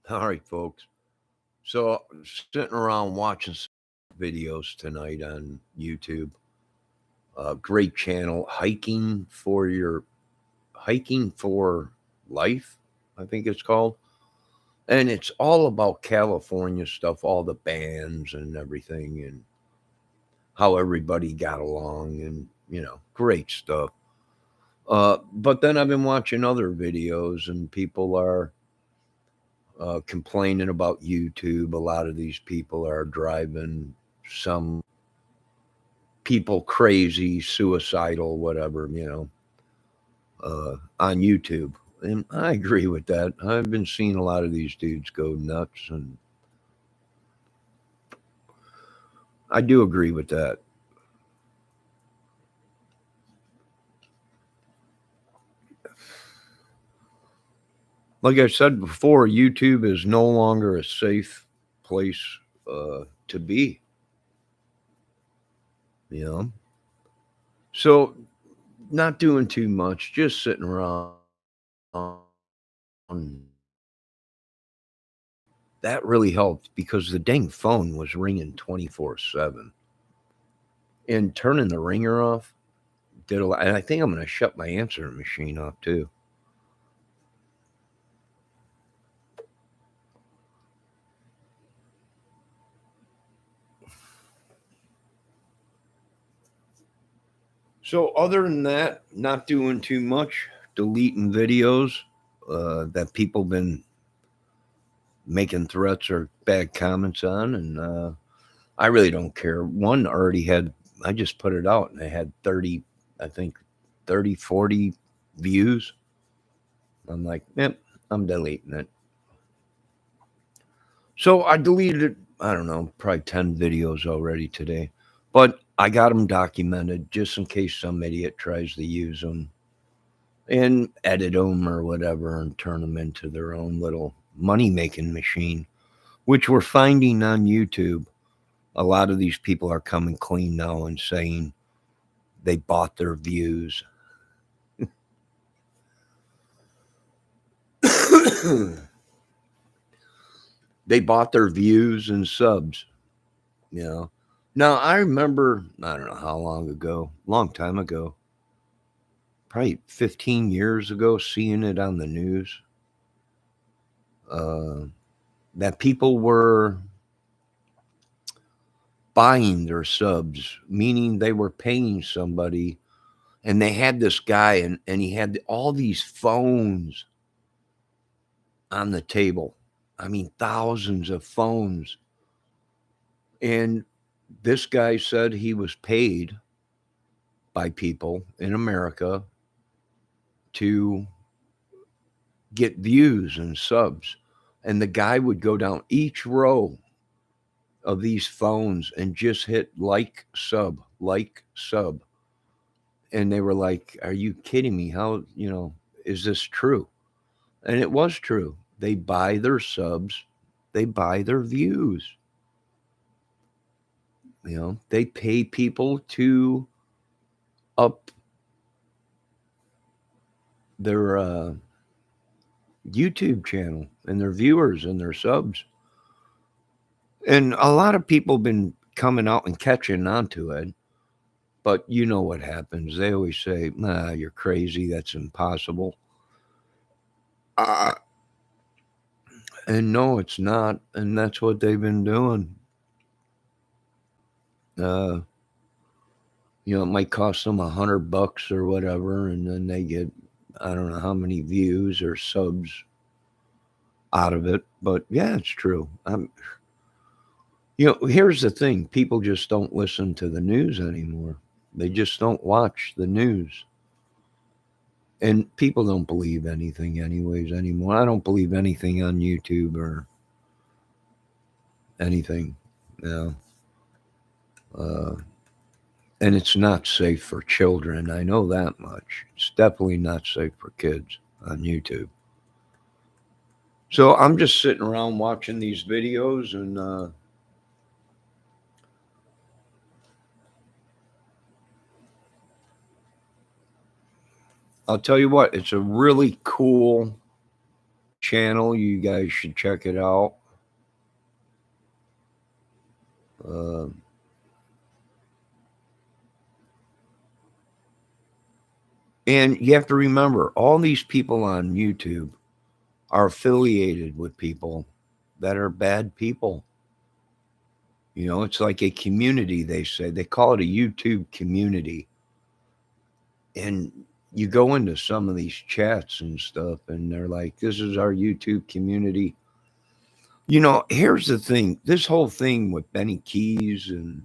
All right, folks. So, sitting around watching some videos tonight on YouTube. Great channel, hiking for life, I think it's called, and it's all about California stuff, all the bands and everything, and how everybody got along, and great stuff. But then I've been watching other videos, and people are complaining about YouTube. A lot of these people are driving some people crazy, suicidal, whatever, on YouTube. And I agree with that. I've been seeing a lot of these dudes go nuts, and I do agree with that. Like I said before, YouTube is no longer a safe place to be, you know? So, not doing too much, just sitting around. That really helped because the dang phone was ringing 24/7. And turning the ringer off did a lot. And I think I'm going to shut my answering machine off too. So, other than that, not doing too much, deleting videos that people been making threats or bad comments on. And I really don't care. One already had, I just put it out and it had 30, I think 30, 40 views. I'm like, yep, I'm deleting it. So I deleted, I don't know, probably 10 videos already today. But I got them documented just in case some idiot tries to use them and edit them or whatever and turn them into their own little money making machine, which we're finding on YouTube. A lot of these people are coming clean now and saying they bought their views. They bought their views and subs, you know. Now, I remember, I don't know how long ago, long time ago, probably 15 years ago, seeing it on the news uh, that people were buying their subs, meaning they were paying somebody. And they had this guy, and he had all these phones on the table. I mean, thousands of phones. And this guy said he was paid by people in America to get views and subs. And the guy would go down each row of these phones and just hit like, sub, like, sub. And they were like, are you kidding me? How, is this true? And it was true. They buy their subs, they buy their views. They pay people to up their YouTube channel and their viewers and their subs. And a lot of people been coming out and catching onto it. But you know what happens. They always say, nah, you're crazy. That's impossible. Uh, and no, it's not. And that's what they've been doing. Uh, it might cost them $100 or whatever. And then they get, I don't know how many views or subs out of it. But yeah, it's true. Here's the thing: people just don't listen to the news anymore. They just don't watch the news, and people don't believe anything, anyways, anymore. I don't believe anything on YouTube or anything. You uh, and it's not safe for children. I know that much. It's definitely not safe for kids on YouTube. So I'm just sitting around watching these videos, and I'll tell you what, it's a really cool channel. You guys should check it out. Uh, and you have to remember, all these people on YouTube are affiliated with people that are bad people. You know, it's like a community, they say. They call it a YouTube community. And you go into some of these chats and stuff, and they're like, this is our YouTube community. You know, here's the thing, this whole thing with Benny Keys and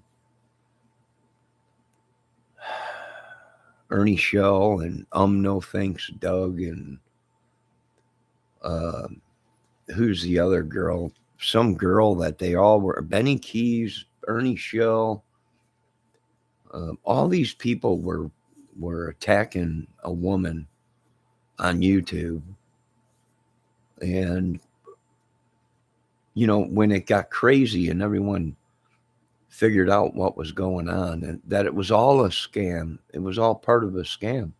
Ernie Shell and No Thanks Doug and uh, who's the other girl? Some girl that they all were Benny Keys, Ernie Shell. All these people were attacking a woman on YouTube, and you know, when it got crazy and everyone figured out what was going on and that it was all a scam, it was all part of a scam.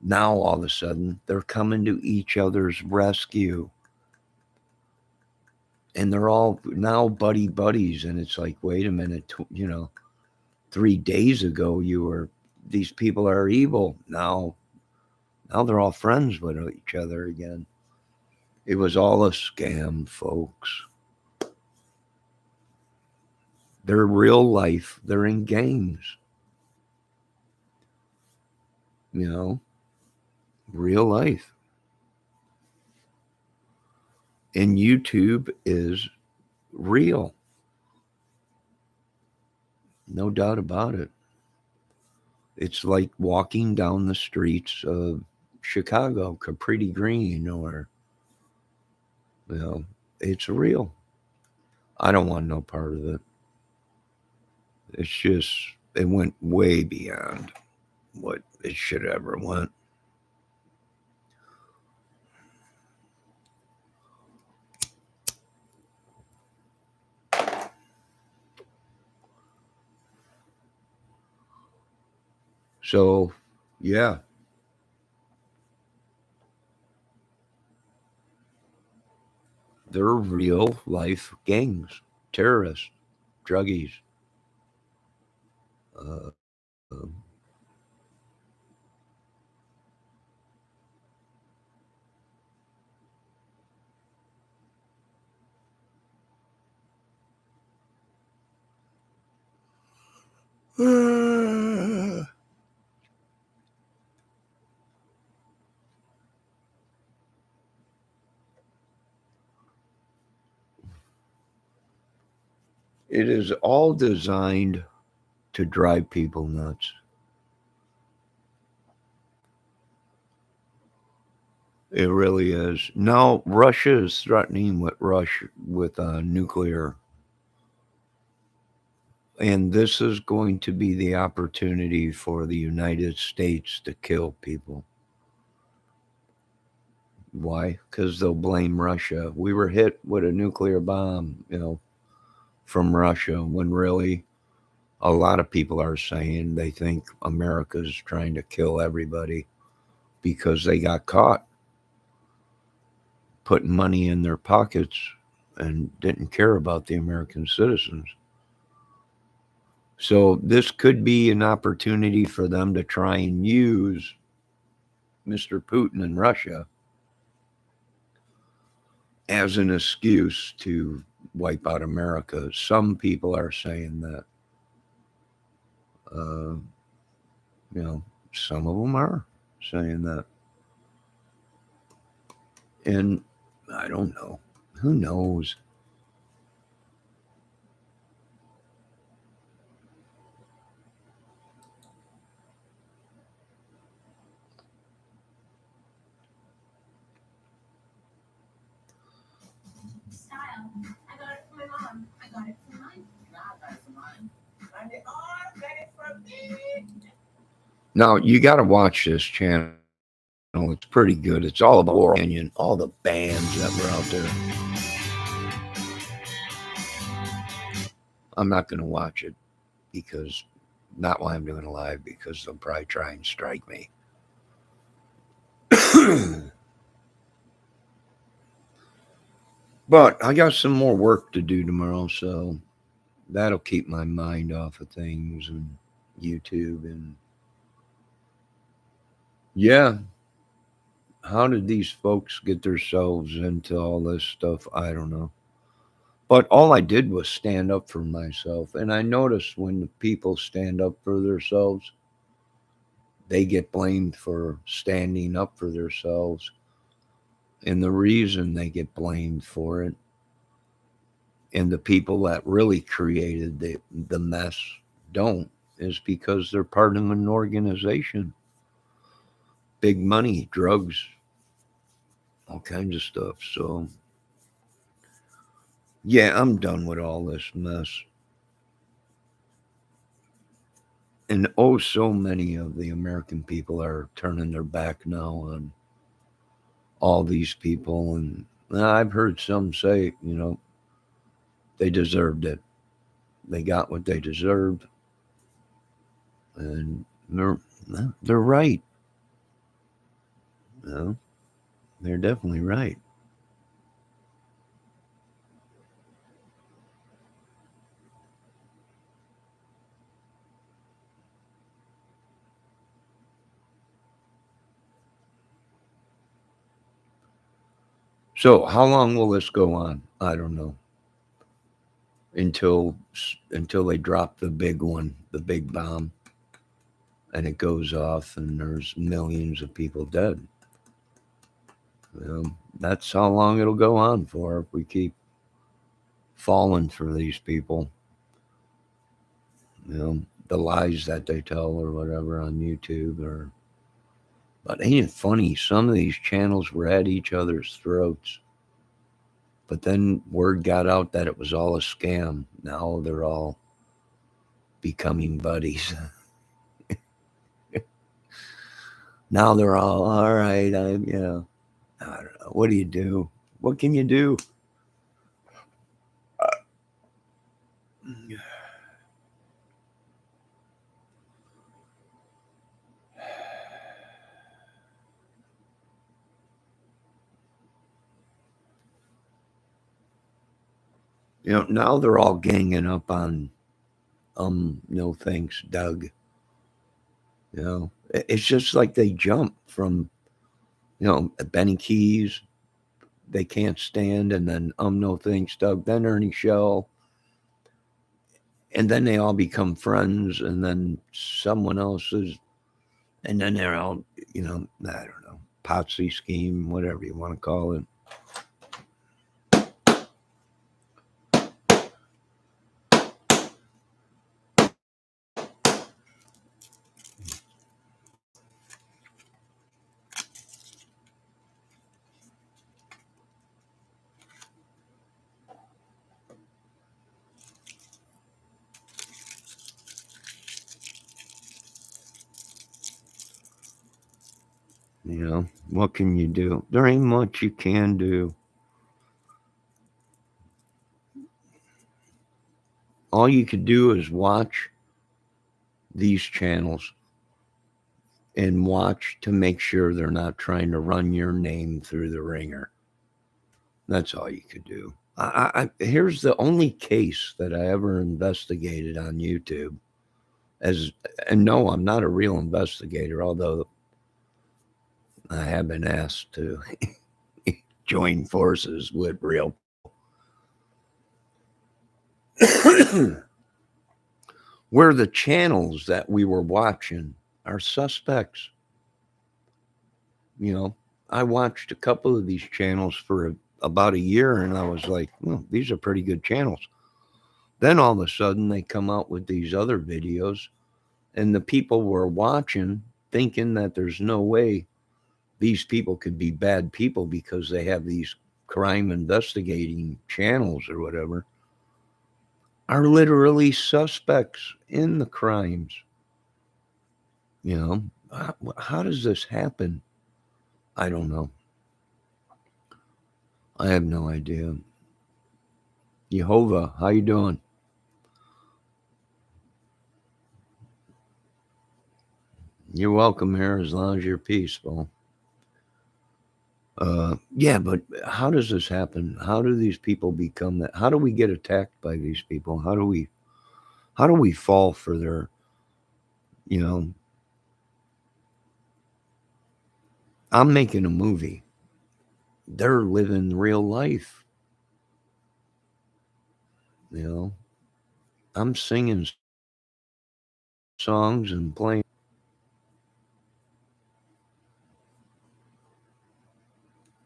Now all of a sudden they're coming to each other's rescue, and they're all now buddies, and it's like, wait a minute, you know, 3 days ago these people are evil. Now they're all friends with each other again. It was all a scam, folks. They're real life. They're in games. You know, real life. And YouTube is real. No doubt about it. It's like walking down the streets of Chicago, Capri Green, or, you know, it's real. I don't want no part of it. It's just, it went way beyond what it should ever went. So, yeah, they're real life gangs, terrorists, druggies. Uh, um, it is all designed to drive people nuts. It really is. Now Russia is threatening with nuclear, and this is going to be the opportunity for the United States to kill people. Why? Because they'll blame Russia. We were hit with a nuclear bomb, you know, from Russia, when really a lot of people are saying they think America's trying to kill everybody because they got caught putting money in their pockets and didn't care about the American citizens. So this could be an opportunity for them to try and use Mr. Putin in Russia as an excuse to wipe out America. Some people are saying that. Uh, you know, some of them are saying that. And I don't know. Who knows? Now, you got to watch this channel. It's pretty good. It's all about War Canyon, all the bands that were out there. I'm not going to watch it because, not while I'm doing a live, because they'll probably try and strike me. But I got some more work to do tomorrow, so that'll keep my mind off of things and YouTube. And yeah, how did these folks get themselves into all this stuff? I don't know. But all I did was stand up for myself. And I notice when the people stand up for themselves, they get blamed for standing up for themselves. And the reason they get blamed for it, and the people that really created the mess don't, is because they're part of an organization. Big money, drugs, all kinds of stuff. So, yeah, I'm done with all this mess. And oh, so many of the American people are turning their back now on all these people. And I've heard some say, they deserved it. They got what they deserved. And they're right. You know, they're definitely right. So, how long will this go on? I don't know. Until until they drop the big one, the big bomb, and it goes off, and there's millions of people dead. That's how long it'll go on for if we keep falling for these people. You know, the lies that they tell or whatever on YouTube. Or, but ain't it funny? Some of these channels were at each other's throats, but then word got out that it was all a scam. Now they're all becoming buddies. Now they're all right. I don't know. What do you do? What can you do? Now they're all ganging up on no thanks, Doug. It's just like they jump from Benny Keys, they can't stand, and then no thanks, Doug, then Ernie Shell, and then they all become friends, and then someone else is, and then they're all I don't know, Potsy scheme, whatever you want to call it. What can you do? There ain't much you can do. All you could do is watch these channels and watch to make sure they're not trying to run your name through the ringer. That's all you could do. Here's the only case that I ever investigated on YouTube. As and no, I'm not a real investigator, although I have been asked to join forces with real where the channels that we were watching are suspects. You know, I watched a couple of these channels for about a year, and I was like, well, these are pretty good channels. Then all of a sudden, they come out with these other videos, and the people were watching thinking that there's no way these people could be bad people because they have these crime investigating channels or whatever, are literally suspects in the crimes. You know, how does this happen? I don't know. I have no idea. Jehovah, how you doing? You're welcome here as long as you're peaceful. Yeah, but how does this happen? How do these people become that? How do we get attacked by these people? How do we fall for their, you know, I'm making a movie. They're living real life, you know. I'm singing songs and playing.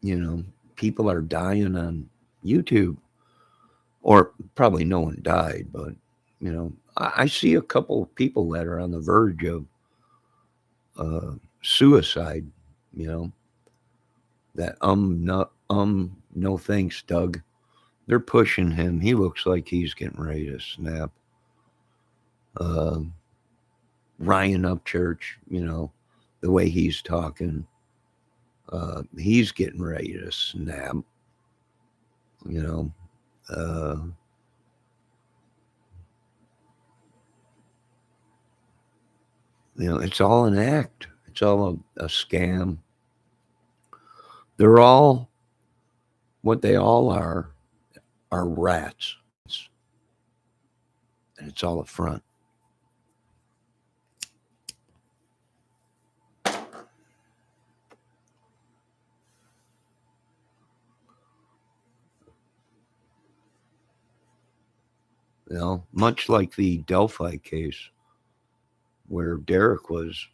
You know, people are dying on YouTube, or probably no one died, but I see a couple of people that are on the verge of uh, suicide. You know, that no thanks, Doug. They're pushing him. He looks like he's getting ready to snap. Uh, Ryan Upchurch, the way he's talking, he's getting ready to snap. You know, uh, it's all an act. It's all a scam. They're all what they all are rats, and it's all a front. Much like the Delphi case, where Derek was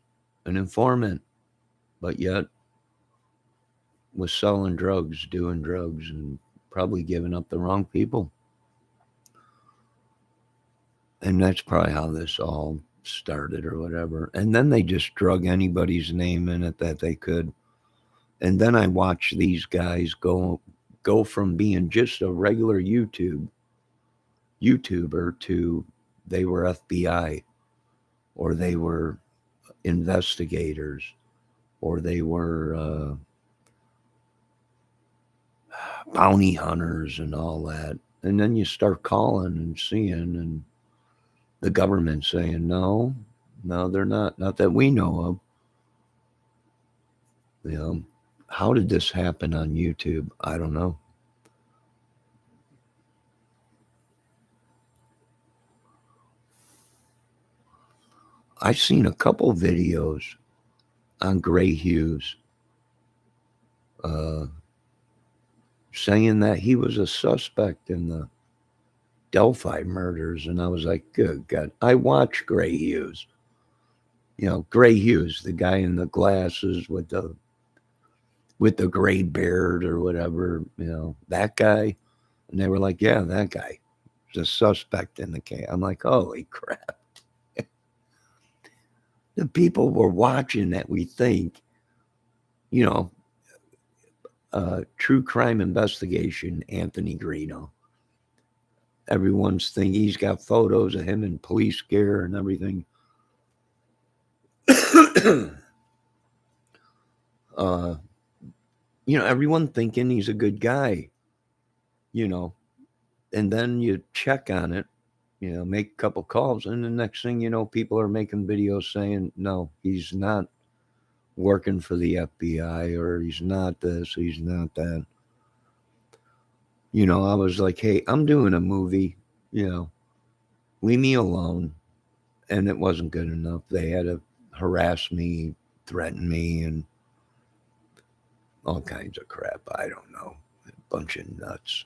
an informant, but yet was selling drugs, doing drugs, and probably giving up the wrong people. And that's probably how this all started or whatever. And then they just drug anybody's name in it that they could. And then I watched these guys go from being just a regular YouTuber to they were FBI, or they were investigators, or they were bounty hunters and all that. And then you start calling and seeing, and the government saying, no, no, they're not. Not that we know of. You know, how did this happen on YouTube? I don't know. I've seen a couple videos on Gray Hughes uh, saying that he was a suspect in the Delphi murders, and I was like, good God. I watch Gray Hughes. Gray Hughes, the guy in the glasses with the gray beard or whatever, that guy. And they were like, yeah, that guy is a suspect in the case. I'm like, holy crap. The people were watching that we think, you know, true crime investigation, Anthony Greeno. Everyone's thinking he's got photos of him in police gear and everything. uh, everyone thinking he's a good guy, you know, and then you check on it, make a couple calls, and the next thing you know, people are making videos saying, no, he's not working for the FBI, or he's not this, he's not that. I was like, hey, I'm doing a movie, leave me alone. And it wasn't good enough. They had to harass me, threaten me, and all kinds of crap. I don't know. A bunch of nuts.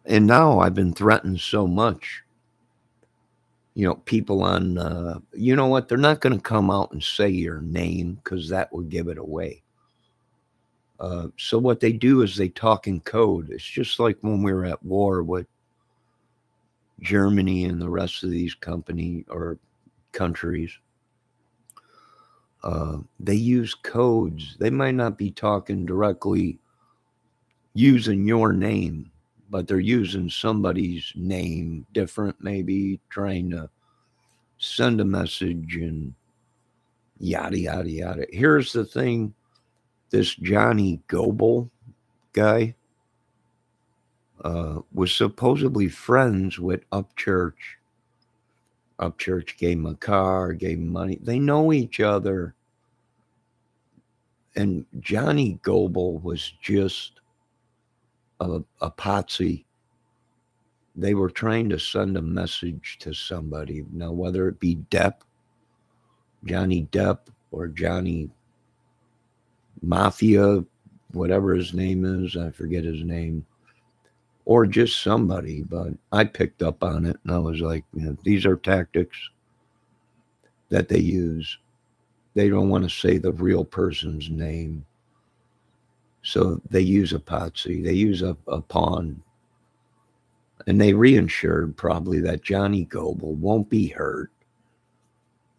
And now I've been threatened so much. People on, you know what? They're not going to come out and say your name because that would give it away. So what they do is they talk in code. It's just like when we were at war with Germany and the rest of these company or countries. They use codes. They might not be talking directly using your name, but they're using somebody's name different, maybe trying to send a message and yada, yada, yada. Here's the thing, this Johnny Goebel guy was supposedly friends with Upchurch. Upchurch gave him a car, gave him money. They know each other. And Johnny Goble was just a potsy. They were trying to send a message to somebody. Now, whether it be Johnny Depp, or Johnny Mafia, whatever his name is, I forget his name, or just somebody, but I picked up on it and I was like, these are tactics that they use. They don't want to say the real person's name. So they use a potsy, they use a pawn, and they reinsured probably that Johnny Goble won't be hurt.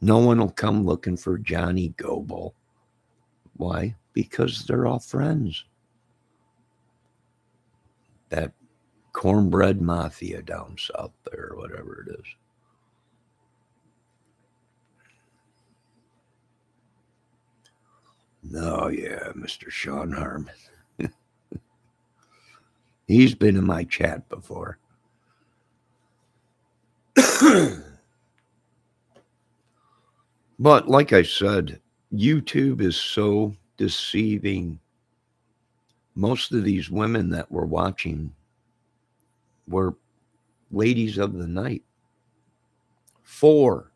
No one will come looking for Johnny Goble. Why? Because they're all friends. That cornbread mafia down south there, or whatever it is. Oh, yeah, Mr. Sean Harmon. He's been in my chat before. But like I said, YouTube is so deceiving. Most of these women that were watching were ladies of the night. Four.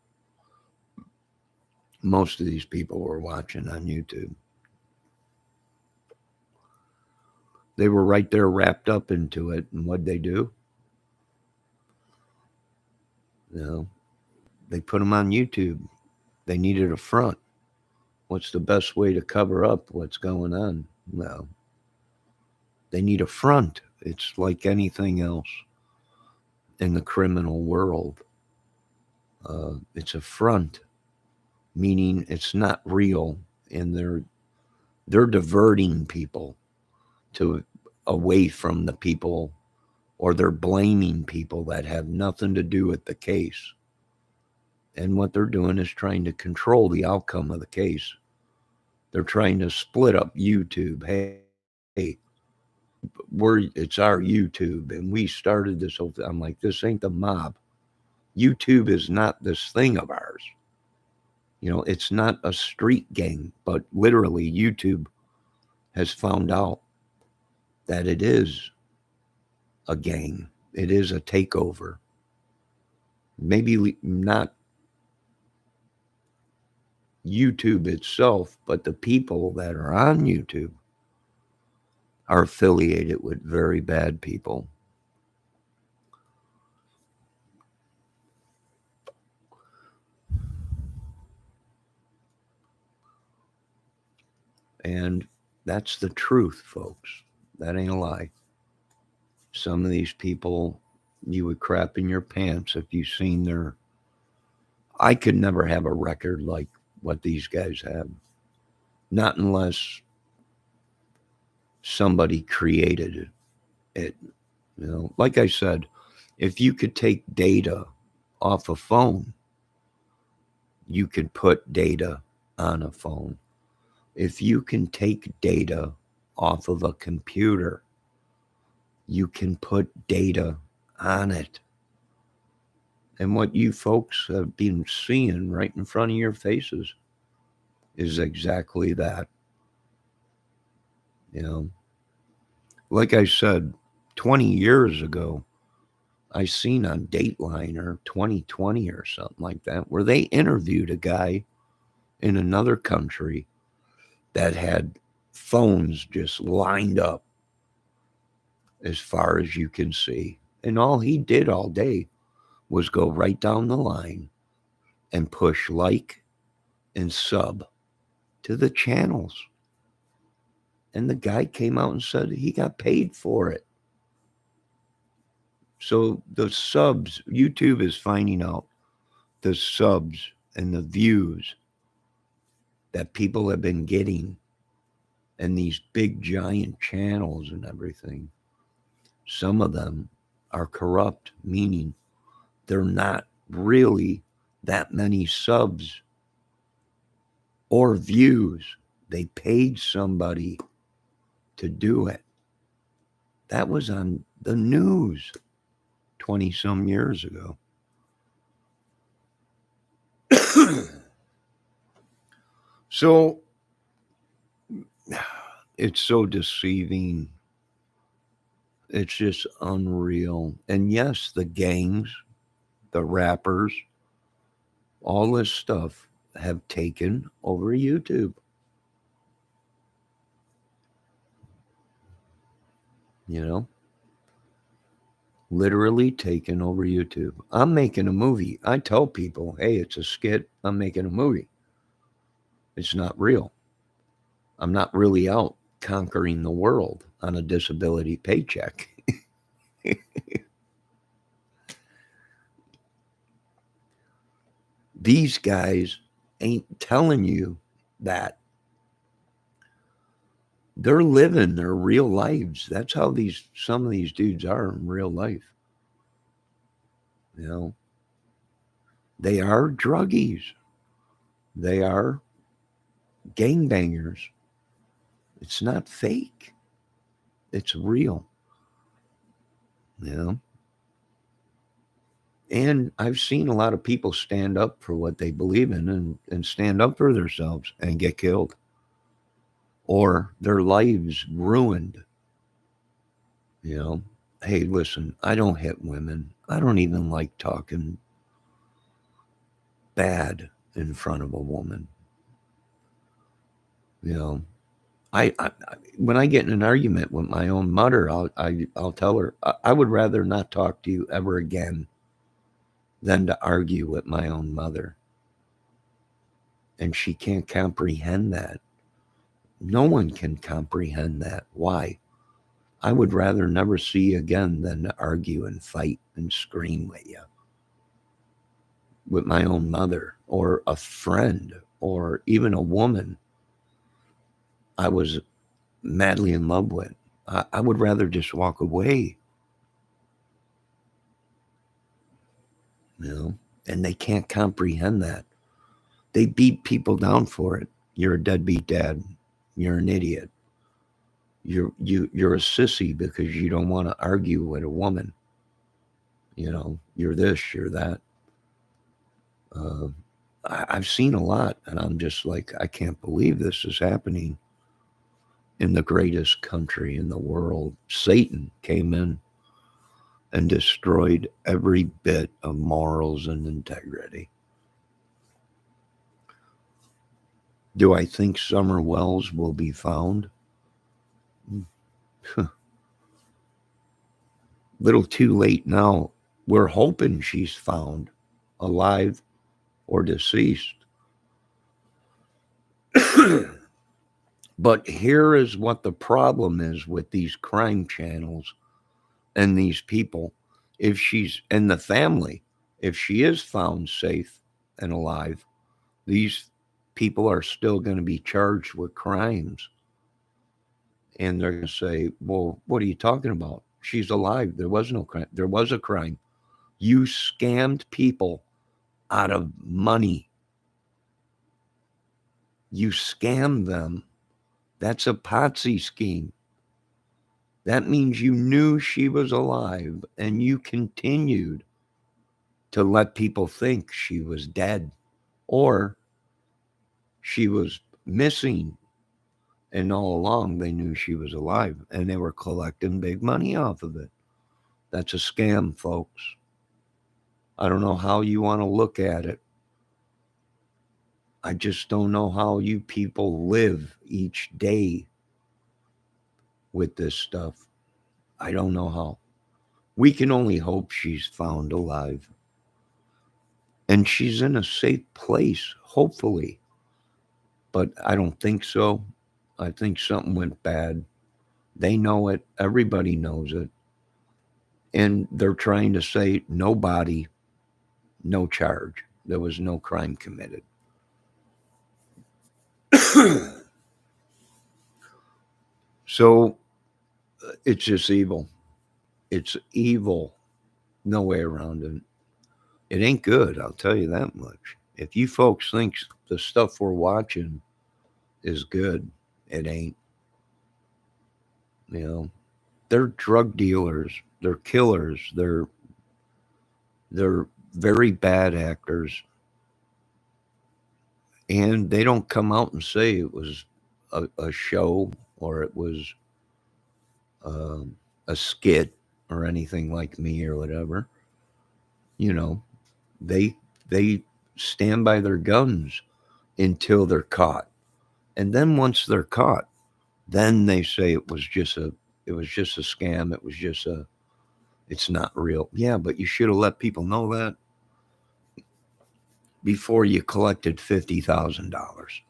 Most of these people were watching on YouTube. They were right there wrapped up into it. And what'd they do? They put them on YouTube. They needed a front. What's the best way to cover up what's going on? Well, they need a front. It's like anything else in the criminal world. It's a front, meaning it's not real, and they're diverting people to away from the people, or they're blaming people that have nothing to do with the case. And what they're doing is trying to control the outcome of the case. They're trying to split up YouTube. Hey, it's our YouTube, and we started this whole thing. I'm like, this ain't the mob. YouTube is not this thing of ours. It's not a street gang, but literally YouTube has found out that it is a gang. It is a takeover. Maybe not YouTube itself, but the people that are on YouTube are affiliated with very bad people. And that's the truth, folks. That ain't a lie. Some of these people, you would crap in your pants if you seen their. I could never have a record like what these guys have. Not unless somebody created it. Like I said, if you could take data off a phone, you could put data on a phone. If you can take data off of a computer, you can put data on it. And what you folks have been seeing right in front of your faces is exactly that. Like I said, 20 years ago, I seen on Dateline or 2020 or something like that, where they interviewed a guy in another country that had phones just lined up as far as you can see. And all he did all day was go right down the line and push like and sub to the channels. And the guy came out and said he got paid for it. So the subs, YouTube is finding out the subs and the views that people have been getting and these big giant channels and everything. Some of them are corrupt, meaning they're not really that many subs or views. They paid somebody to do it. That was on the news 20 some years ago. So It's so deceiving. It's just unreal. And yes, the gangs, the rappers, all this stuff have taken over YouTube. You know, literally taken over YouTube. I'm making a movie. I tell people, hey, it's a skit. I'm making a movie. It's not real. I'm not really out conquering the world on a disability paycheck. These guys ain't telling you that. They're living their real lives. That's how these some of these dudes are in real life. You know, they are druggies. They are gangbangers. It's not fake. It's real. You know. And I've seen a lot of people stand up for what they believe in and stand up for themselves and get killed or their lives ruined. You know, hey, listen, I don't hit women. I don't even like talking bad in front of a woman. You know, I when I get in an argument with my own mother, I'll tell her I would rather not talk to you ever again than to argue with my own mother, and she can't comprehend that. No one can comprehend that. Why? I would rather never see you again than to argue and fight and scream with you, with my own mother or a friend or even a woman I was madly in love with. I would rather just walk away, you know, and they can't comprehend that. They beat people down for it. You're a deadbeat dad. You're an idiot. You're a sissy because you don't want to argue with a woman. You know, you're this, you're that. Uh, I've seen a lot, and I'm just like, I can't believe this is happening in the greatest country in the world. Satan came in and destroyed every bit of morals and integrity. Do I think Summer Wells will be found? Little too late now. We're hoping she's found alive or deceased. But here is what the problem is with these crime channels and these people. If she's in the family, if she is found safe and alive, these people are still going to be charged with crimes. And they're going to say, well, what are you talking about? She's alive. There was no crime. There was a crime. You scammed people out of money. You scammed them. That's a Ponzi scheme. That means you knew she was alive and you continued to let people think she was dead or she was missing. And all along, they knew she was alive and they were collecting big money off of it. That's a scam, folks. I don't know how you want to look at it. I just don't know how you people live each day with this stuff. I don't know how. We can only hope she's found alive. And she's in a safe place, hopefully. But I don't think so. I think something went bad. They know it. Everybody knows it. And they're trying to say no body, no charge. There was no crime committed. So it's just evil. It's evil. No way around it. It ain't good, I'll tell you that much. If you folks think the stuff we're watching is good, it ain't. You know, they're drug dealers, they're killers, they're very bad actors, and they don't come out and say it was a show or it was um, a skit or anything like me or whatever, you know, they they stand by their guns until they're caught. And then once they're caught, then they say it was just a scam, it was just a it's not real. Yeah, but you should have let people know that before you collected $50,000.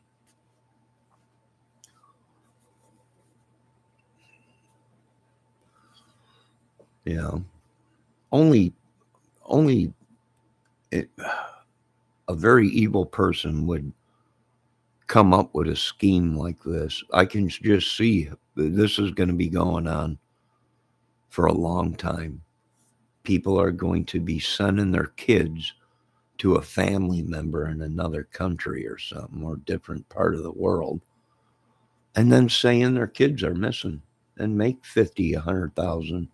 You know, only only it, a very evil person would come up with a scheme like this. I can just see this is going to be going on for a long time. People are going to be sending their kids to a family member in another country or something or different part of the world, and then saying their kids are missing and make 50, 100,000,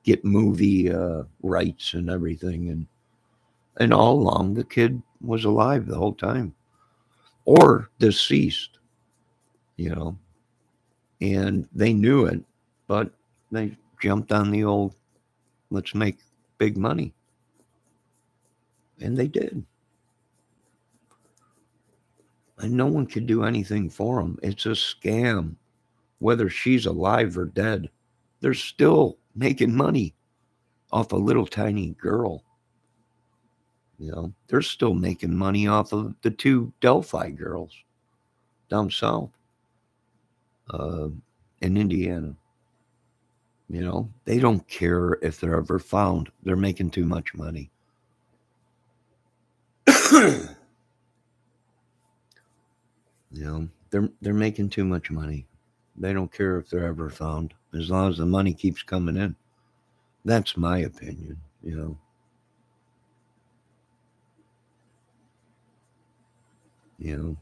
get movie rights and everything, and all along the kid was alive the whole time or deceased, you know, and they knew it, but they jumped on the old let's make big money, and they did, and no one could do anything for them. It's a scam. Whether she's alive or dead, they're still making money off a little tiny girl. You know, they're still making money off of the two Delphi girls down south uh, in Indiana. You know, they don't care if they're ever found. They're making too much money. You know, they're making too much money. They don't care if they're ever found as long as the money keeps coming in. That's my opinion. You know, you know,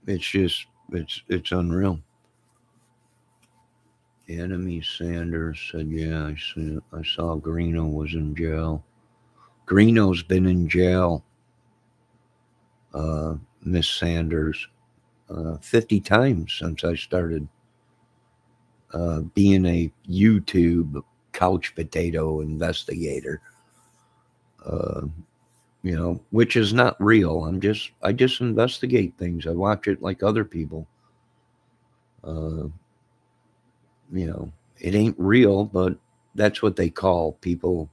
it's just it's unreal. Enemy Sanders said, "Yeah, I saw Greeno was in jail. Greeno's been in jail, uh, Miss Sanders, 50 times since I started being a YouTube couch potato investigator. Uh, you know, which is not real. I just investigate things. I watch it like other people. Uh, you know, it ain't real, but that's what they call people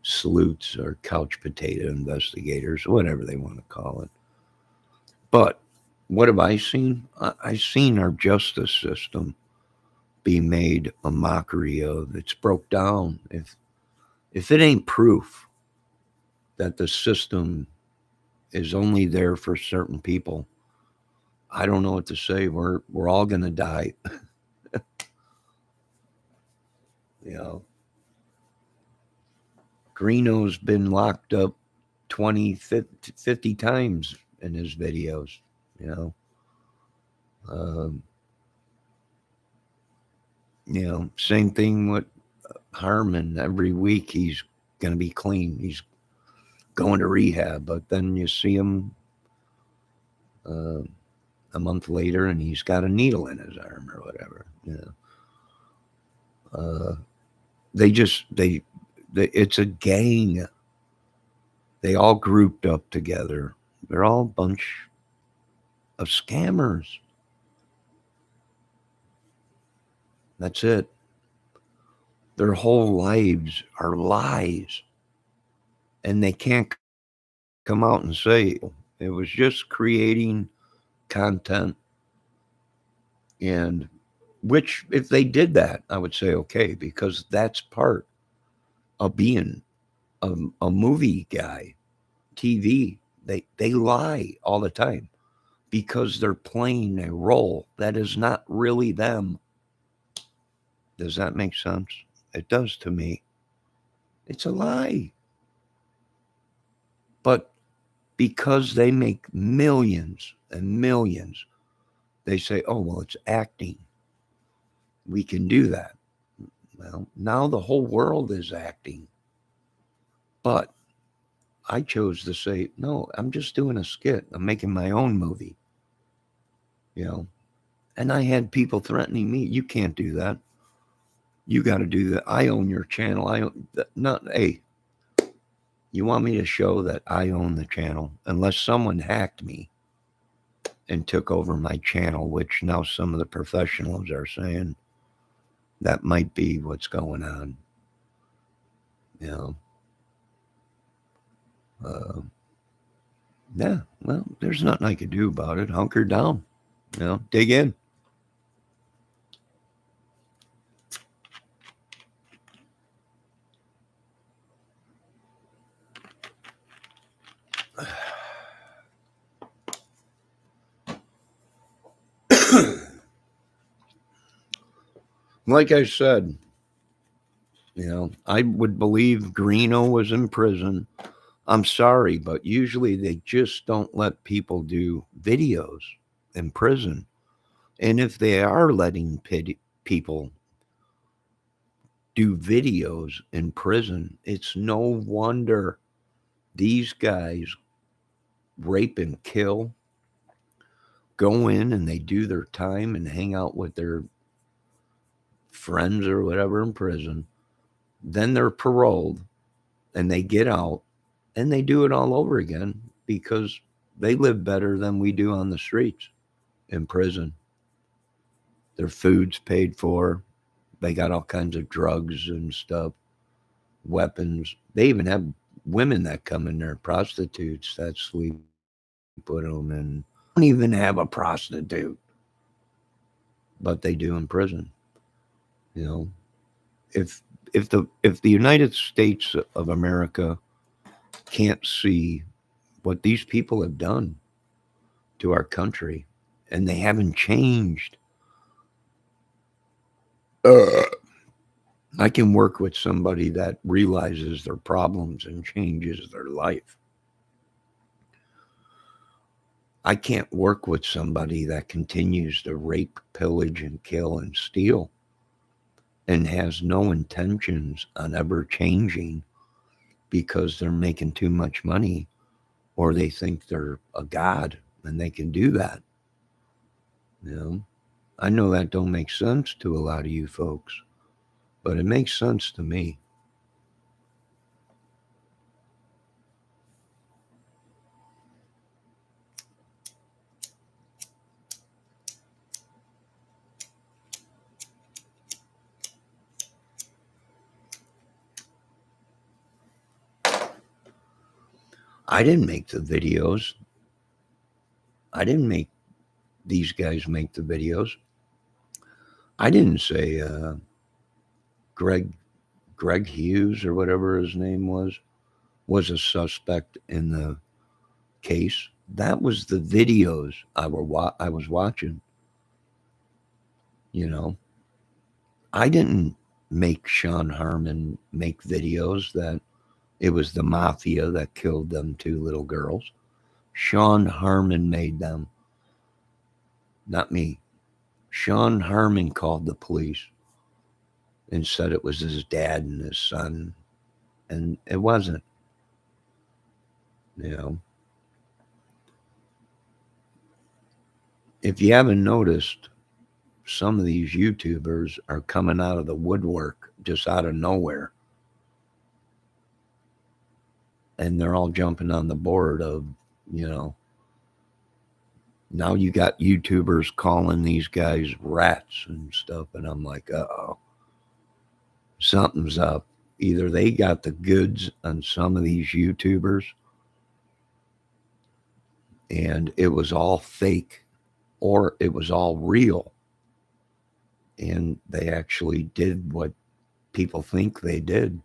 sleuths or couch potato investigators, whatever they want to call it. But what have I seen? I've seen our justice system be made a mockery of. It's broke down. If it ain't proof that the system is only there for certain people, I don't know what to say. We're all gonna die. You know, Greeno's been locked up 20, 50 times in his videos. You know, um, same thing with Harmon. Every week he's gonna be clean. He's going to rehab, but then you see him uh, a month later and he's got a needle in his arm or whatever. Uh, they just they it's a gang. They all grouped up together. They're all a bunch of scammers. That's it. Their whole lives are lies, and they can't come out and say it was just creating content. And which, if they did that, I would say okay, because that's part of being a movie guy, TV. They lie all the time because they're playing a role that is not really them. Does that make sense? It does to me. It's a lie. But because they make millions and millions, they say, oh, well, it's acting. We can do that. Well, now the whole world is acting. But I chose to say, no, I'm just doing a skit. I'm making my own movie, you know. And I had people threatening me, you can't do that. You got to do that. I own your channel. I own not. Hey, you want me to show that I own the channel? Unless someone hacked me and took over my channel, which now some of the professionals are saying that might be what's going on. You know, uh, yeah. Well, there's nothing I could do about it. Hunker down. You know, dig in. Like I said, you know, I would believe Greeno was in prison. I'm sorry, but usually they just don't let people do videos in prison. And if they are letting people do videos in prison, it's no wonder these guys rape and kill, go in and they do their time and hang out with their friends or whatever in prison. Then they're paroled and they get out and they do it all over again because they live better than we do on the streets in prison. Their food's paid for. They got all kinds of drugs and stuff, weapons. They even have women that come in there, prostitutes that sleep with them, and don't even have a prostitute, but they do in prison. You know, if if the United States of America can't see what these people have done to our country, and they haven't changed, uh, I can work with somebody that realizes their problems and changes their life. I can't work with somebody that continues to rape, pillage, and kill and steal and has no intentions on ever changing because they're making too much money or they think they're a god and they can do that. You know, I know that don't make sense to a lot of you folks, but it makes sense to me. I didn't make the videos. I didn't make these guys make the videos. I didn't say Greg Greg Hughes or whatever his name was a suspect in the case. That was the videos I was watching. You know, I didn't make Sean Harmon make videos that it was the mafia that killed them two little girls. Sean Harmon made them, not me. Sean Harmon called the police and said it was his dad and his son, and it wasn't. You know, if you haven't noticed, some of these YouTubers are coming out of the woodwork just out of nowhere. And they're all jumping on the board of, you know, now you got YouTubers calling these guys rats and stuff. And I'm like, oh, something's up. Either they got the goods on some of these YouTubers and it was all fake or it was all real. And they actually did what people think they did.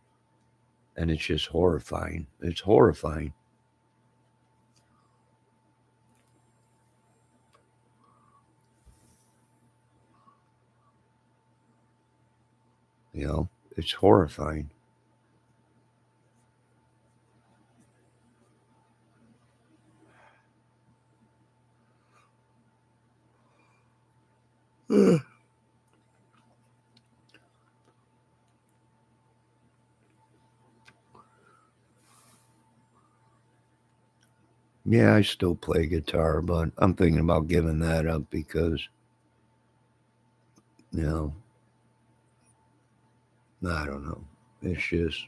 And it's just horrifying. It's horrifying. You know, it's horrifying. Yeah, I still play guitar, but I'm thinking about giving that up because, you know, I don't know. It's just,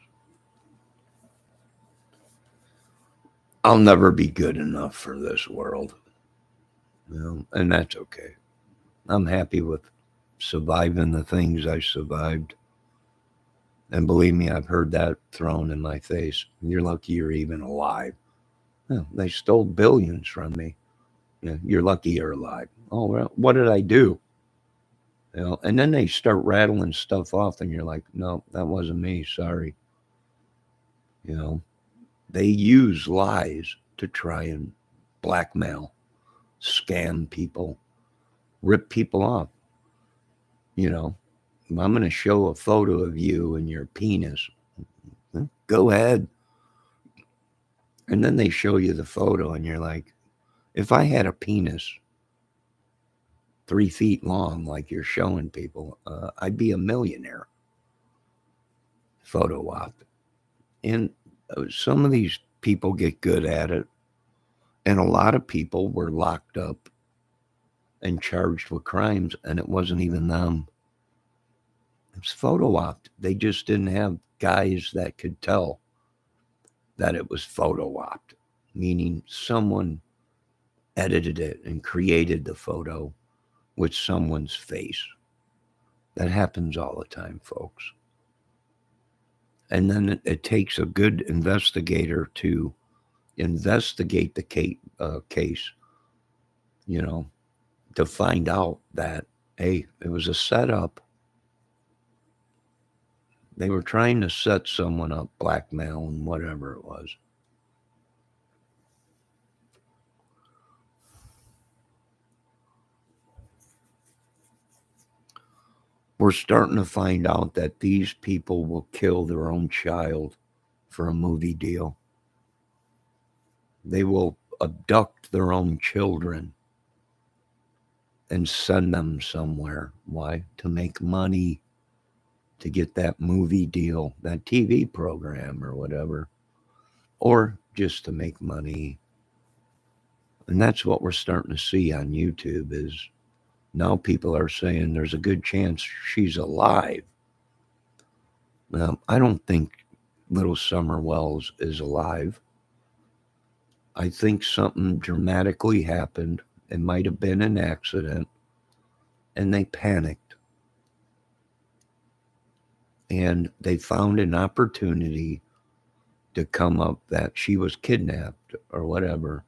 I'll never be good enough for this world, and that's okay. I'm happy with surviving the things I survived. And believe me, I've heard that thrown in my face. You're lucky you're even alive. Yeah, they stole billions from me. Yeah, you're lucky you're alive. Oh, well, what did I do? And then they start rattling stuff off, and you're like, no, that wasn't me. Sorry. You know, they use lies to try and blackmail, scam people, rip people off. You know, I'm going to show a photo of you and your penis. Go ahead. And then they show you the photo, and you're like, if I had a penis 3 feet long, like you're showing people, I'd be a millionaire. Photo op. And some of these people get good at it. And a lot of people were locked up and charged with crimes, and it wasn't even them. It was photo op. They just didn't have guys that could tell that it was photo op, meaning someone edited it and created the photo with someone's face. That happens all the time, folks. And then it takes a good investigator to investigate the case, you know, to find out that, hey, it was a setup. They were trying to set someone up, blackmail and whatever it was. We're starting to find out that these people will kill their own child for a movie deal. They will abduct their own children and send them somewhere. Why? To make money, to get that movie deal, that TV program or whatever, or just to make money. And that's what we're starting to see on YouTube is now people are saying there's a good chance she's alive. I don't think little Summer Wells is alive. I think something dramatically happened. It might have been an accident, and they panicked. And they found an opportunity to come up that she was kidnapped or whatever.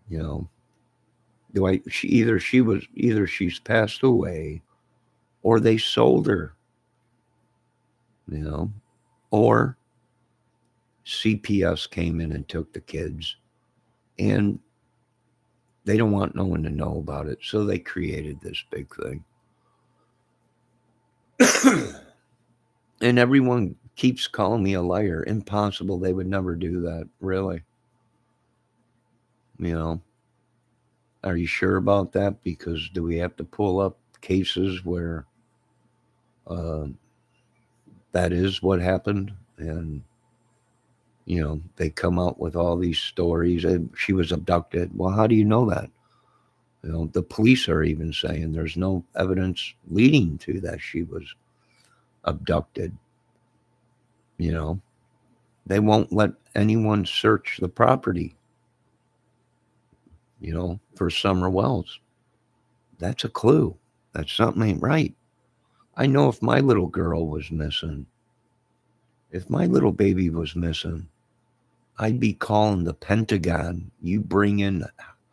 You know, either she's passed away, or they sold her. You know, or CPS came in and took the kids, and they don't want no one to know about it, so they created this big thing. And everyone keeps calling me a liar. Impossible. They would never do that. Really. You know, are you sure about that? Because do we have to pull up cases where uh, that is what happened? And, they come out with all these stories. And she was abducted. Well, how do you know that? The police are even saying there's no evidence leading to that she was abducted. You know, they won't let anyone search the property, for Summer Wells. That's a clue that something ain't right. I know if my little girl was missing, if my little baby was missing, I'd be calling the Pentagon. You bring in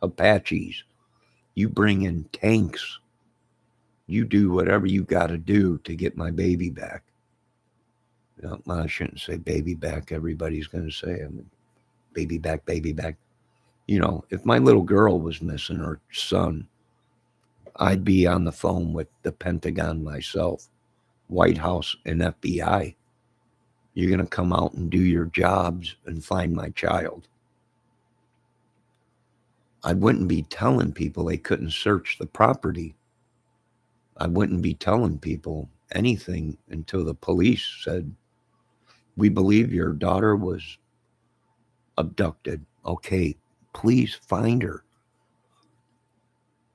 Apaches, you bring in tanks, you do whatever you got to do to get my baby back. I shouldn't say baby back. Everybody's going to say, baby back, baby back. If my little girl was missing or son, I'd be on the phone with the Pentagon myself, White House, and FBI. You're going to come out and do your jobs and find my child. I wouldn't be telling people they couldn't search the property. I wouldn't be telling people anything until the police said, we believe your daughter was abducted. Okay, Please find her.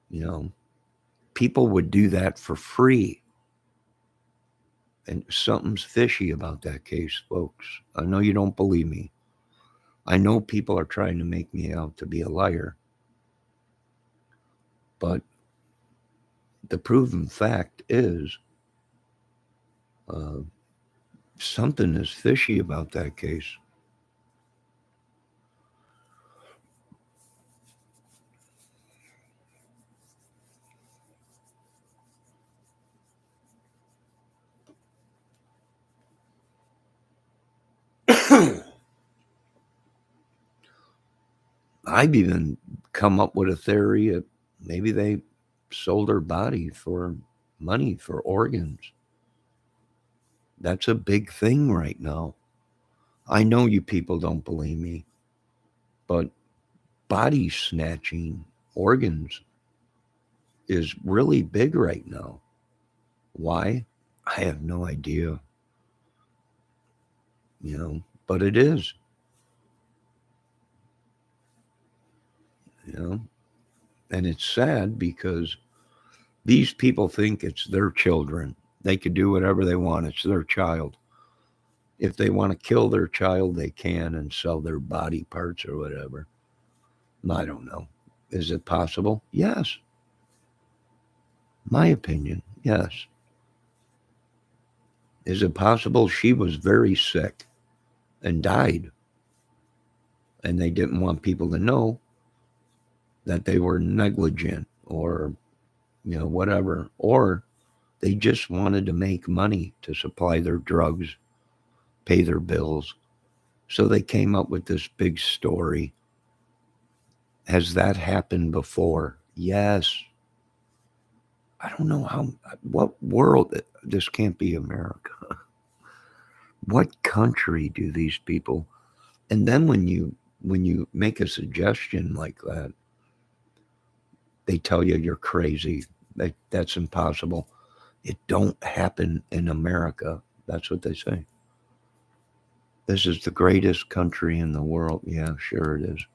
You know, people would do that for free. And something's fishy about that case, folks. I know you don't believe me. I know people are trying to make me out to be a liar. But the proven fact is uh, something is fishy about that case. I've even come up with a theory that maybe they sold her body for money for organs. That's a big thing right now. I know you people don't believe me, but body snatching organs is really big right now. Why? I have no idea, but it is, you know, and it's sad because these people think it's their children. They could do whatever they want. It's their child. If they want to kill their child, they can and sell their body parts or whatever. I don't know. Is it possible? Yes. My opinion, yes. Is it possible she was very sick and died and they didn't want people to know that they were negligent or, whatever? Or they just wanted to make money to supply their drugs, pay their bills. So they came up with this big story. Has that happened before? Yes. I don't know what world, this can't be America. What country do these people, and then when you make a suggestion like that, they tell you you're crazy. That's impossible. It don't happen in America. That's what they say. This is the greatest country in the world. Yeah, sure it is.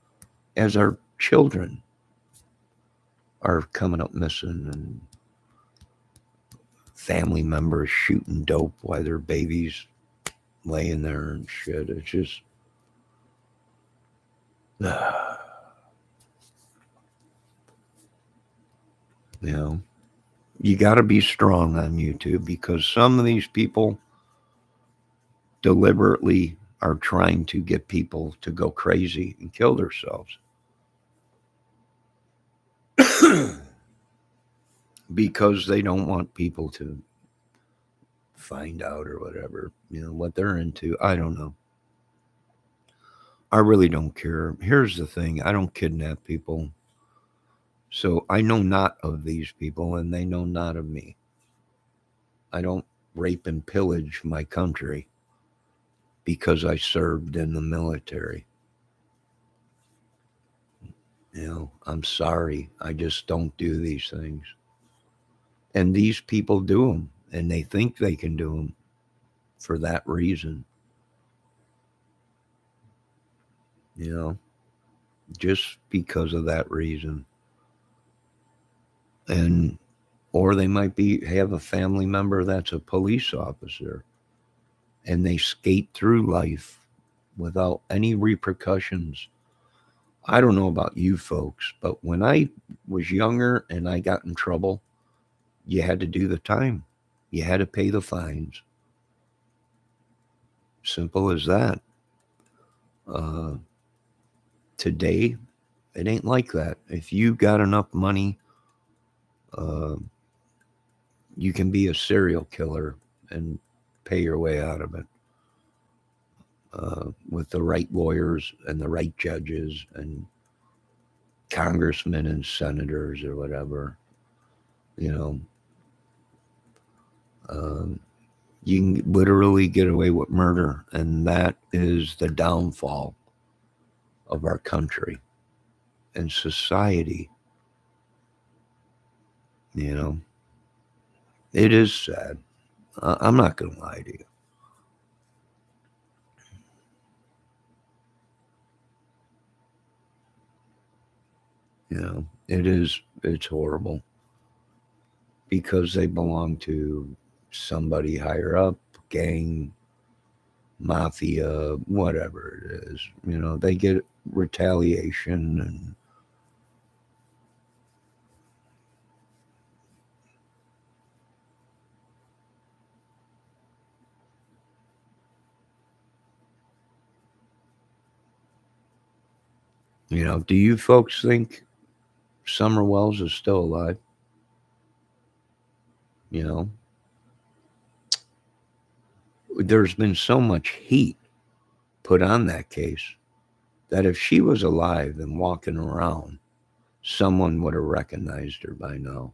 As our children are coming up missing and family members shooting dope while their babies laying there and shit. It's just, you know, you got to be strong on YouTube because some of these people deliberately are trying to get people to go crazy and kill themselves because they don't want people to find out or whatever, what they're into. I don't know. I really don't care. Here's the thing, I don't kidnap people. So I know not of these people and they know not of me. I don't rape and pillage my country because I served in the military. I'm sorry. I just don't do these things. And these people do them and they think they can do them for that reason. You know, just because of that reason. And or they might have a family member that's a police officer and they skate through life without any repercussions. I don't know about you folks, but when I was younger and I got in trouble, you had to do the time. You had to pay the fines. Simple as that. Uh, Today, it ain't like that. If you got enough money, uh, you can be a serial killer and pay your way out of it with the right lawyers and the right judges and congressmen and senators or whatever. You know, um, you can literally get away with murder, and that is the downfall of our country and society. You know, it is sad. I'm not going to lie to you. It's horrible because they belong to somebody higher up, gang, mafia, whatever it is. They get retaliation and do you folks think Summer Wells is still alive? You know, there's been so much heat put on that case that if she was alive and walking around, someone would have recognized her by now.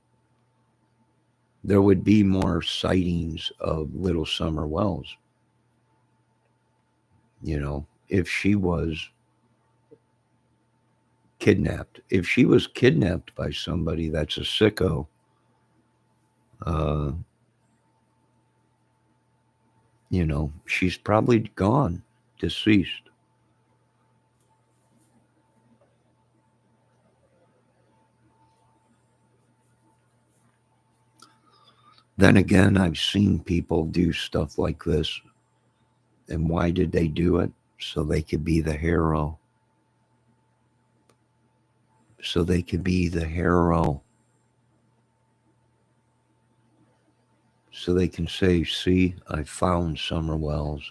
There would be more sightings of little Summer Wells, if she was kidnapped. If she was kidnapped by somebody that's a sicko, uh, she's probably gone, deceased. Then again, I've seen people do stuff like this. And why did they do it? So they could be the hero. So they could be the hero. So they can say, see, I found Summer Wells.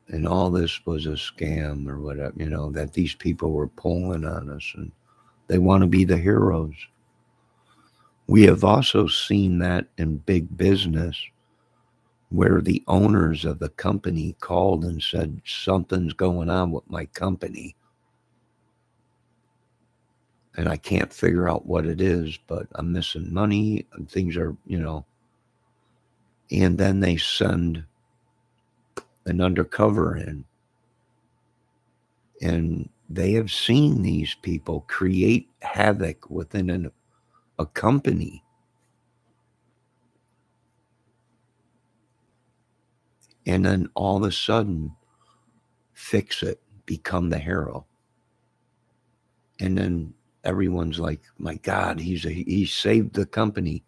And all this was a scam or whatever, that these people were pulling on us. And they want to be the heroes. We have also seen that in big business where the owners of the company called and said, something's going on with my company. And I can't figure out what it is, but I'm missing money and things are, and then they send an undercover in. And they have seen these people create havoc within a company. And then all of a sudden, fix it, become the hero. And then everyone's like, my God, he saved the company.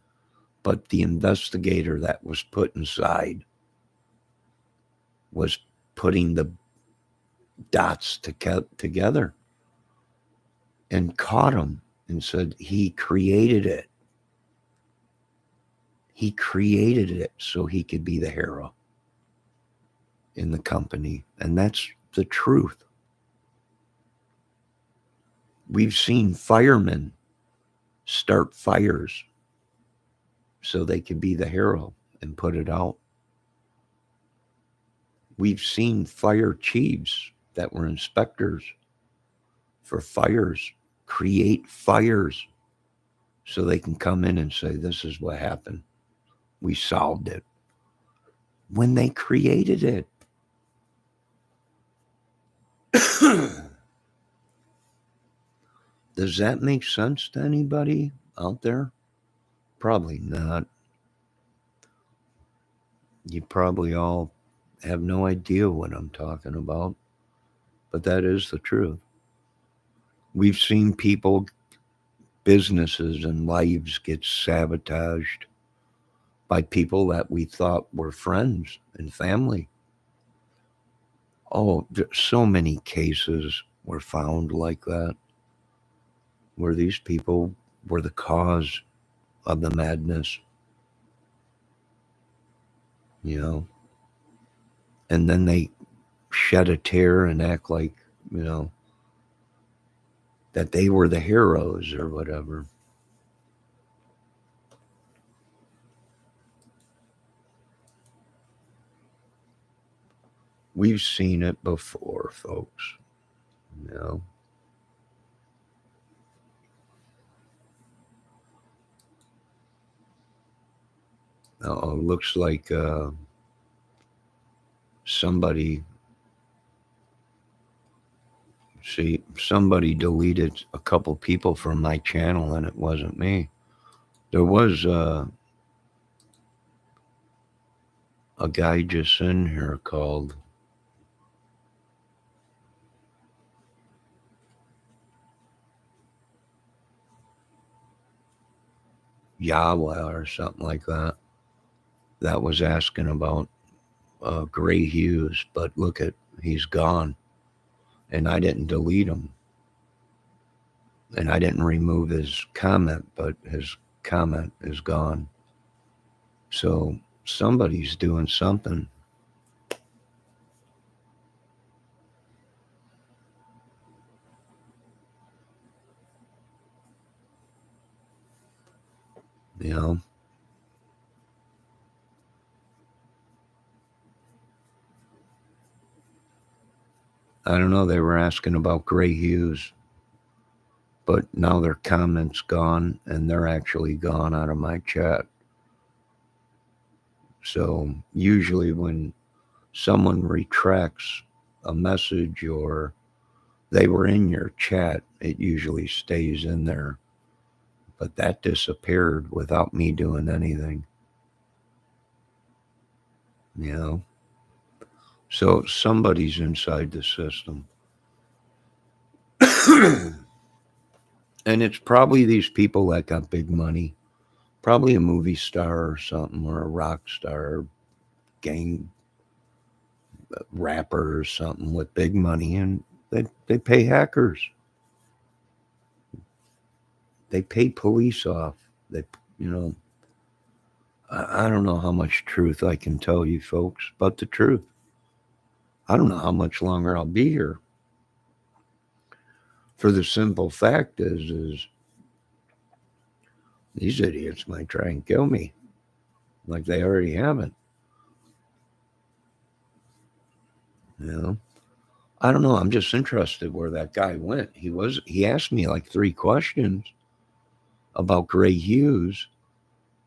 But the investigator that was put inside was putting the dots together and caught him and said he created it. He created it so he could be the hero in the company. And that's the truth. We've seen firemen start fires so they could be the hero and put it out. We've seen fire chiefs that were inspectors for fires create fires so they can come in and say, this is what happened. We solved it. When they created it. Does that make sense to anybody out there? Probably not. You probably all have no idea what I'm talking about, but that is the truth. We've seen people, businesses, and lives get sabotaged by people that we thought were friends and family. Oh, so many cases were found like that, where these people were the cause of the madness, you know, and then they shed a tear and act like, you know, that they were the heroes or whatever. We've seen it before, folks. You know, looks like somebody. See, somebody deleted a couple people from my channel, and it wasn't me. There was a guy just in here called Yahweh or something like that, that was asking about Gray Hughes, but look at, he's gone. And I didn't delete him. And I didn't remove his comment, but his comment is gone. So somebody's doing something. You know, I don't know. They were asking about Gray Hughes, but now their comment's gone and they're actually gone out of my chat. So usually when someone retracts a message or they were in your chat, it usually stays in there. But that disappeared without me doing anything, you know? So somebody's inside the system. And it's probably these people that got big money, probably a movie star or something, or a rock star, gang rapper or something with big money, and they pay hackers. They pay police off. They, you know, I don't know how much truth I can tell you folks, but the truth. I don't know how much longer I'll be here. For the simple fact is these idiots might try and kill me, like they already haven't. You know, I don't know. I'm just interested where that guy went. He asked me like 3 questions about Gray Hughes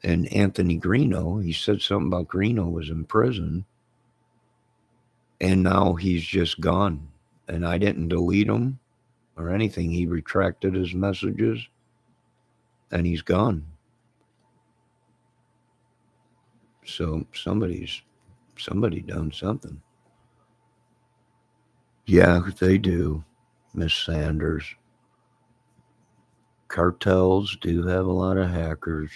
and Anthony Greeno. He said something about Greeno was in prison, and now he's just gone. And I didn't delete him or anything. He retracted his messages, and he's gone. So somebody done something. Yeah, they do, Miss Sanders. Cartels do have a lot of hackers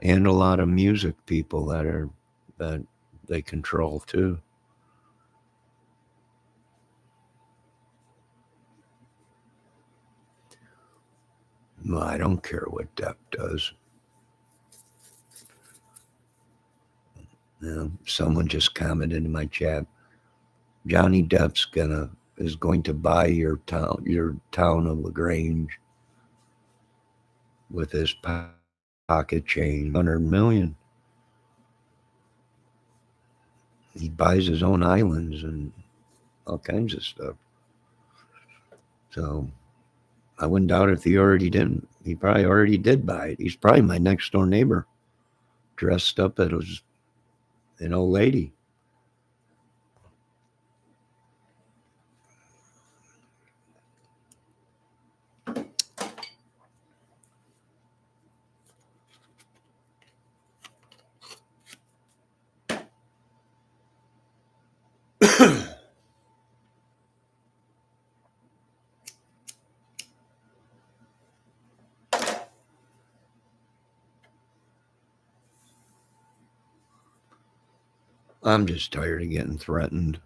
and a lot of music people that they control too. Well, I don't care what Depp does. You know, someone just commented in my chat. Johnny Depp's is going to buy your town of Lagrange with his pocket change, 100 million. He buys his own islands and all kinds of stuff. So I wouldn't doubt if he already didn't. He probably already did buy it. He's probably my next door neighbor, dressed up as an old lady. I'm just tired of getting threatened.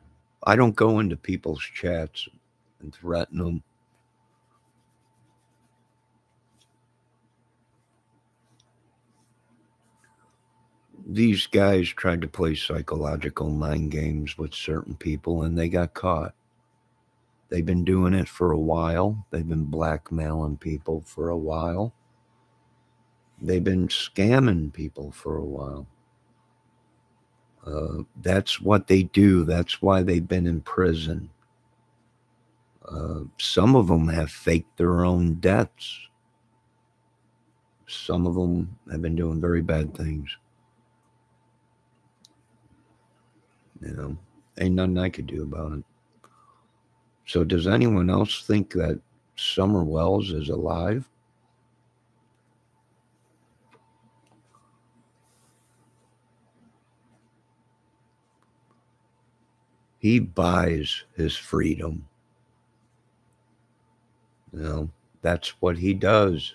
I don't go into people's chats and threaten them. These guys tried to play psychological mind games with certain people and they got caught. They've been doing it for a while. They've been blackmailing people for a while. They've been scamming people for a while. That's what they do. That's why they've been in prison. Some of them have faked their own deaths. Some of them have been doing very bad things. You know, ain't nothing I could do about it. So, does anyone else think that Summer Wells is alive? He buys his freedom. You know, that's what he does.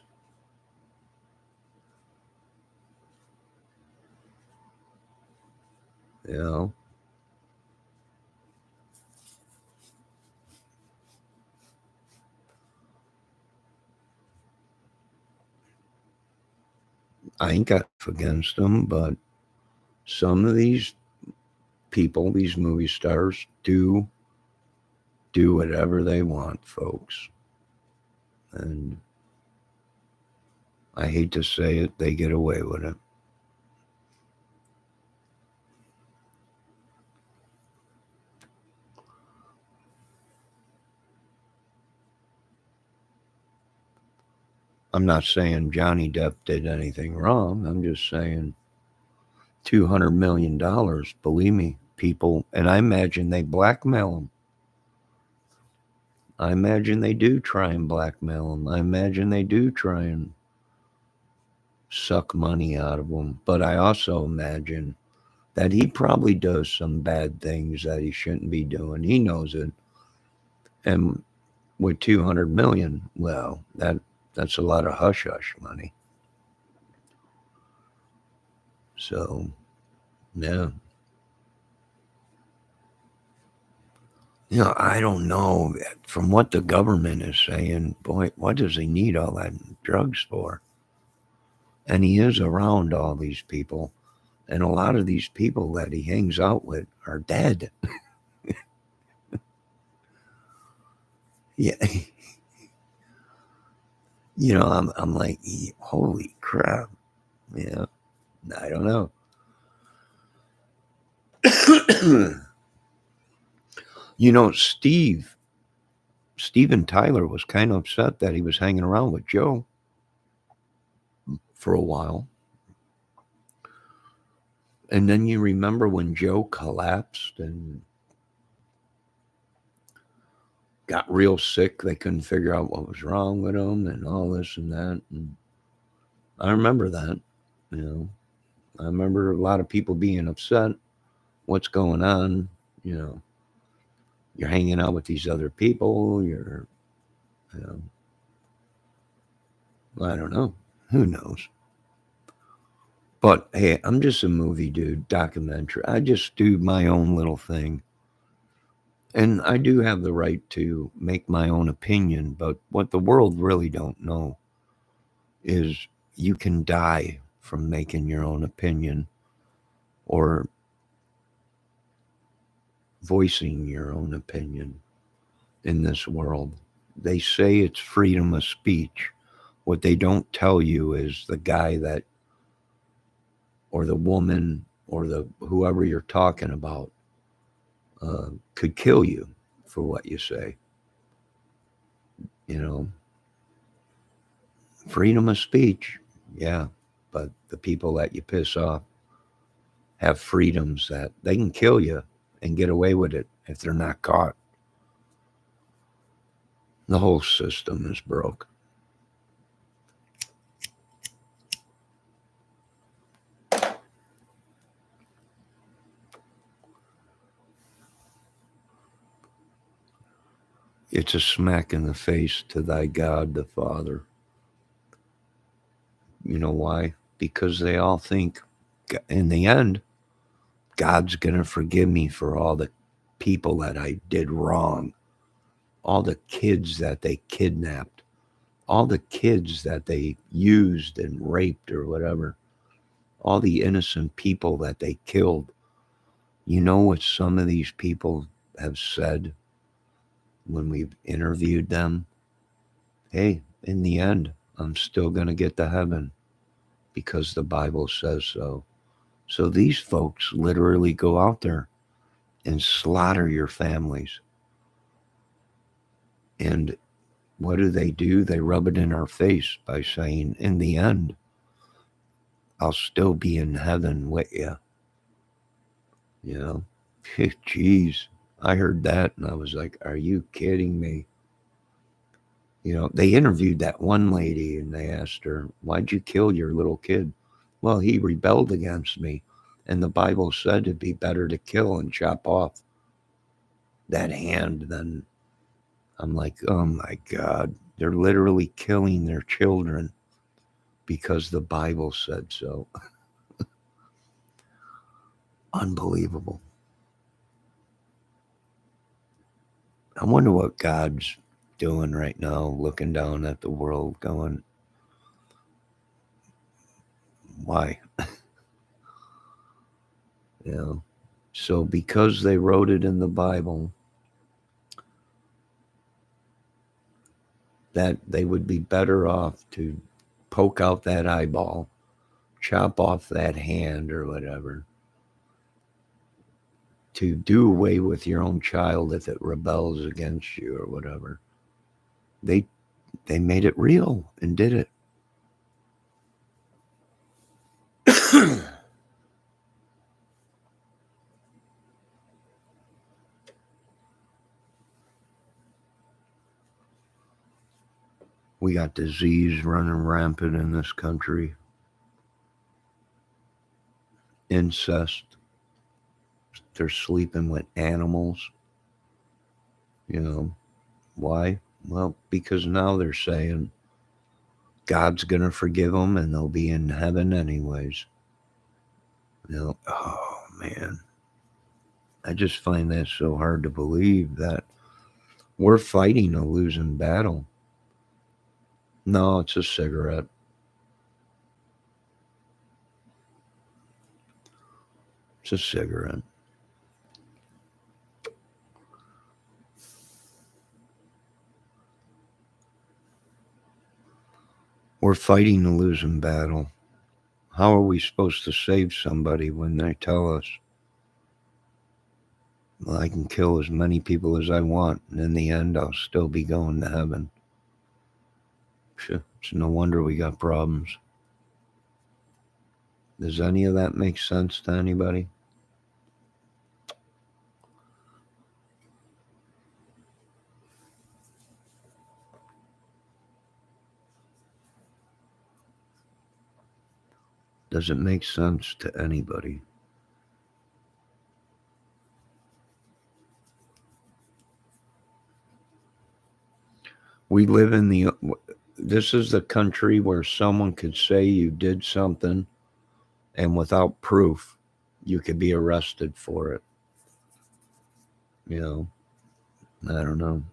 You know, I ain't got against them, but some of these people, these movie stars, do whatever they want, folks. And I hate to say it, they get away with it. I'm not saying Johnny Depp did anything wrong. I'm just saying $200 million, believe me, people, and I imagine they blackmail him. I imagine they do try and blackmail him. I imagine they do try and suck money out of him. But I also imagine that he probably does some bad things that he shouldn't be doing. He knows it. And with 200 million, well, that's a lot of hush hush money. So, yeah. I don't know. From what the government is saying, boy, what does he need all that drugs for? And he is around all these people. And a lot of these people that he hangs out with are dead. Yeah. I'm like, holy crap. Yeah. I don't know. Steven Tyler was kind of upset that he was hanging around with Joe for a while. And then you remember when Joe collapsed and got real sick. They couldn't figure out what was wrong with him and all this and that. And I remember that. You know, I remember a lot of people being upset. What's going on? You know, you're hanging out with these other people. You I don't know. Who knows? But hey, I'm just a movie dude, documentary. I just do my own little thing. And I do have the right to make my own opinion, but what the world really don't know is you can die from making your own opinion or voicing your own opinion in this world. They say it's freedom of speech. What they don't tell you is the guy that, or the woman, or the whoever you're talking about could kill you for what you say. You know, freedom of speech, yeah, but the people that you piss off have freedoms that they can kill you and get away with it if they're not caught. The whole system is broke. It's a smack in the face to thy God the Father. You know why? Because they all think, in the end, God's going to forgive me for all the people that I did wrong, all the kids that they kidnapped, all the kids that they used and raped or whatever, all the innocent people that they killed. You know what some of these people have said when we've interviewed them? Hey, in the end, I'm still going to get to heaven because the Bible says so. So these folks literally go out there and slaughter your families. And what do? They rub it in our face by saying, in the end, I'll still be in heaven with you. You know, jeez, I heard that and I was like, are you kidding me? They interviewed that one lady and they asked her, why'd you kill your little kid? Well, he rebelled against me. And the Bible said it'd be better to kill and chop off that hand than. I'm like, oh my God. They're literally killing their children because the Bible said so. Unbelievable. I wonder what God's doing right now, looking down at the world, going, why? You know? So, because they wrote it in the Bible, that they would be better off to poke out that eyeball, chop off that hand or whatever, to do away with your own child if it rebels against you or whatever. They they made it real and did it. We got disease running rampant in this country, incest. They're sleeping with animals. You know why? Well, because now they're saying God's gonna forgive them and they'll be in heaven anyways. Oh man, I just find that so hard to believe that we're fighting a losing battle. No, it's a cigarette. It's a cigarette. We're fighting a losing battle. How are we supposed to save somebody when they tell us, well, I can kill as many people as I want, and in the end, I'll still be going to heaven? It's no wonder we got problems. Does any of that make sense to anybody? Does it make sense to anybody? We live in the. This is the country where someone could say you did something, and without proof, you could be arrested for it. You know, I don't know.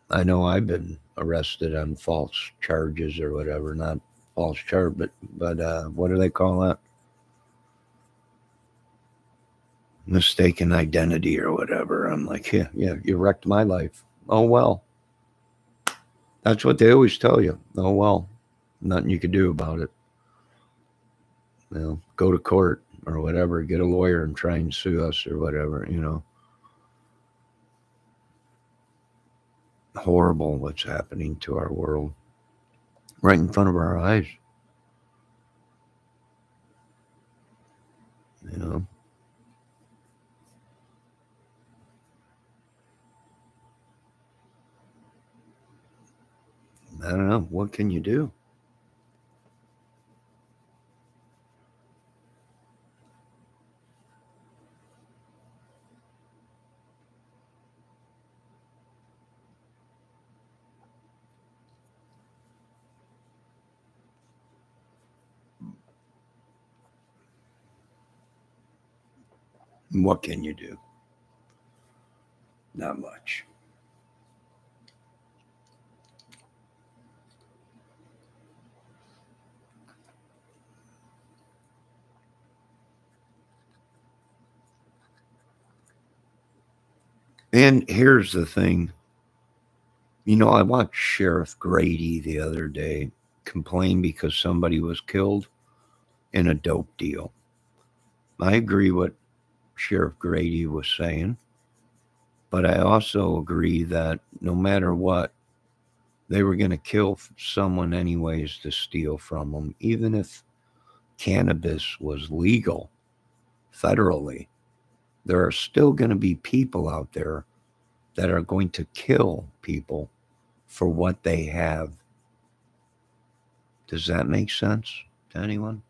I know I've been arrested on false charges or whatever. Not false charge, but what do they call that? Mistaken identity or whatever. I'm like, yeah, yeah, you wrecked my life. Oh well, that's what they always tell you. Oh well, nothing you can do about it. Go to court or whatever, get a lawyer and try and sue us or whatever. Horrible what's happening to our world right in front of our eyes. You know, I don't know. What can you do? What can you do? Not much. And here's the thing. I watched Sheriff Grady the other day complain because somebody was killed in a dope deal. I agree what Sheriff Grady was saying, but I also agree that no matter what, they were going to kill someone anyways to steal from them, even if cannabis was legal federally. There are still going to be people out there that are going to kill people for what they have. Does that make sense to anyone?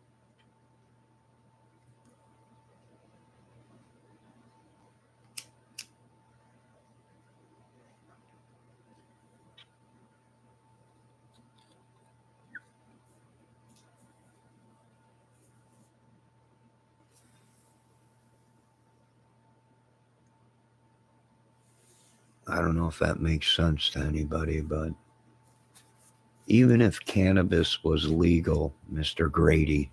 I don't know if that makes sense to anybody, but even if cannabis was legal, Mr. Grady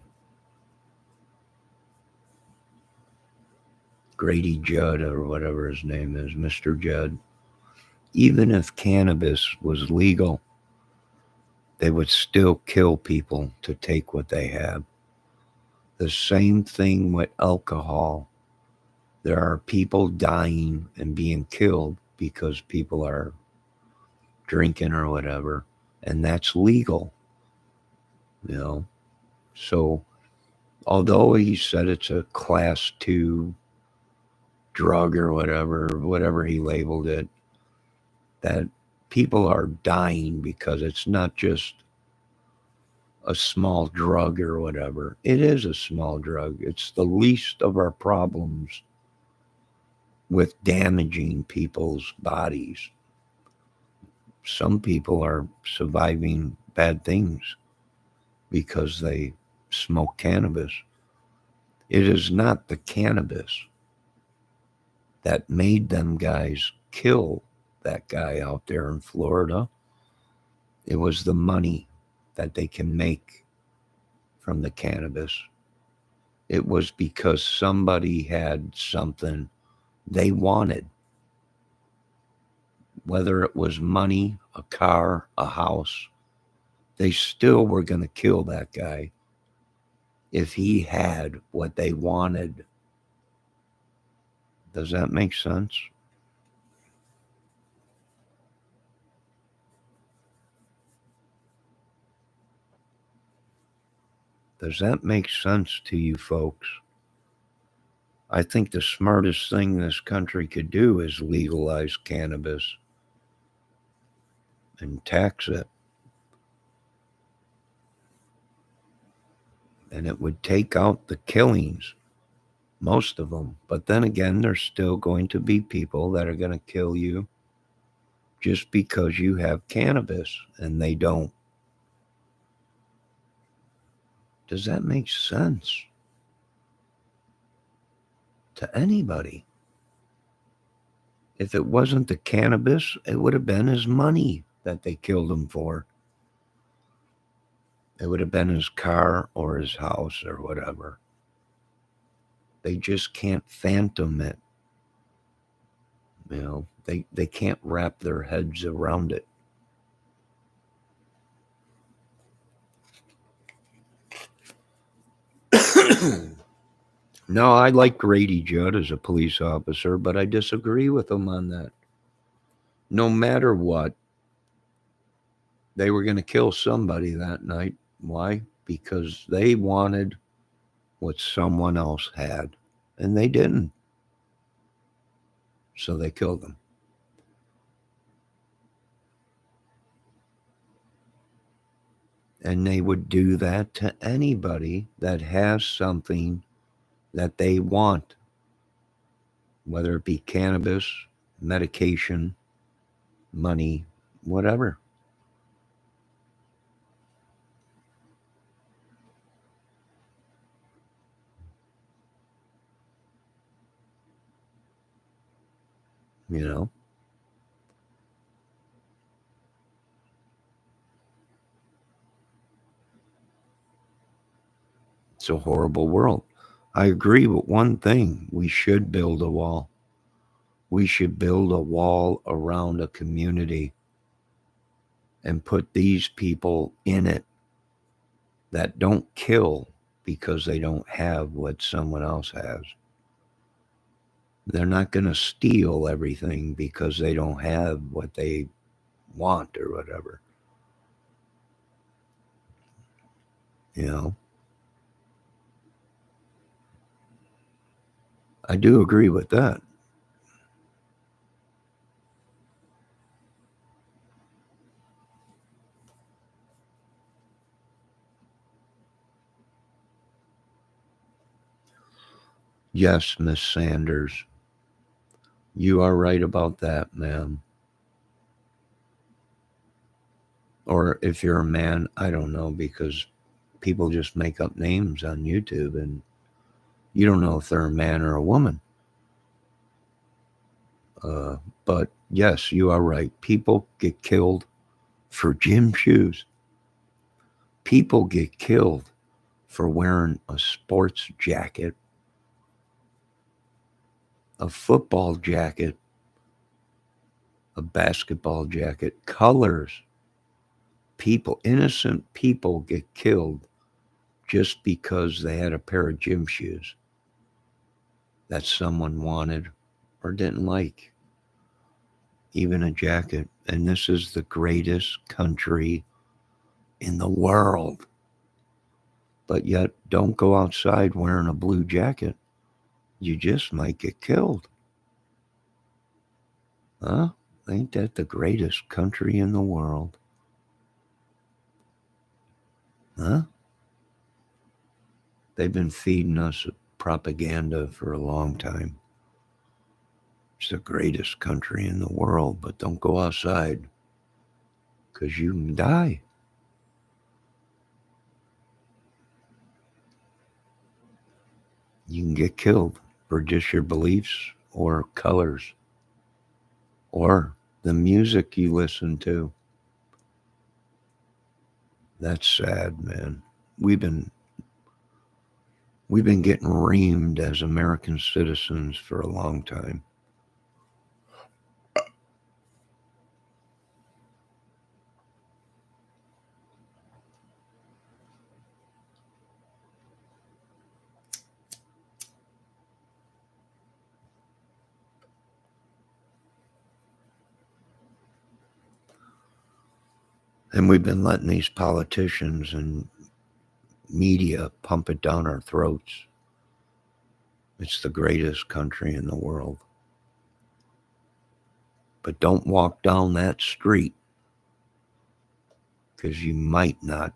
Judd or whatever his name is, Mr. Judd, even if cannabis was legal, they would still kill people to take what they have. The same thing with alcohol. There are people dying and being killed because people are drinking or whatever, and that's legal, you know. So, although he said it's a class 2 drug or whatever he labeled it, that people are dying because it's not just a small drug or whatever. It is a small drug. It's the least of our problems with damaging people's bodies. Some people are surviving bad things because they smoke cannabis. It is not the cannabis that made them guys kill that guy out there in Florida. It was the money that they can make from the cannabis. It was because somebody had something they wanted, whether it was money, a car, a house. They still were going to kill that guy if he had what they wanted. Does that make sense? Does that make sense to you folks? I think the smartest thing this country could do is legalize cannabis and tax it. And it would take out the killings, most of them. But then again, there's still going to be people that are going to kill you just because you have cannabis and they don't. Does that make sense to anybody? If it wasn't the cannabis, it would have been his money that they killed him for. It would have been his car or his house or whatever. They just can't phantom it. They can't wrap their heads around it. No, I like Grady Judd as a police officer, but I disagree with him on that. No matter what, they were going to kill somebody that night. Why? Because they wanted what someone else had, and they didn't. So they killed them. And they would do that to anybody that has something that they want, whether it be cannabis, medication, money, whatever. You know, it's a horrible world. I agree with one thing: we should build a wall. We should build a wall around a community and put these people in it that don't kill because they don't have what someone else has. They're not going to steal everything because they don't have what they want or whatever. You know, I do agree with that. Yes, Miss Sanders, you are right about that, ma'am. Or if you're a man, I don't know, because people just make up names on YouTube and you don't know if they're a man or a woman. But yes, you are right. People get killed for gym shoes. People get killed for wearing a sports jacket, a football jacket, a basketball jacket, colors. People, innocent people get killed just because they had a pair of gym shoes that someone wanted or didn't like, even a jacket. And this is the greatest country in the world. But yet, don't go outside wearing a blue jacket. You just might get killed. Huh? Ain't that the greatest country in the world? Huh? They've been feeding us propaganda for a long time. It's the greatest country in the world, but don't go outside because you can die. You can get killed for just your beliefs or colors or the music you listen to. That's sad, man. We've been we've been getting reamed as American citizens for a long time. And we've been letting these politicians and media pump it down our throats. It's the greatest country in the world. But don't walk down that street because you might not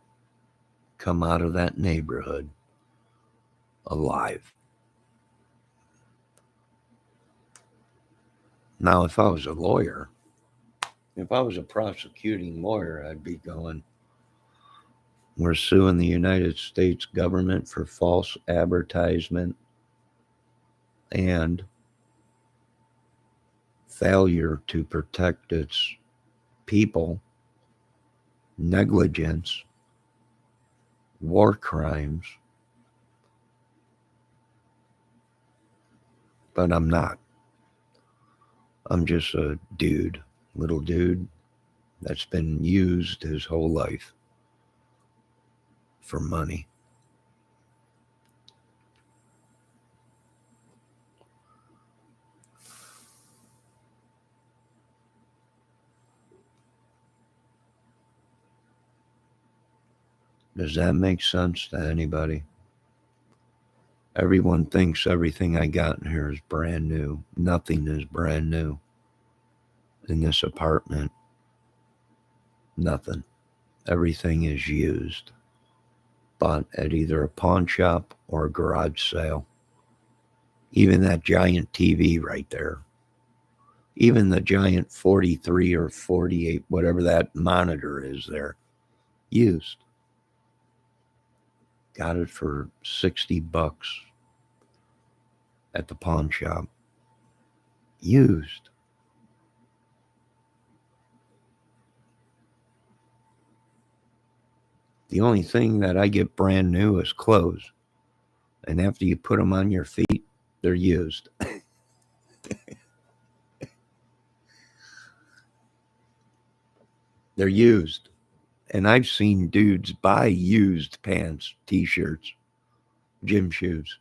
come out of that neighborhood alive. Now, if I was a lawyer, if I was a prosecuting lawyer, I'd be going, we're suing the United States government for false advertisement and failure to protect its people, negligence, war crimes. But I'm not. I'm just a dude, little dude that's been used his whole life for money. Does that make sense to anybody? Everyone thinks everything I got in here is brand new. Nothing is brand new in this apartment. Nothing. Everything is used, bought at either a pawn shop or a garage sale. Even that giant TV right there. Even the giant 43 or 48, whatever that monitor is there, used. Got it for $60 at the pawn shop. Used. The only thing that I get brand new is clothes. And after you put them on your feet, they're used. They're used. And I've seen dudes buy used pants, t-shirts, gym shoes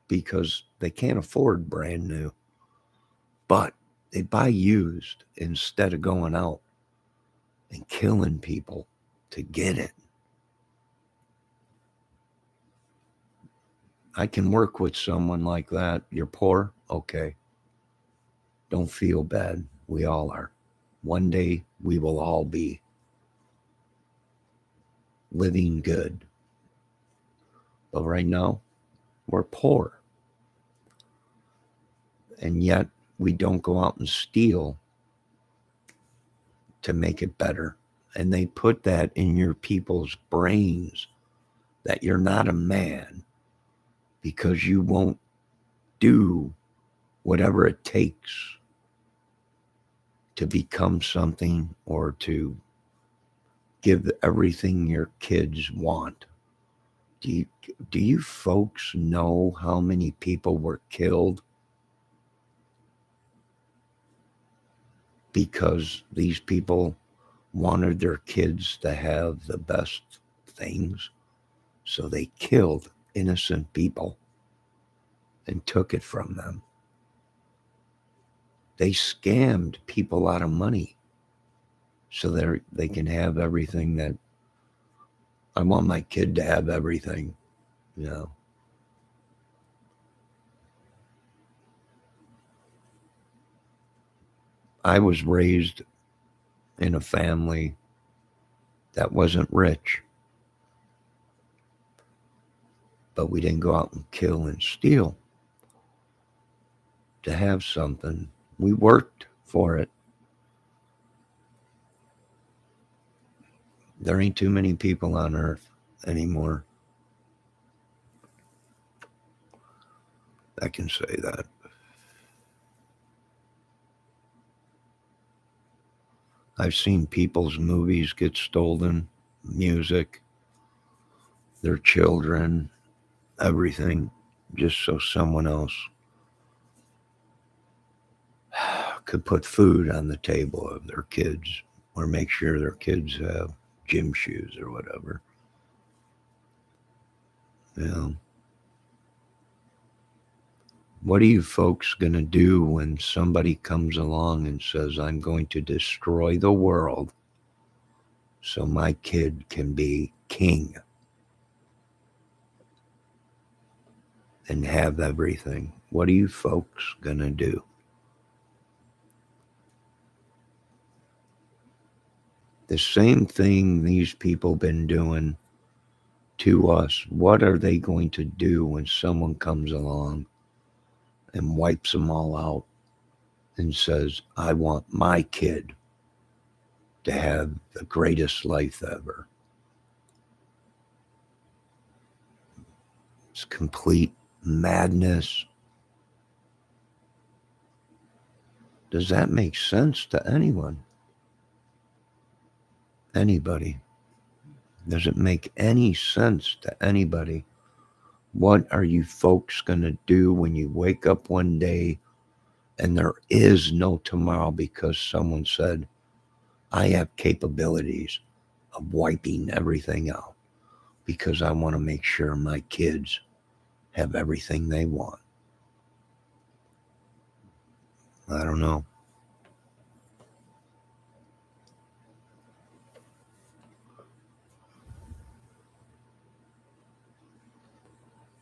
because they can't afford brand new. But they buy used instead of going out and killing people to get it. I can work with someone like that. You're poor? Okay. Don't feel bad. We all are. One day we will all be living good. But right now, we're poor. And yet we don't go out and steal to make it better. And they put that in your people's brains that you're not a man because you won't do whatever it takes to become something or to give everything your kids want. Do you, do you folks know how many people were killed because these people wanted their kids to have the best things? So they killed innocent people and took it from them. They scammed people out of money so they can have everything that I want my kid to have everything, you know. I was raised in a family that wasn't rich, but we didn't go out and kill and steal to have something. We worked for it. There ain't too many people on earth anymore that can say that. I've seen people's movies get stolen, music, their children, everything, just so someone else could put food on the table of their kids or make sure their kids have gym shoes or whatever. You know, what are you folks going to do when somebody comes along and says, I'm going to destroy the world so my kid can be king and have everything? What are you folks going to do? The same thing these people been doing to us. What are they going to do when someone comes along and wipes them all out and says, I want my kid to have the greatest life ever? It's complete madness. Does that make sense to anyone? Anybody? Does it make any sense to anybody? What are you folks going to do when you wake up one day and there is no tomorrow because someone said, I have capabilities of wiping everything out because I want to make sure my kids have everything they want? I don't know.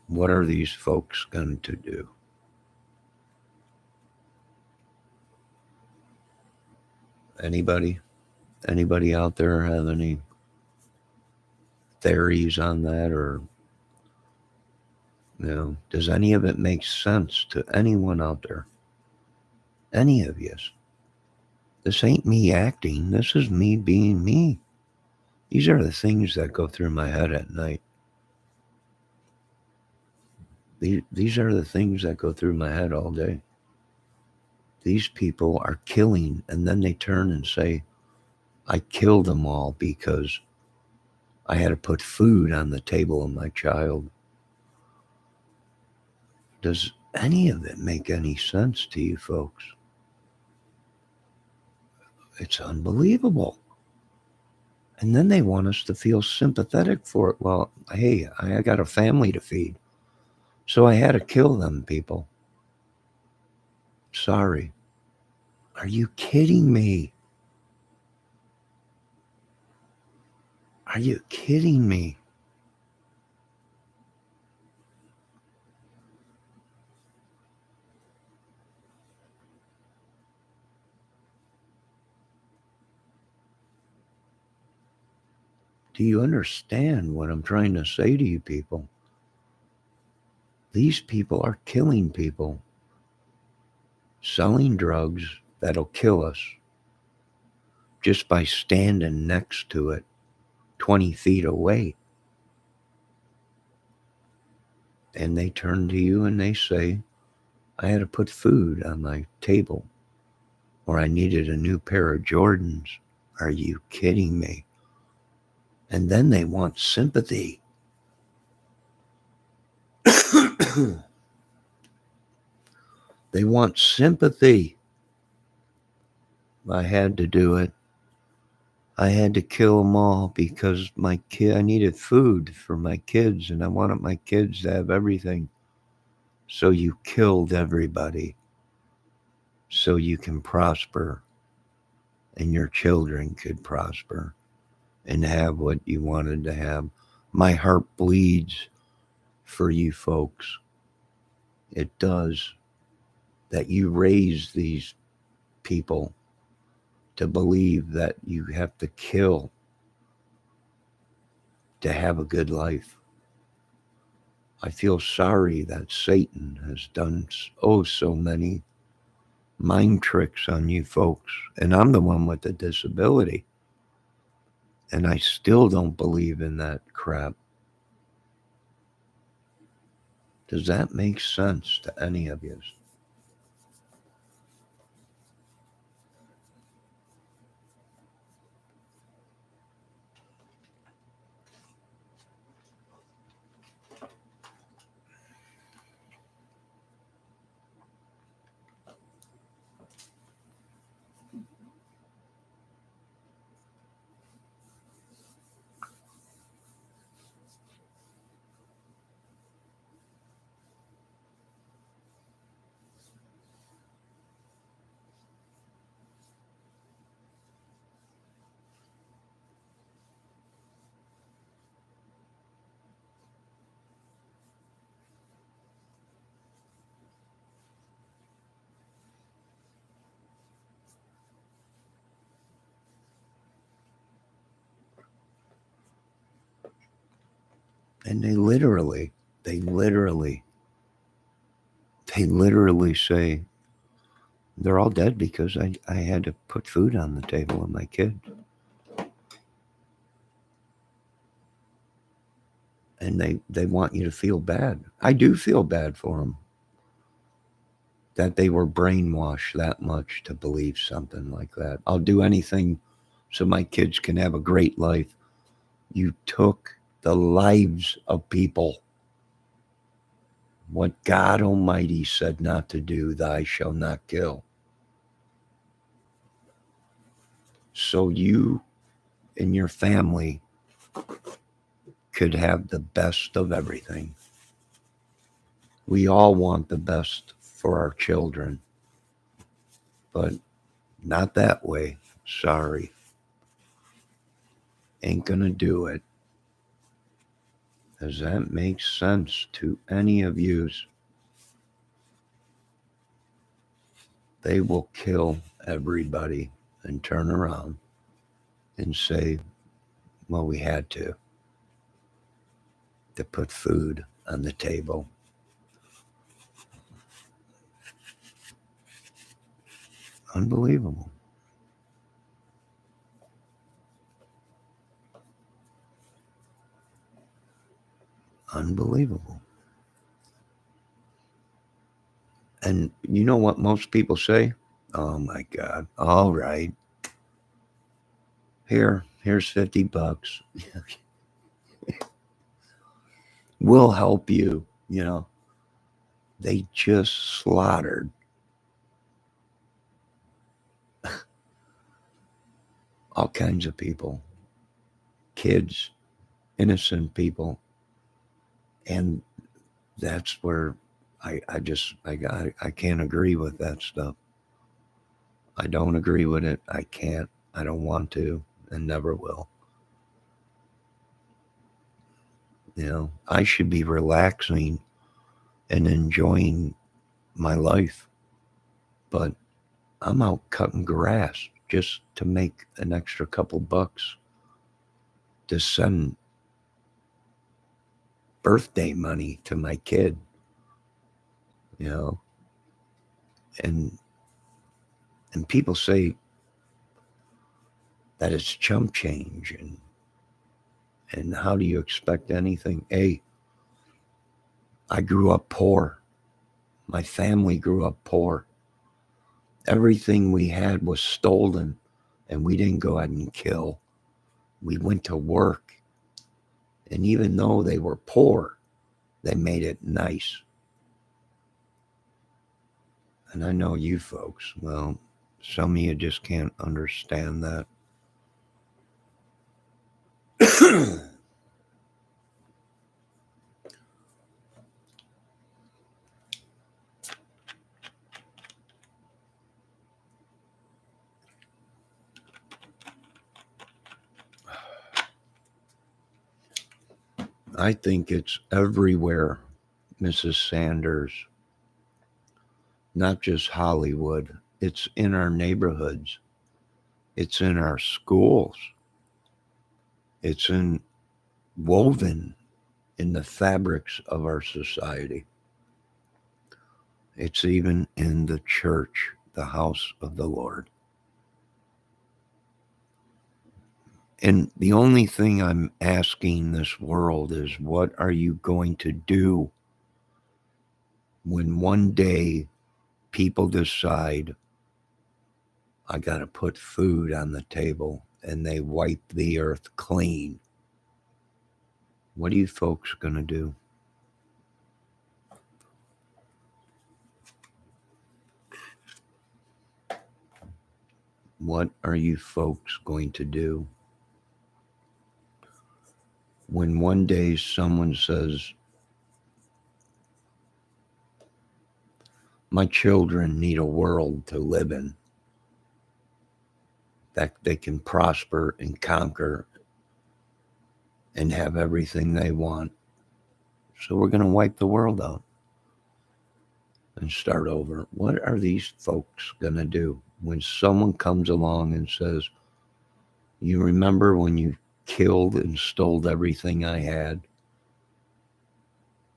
What are these folks going to do? Anybody? Anybody out there have any theories on that? Or, does any of it make sense to anyone out there? Any of you? This ain't me acting. This is me being me. These are the things that go through my head at night. These are the things that go through my head all day. These people are killing, and then they turn and say, I killed them all because I had to put food on the table of my child. Does any of it make any sense to you folks? It's unbelievable. And then they want us to feel sympathetic for it. Well, hey, I got a family to feed, so I had to kill them people. Sorry. Are you kidding me? Are you kidding me? Do you understand what I'm trying to say to you people? These people are killing people, selling drugs that'll kill us just by standing next to it 20 feet away. And they turn to you and they say, I had to put food on my table, or I needed a new pair of Jordans. Are you kidding me? And then they want sympathy. They want sympathy. I had to do it. I had to kill them all because I needed food for my kids and I wanted my kids to have everything. So you killed everybody so you can prosper and your children could prosper and have what you wanted to have. My heart bleeds for you folks. It does, that you raise these people to believe that you have to kill to have a good life. I feel sorry that Satan has done so many mind tricks on you folks. And I'm the one with the disability. And I still don't believe in that crap. Does that make sense to any of you? And they literally, they literally say they're all dead because I had to put food on the table with my kid. And they want you to feel bad. I do feel bad for them that they were brainwashed that much to believe something like that. I'll do anything so my kids can have a great life. You took the lives of people. What God Almighty said not to do, thou shalt not kill. So you and your family could have the best of everything. We all want the best for our children, but not that way. Sorry. Ain't gonna do it. Does that make sense to any of yous? They will kill everybody and turn around and say, well, we had to put food on the table. Unbelievable. Unbelievable. And you know what most people say? Oh my God. All right. Here's $50. We'll help you. You know, they just slaughtered all kinds of people, kids, innocent people. And that's where I can't agree with that stuff. I don't agree with it. I can't. I don't want to and never will. You know, I should be relaxing and enjoying my life, but I'm out cutting grass just to make an extra couple bucks to send birthday money to my kid, you know. And people say that it's chump change and how do you expect anything? Hey, I grew up poor. My family grew up poor. Everything we had was stolen, and we didn't go out and kill. We went to work. And even though they were poor, they made it nice. And I know you folks, well, some of you just can't understand that. I think it's everywhere, Mrs. Sanders, not just Hollywood. It's in our neighborhoods. It's in our schools. It's woven in the fabrics of our society. It's even in the church, the house of the Lord. And the only thing I'm asking this world is, what are you going to do when one day people decide, I got to put food on the table, and they wipe the earth clean? What are you folks going to do? What are you folks going to do when one day someone says, my children need a world to live in that they can prosper and conquer and have everything they want? So we're going to wipe the world out and start over. What are these folks going to do when someone comes along and says, you remember when you killed and stole everything I had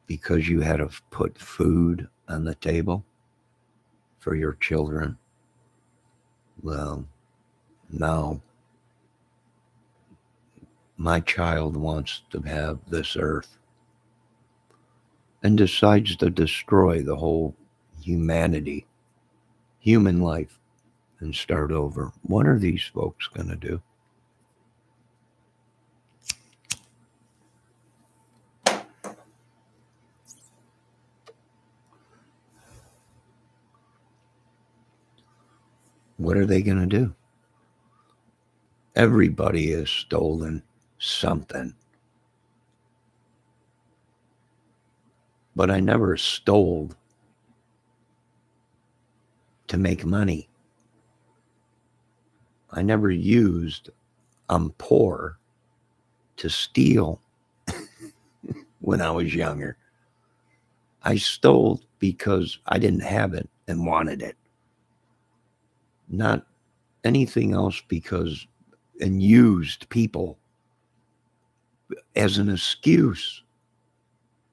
because you had to put food on the table for your children? Well, now my child wants to have this earth and decides to destroy the whole humanity, human life, and start over. What are these folks going to do? What are they going to do? Everybody has stolen something. But I never stole to make money. I never used I'm poor to steal when I was younger. I stole because I didn't have it and wanted it. Not anything else, and used people as an excuse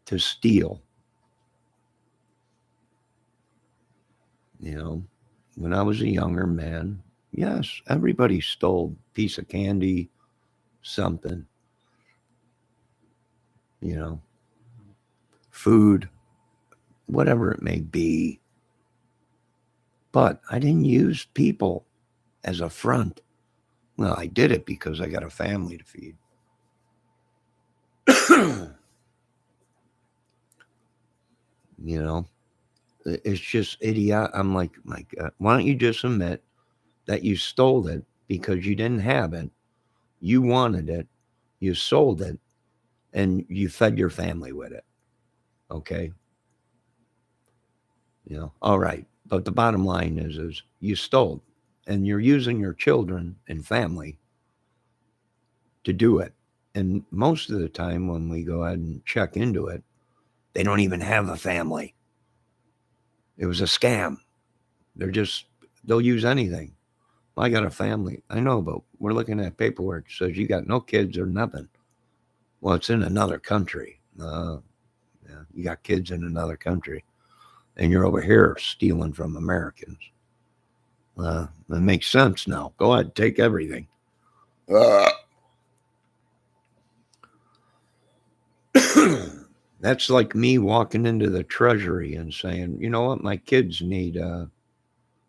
to steal. You know, when I was a younger man, yes, everybody stole a piece of candy, something, food, whatever it may be. But I didn't use people as a front. Well, I did it because I got a family to feed. It's just idiot. I'm like, my God, why don't you just admit that you stole it because you didn't have it, you wanted it, you sold it, and you fed your family with it? Okay. All right. But the bottom line is you stole, and you're using your children and family to do it. And most of the time when we go ahead and check into it, they don't even have a family. It was a scam. They'll use anything. I got a family. I know, but we're looking at paperwork that says you got no kids or nothing. Well, it's in another country. Yeah, you got kids in another country, and you're over here stealing from Americans. That makes sense now. Go ahead, take everything. That's like me walking into the treasury and saying, you know what, my kids need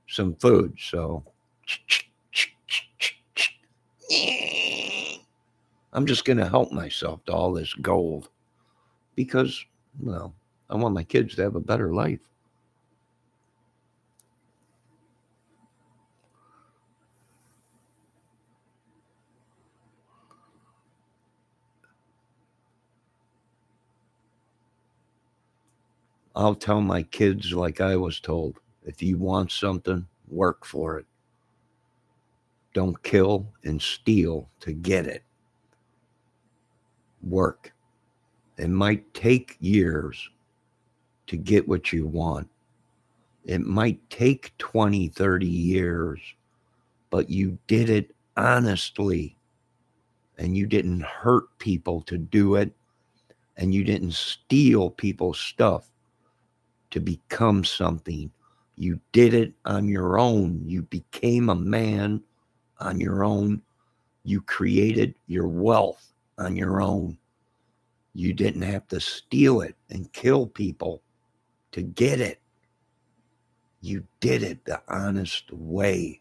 some food. So I'm just going to help myself to all this gold because, well, I want my kids to have a better life. I'll tell my kids like I was told, if you want something, work for it. Don't kill and steal to get it. Work. It might take years to get what you want. It might take 20, 30 years, but you did it honestly and you didn't hurt people to do it and you didn't steal people's stuff to become something. You did it on your own. You became a man on your own. You created your wealth on your own. You didn't have to steal it and kill people to get it. You did it the honest way.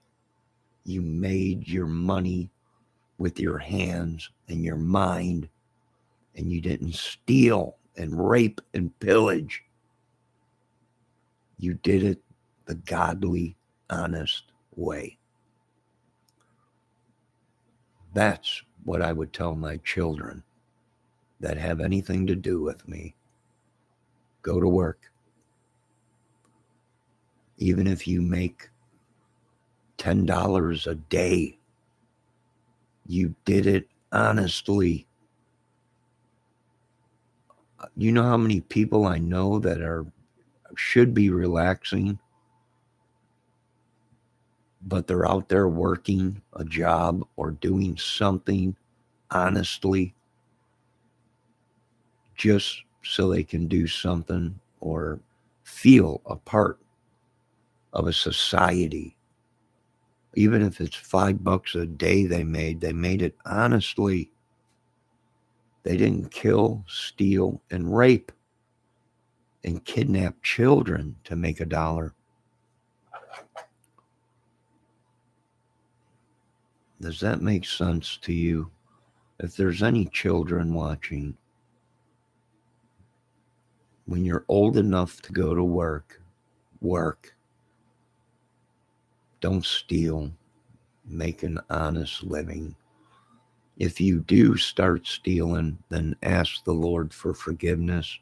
You made your money with your hands and your mind, and you didn't steal and rape and pillage. You did it the godly, honest way. That's what I would tell my children that have anything to do with me. Go to work. Even if you make $10 a day, you did it honestly. You know how many people I know that should be relaxing, but they're out there working a job or doing something honestly just so they can do something or feel a part of a society. Even if it's $5 a day they made it honestly. They didn't kill, steal, and rape and kidnap children to make $1. Does that make sense to you? If there's any children watching, when you're old enough to go to work, work. Don't steal. Make an honest living. If you do start stealing, then ask the Lord for forgiveness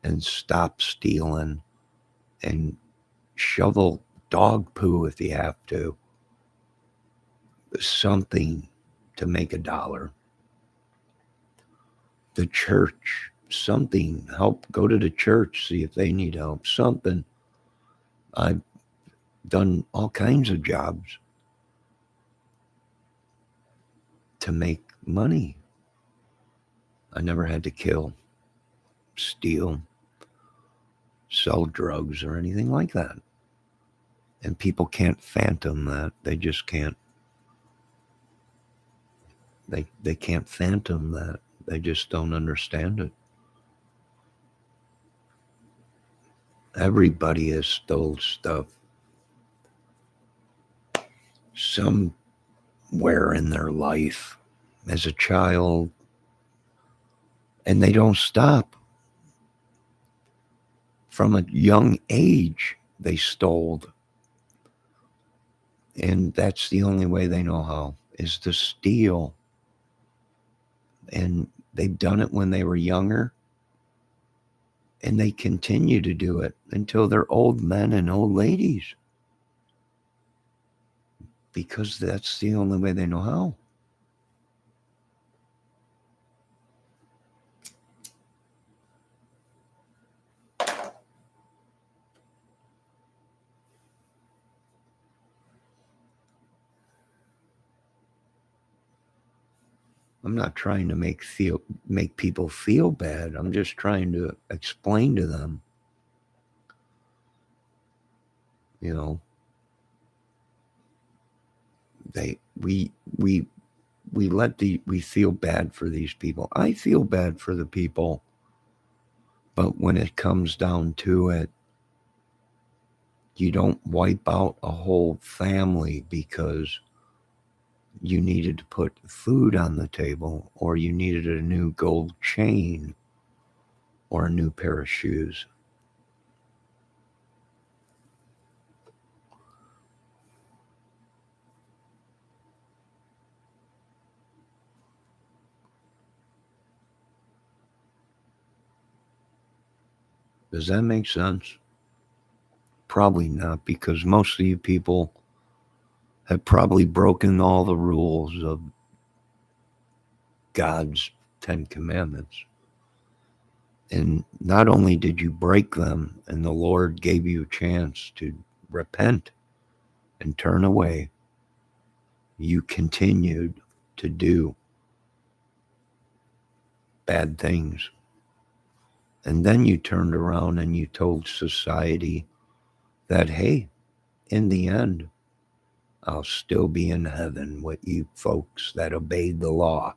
and stop stealing and shovel dog poo if you have to. Something to make $1. The church, something. Help, go to the church, see if they need help. Something. I've done all kinds of jobs to make money. I never had to kill, steal, sell drugs or anything like that. And people can't phantom that. They just can't. They can't phantom that. They just don't understand it. Everybody has stole stuff somewhere in their life as a child, and they don't stop. From a young age, they stole. And that's the only way they know how, is to steal. And they've done it when they were younger, and they continue to do it until they're old men and old ladies, because that's the only way they know how. I'm not trying to make people feel bad. I'm just trying to explain to them, you know, they we feel bad for these people. I feel bad for the people But when it comes down to it, you don't wipe out a whole family because you needed to put food on the table, or you needed a new gold chain, or a new pair of shoes. Does that make sense? Probably not, because most of you people have probably broken all the rules of God's 10 Commandments. And not only did you break them, and the Lord gave you a chance to repent and turn away, you continued to do bad things. And then you turned around and you told society that, hey, in the end, I'll still be in heaven with you folks that obeyed the law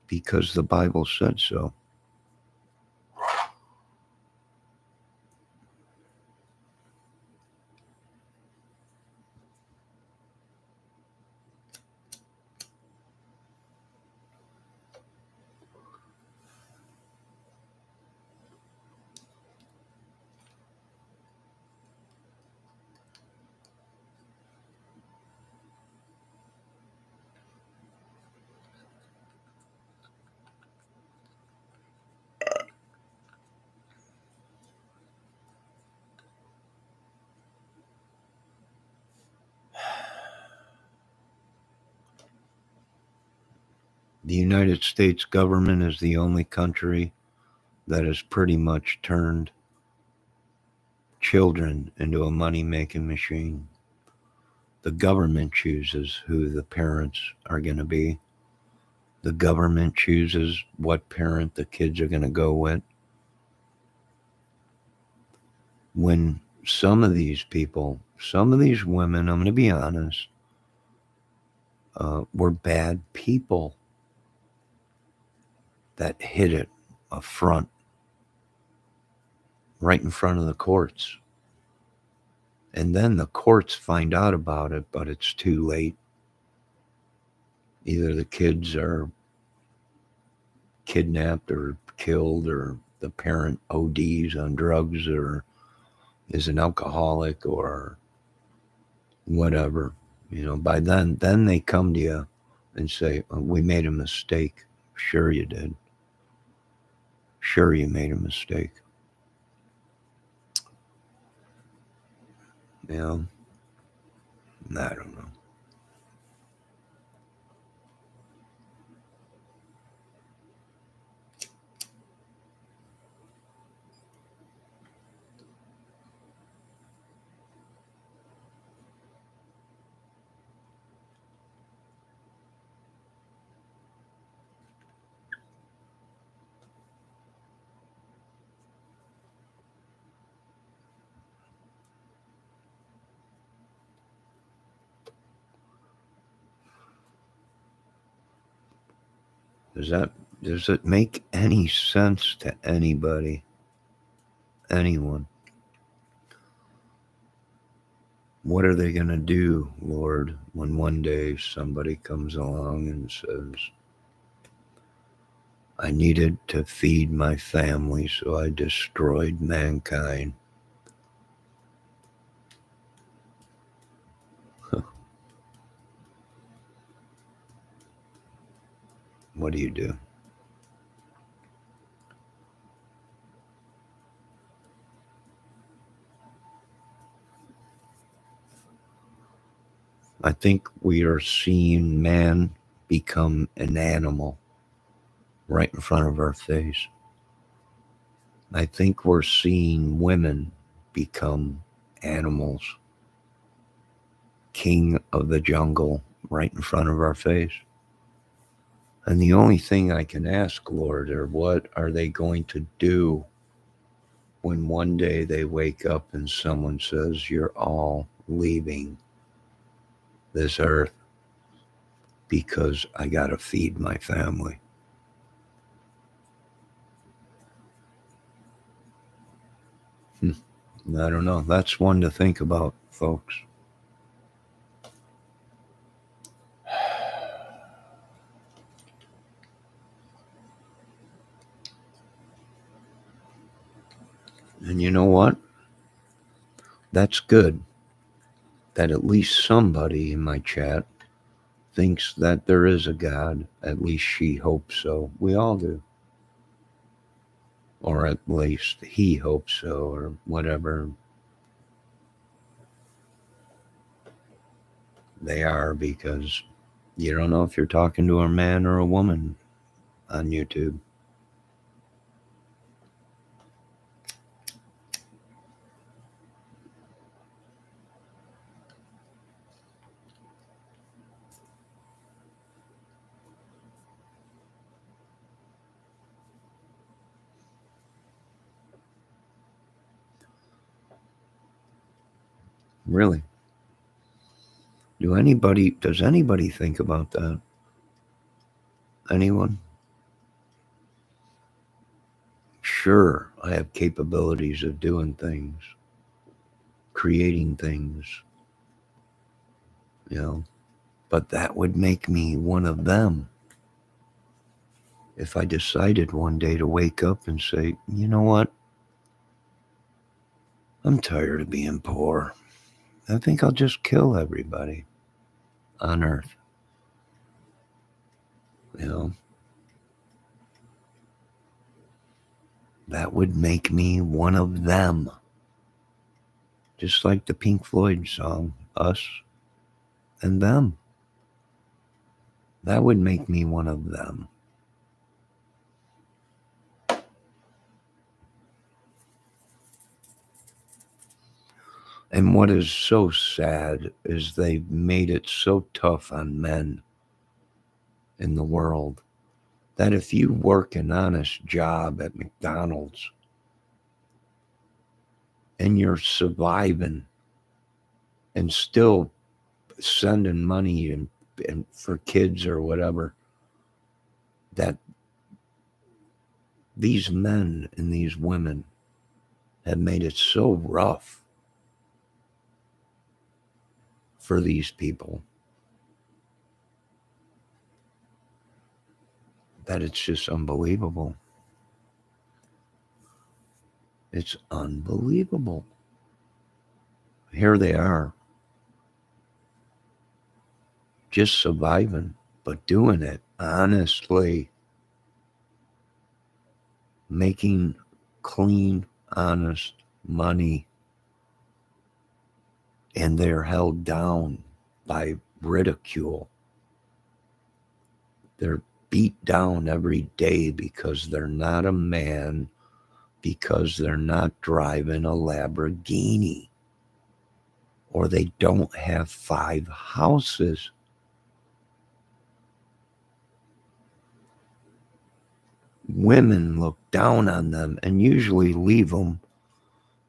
because the Bible said so. The United States government is the only country that has pretty much turned children into a money making machine. The government chooses who the parents are going to be. The government chooses what parent the kids are going to go with. When some of these people, some of these women, I'm going to be honest, were bad people that hid it up front, right in front of the courts. And then the courts find out about it, but it's too late. Either the kids are kidnapped or killed, or the parent ODs on drugs, or is an alcoholic, or whatever. By then they come to you and say, oh, we made a mistake. Sure you did. Sure you made a mistake. I don't know. Does it make any sense to anybody? Anyone? What are they going to do, Lord, when one day somebody comes along and says, I needed to feed my family, so I destroyed mankind? What do you do? I think we are seeing man become an animal right in front of our face. I think we're seeing women become animals, king of the jungle right in front of our face. And the only thing I can ask, Lord, are what are they going to do when one day they wake up and someone says, you're all leaving this earth because I got to feed my family? Hmm. I don't know. That's one to think about, folks. And you know what? That's good that at least somebody in my chat thinks that there is a God. At least she hopes so. We all do. Or at least he hopes so, or whatever they are, because you don't know if you're talking to a man or a woman on YouTube. Really? Does anybody think about that? Anyone? Sure, I have capabilities of doing things, creating things, you know, but that would make me one of them. If I decided one day to wake up and say, you know what? I'm tired of being poor. I think I'll just kill everybody on earth. You know, that would make me one of them. Just like the Pink Floyd song, Us and Them. That would make me one of them. And what is so sad is they've made it so tough on men in the world that if you work an honest job at McDonald's and you're surviving and still sending money and for kids or whatever, that these men and these women have made it so rough for these people that it's just unbelievable. It's unbelievable. Here they are, just surviving, but doing it honestly, making clean, honest money, and they're held down by ridicule. They're beat down every day because they're not a man, because they're not driving a Lamborghini, or they don't have 5 houses. Women look down on them and usually leave them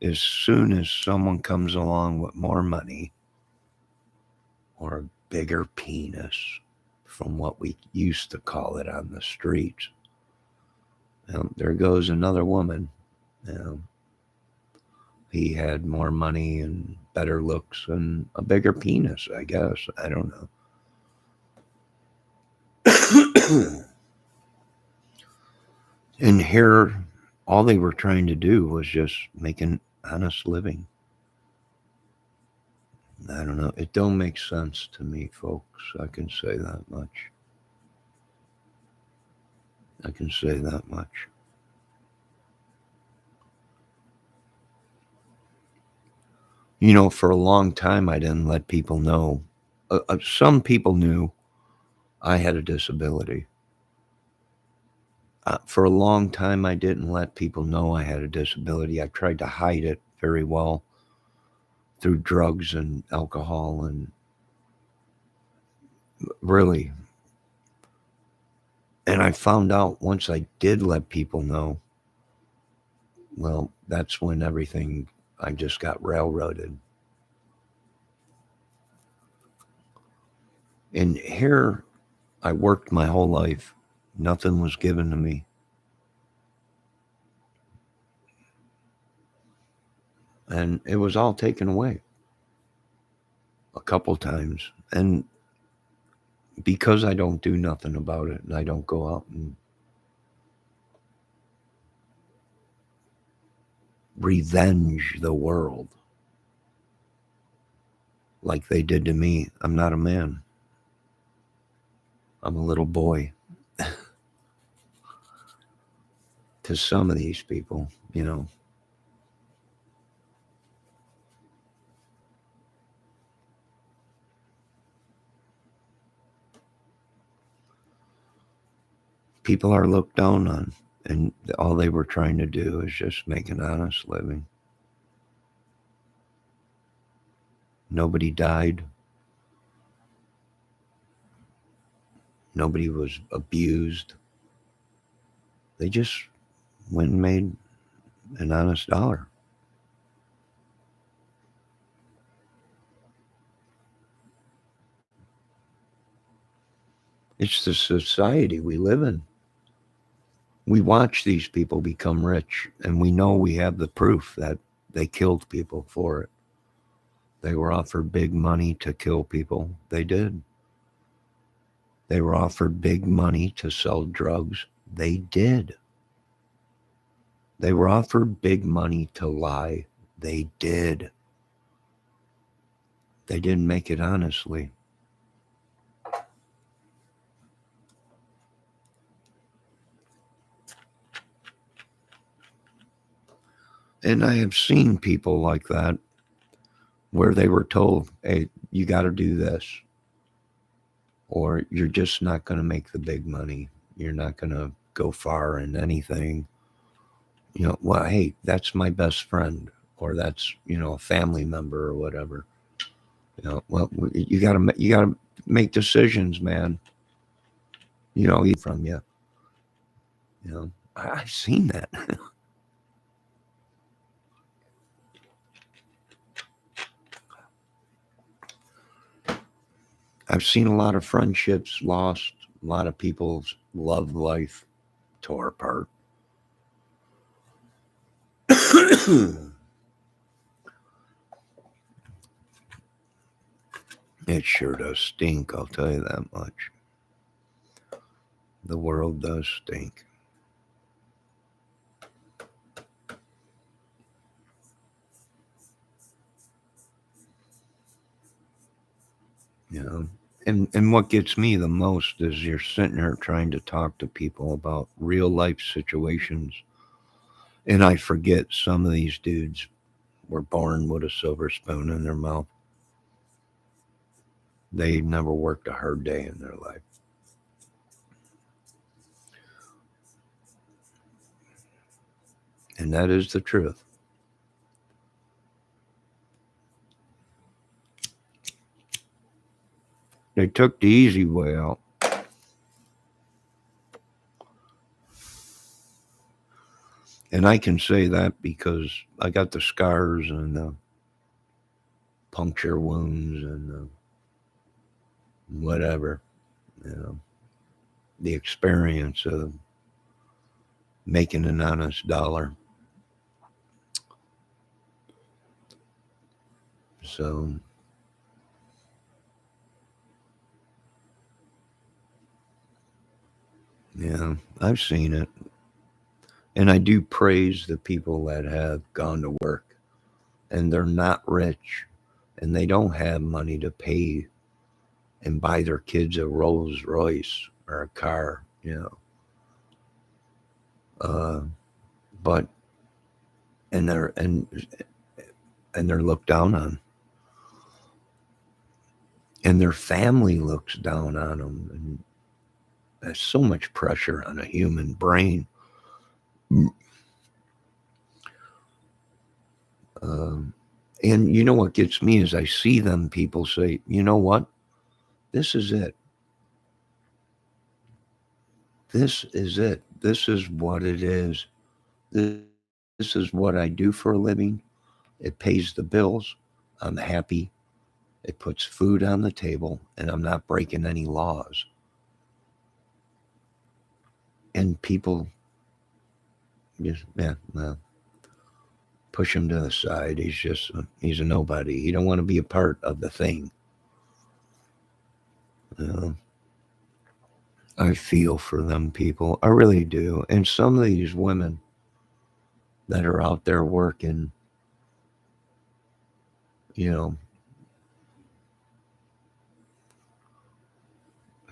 as soon as someone comes along with more money or a bigger penis, from what we used to call it on the streets. There goes another woman. He had more money and better looks and a bigger penis, I guess. I don't know. And here, all they were trying to do was just make an honest living. I don't know. It don't make sense to me, folks. I can say that much. I can say that much. You know, for a long time, I didn't let people know. Some people knew I had a disability. For a long time, I didn't let people know I had a disability. I tried to hide it very well through drugs and alcohol, and really. And I found out once I did let people know, well, that's when everything, I just got railroaded. And here I worked my whole life. Nothing was given to me. and it was all taken away a couple times. And because I don't do nothing about it, and I don't go out and revenge the world like they did to me, I'm not a man. I'm a little boy to some of these people, you know. People are looked down on, and all they were trying to do is just make an honest living. Nobody died. Nobody was abused. They just went and made an honest dollar. It's the society we live in. We watch these people become rich, and we know we have the proof that they killed people for it. They were offered big money to kill people. They did. They were offered big money to sell drugs. They did. They were offered big money to lie. They did. They didn't make it honestly. And I have seen people like that where they were told, hey, you got to do this, or you're just not going to make the big money. You're not going to go far in anything. You know, well, hey, that's my best friend, or that's, you know, a family member or whatever. You know, well, you got to make decisions, man. You know, from you. You know, I've seen that. I've seen a lot of friendships lost, a lot of people's love life tore apart. It sure does stink, I'll tell you that much. The world does stink. You know, and what gets me the most is you're sitting here trying to talk to people about real life situations, and I forget some of these dudes were born with a silver spoon in their mouth. They never worked a hard day in their life. And that is the truth. They took the easy way out. And I can say that because I got the scars and the puncture wounds and the whatever, you know, the experience of making an honest dollar. So, yeah, I've seen it. And I do praise the people that have gone to work and they're not rich and they don't have money to pay and buy their kids a Rolls Royce or a car, you know. Uh, but and they're looked down on, and their family looks down on them, and there's so much pressure on a human brain. Um, and you know what gets me is I see them people say, you know what, this is it. This is it. This is what it is. This is what I do for a living. It pays the bills. I'm happy. It puts food on the table, and I'm not breaking any laws. And people just, yeah, well, push him to the side. He's a nobody. He don't want to be a part of the thing. You know? I feel for them people. I really do. And some of these women that are out there working, you know,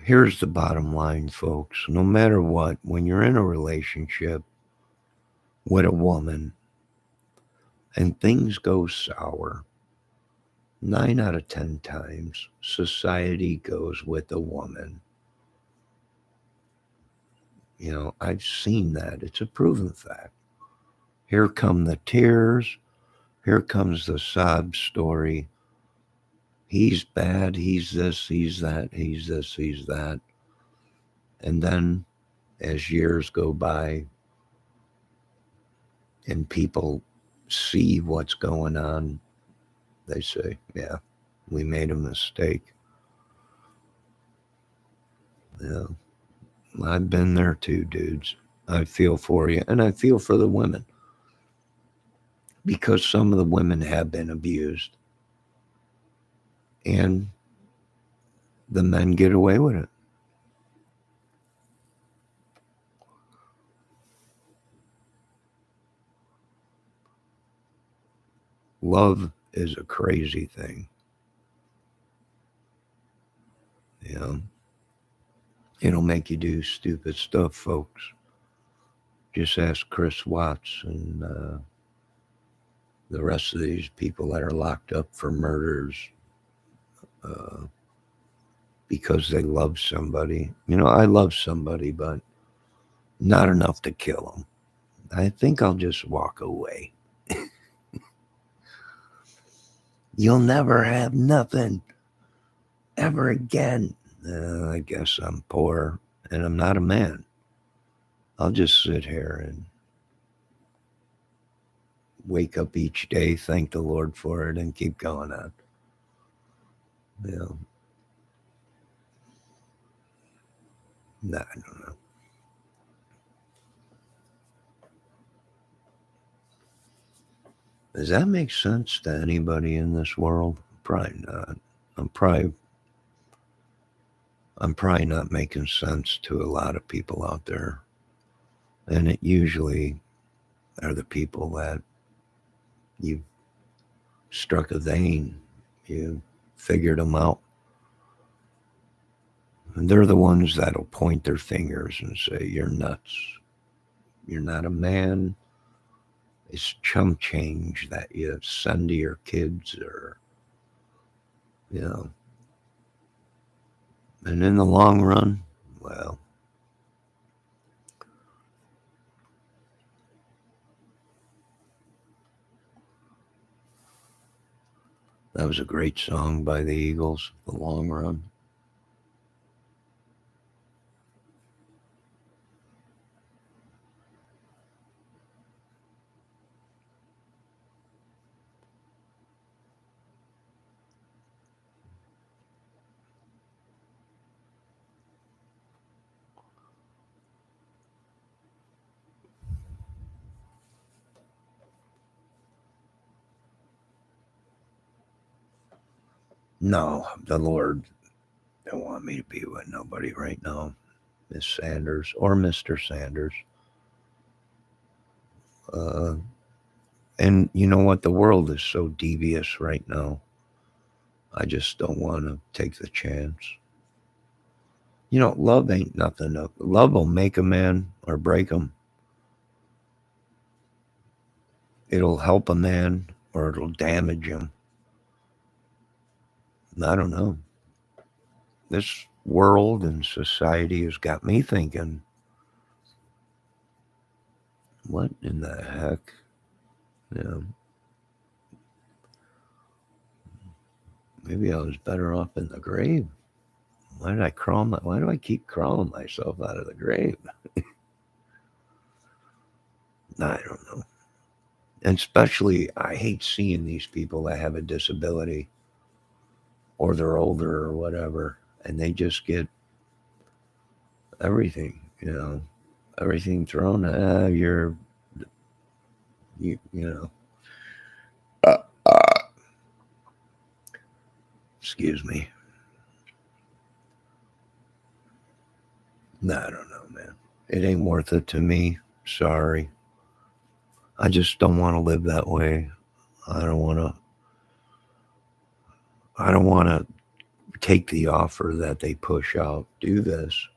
here's the bottom line, folks. No matter what, when you're in a relationship with a woman and things go sour, 9 out of 10 times, society goes with the woman. You know, I've seen that. It's a proven fact. Here come the tears. Here comes the sob story. He's bad. He's this. He's that. He's this. He's that. And then as years go by and people see what's going on, they say, yeah, we made a mistake. Yeah, I've been there too, dudes. I feel for you. And I feel for the women because some of the women have been abused and the men get away with it. Love is a crazy thing. You know, it'll make you do stupid stuff, folks. Just ask Chris Watts and the rest of these people that are locked up for murders uh, because they love somebody. You know, I love somebody, but not enough to kill them. I think I'll just walk away. You'll never have nothing ever again. I guess I'm poor and I'm not a man. I'll just sit here and wake up each day, thank the Lord for it, and keep going on. You know, nah, I don't know. Does that make sense to anybody in this world? Probably not. I'm probably I'm probably not making sense to a lot of people out there. And it usually are the people that you struck a vein, you figured them out. And they're the ones that'll point their fingers and say, you're nuts. You're not a man. It's chump change that you send to your kids or, you know. And in the long run, well, that was a great song by the Eagles, The Long Run. No, the Lord don't want me to be with nobody right now, Miss Sanders or Mr. Sanders. Uh, and you know what? The world is so devious right now. I just don't want to take the chance. You know, love ain't nothing. Love will make a man or break him. It'll help a man or it'll damage him. I don't know. This world and society has got me thinking, what in the heck? You know, maybe I was better off in the grave. Why did I crawl? Why do I keep crawling myself out of the grave? I don't know. And especially, I hate seeing these people that have a disability or they're older or whatever, and they just get everything, you know, everything thrown. You know. Excuse me. No, I don't know, man. It ain't worth it to me. Sorry. I just don't want to live that way. I don't want to. I don't want to take the offer that they push out. Do this,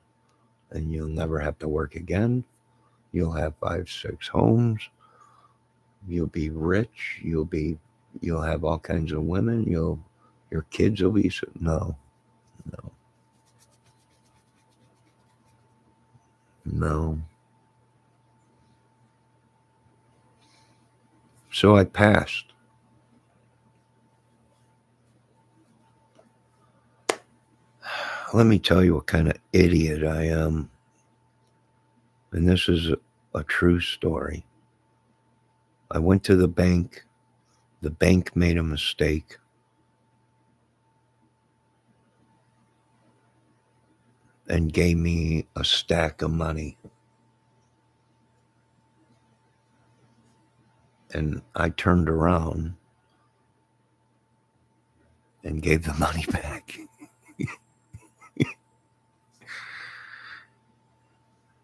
and you'll never have to work again. You'll have 5, 6 homes. You'll be rich. You'll have all kinds of women. Your kids will be no, no, no. So I passed. Let me tell you what kind of idiot I am. And this is a true story. I went to the bank. The bank made a mistake. And gave me a stack of money. And I turned around and gave the money back.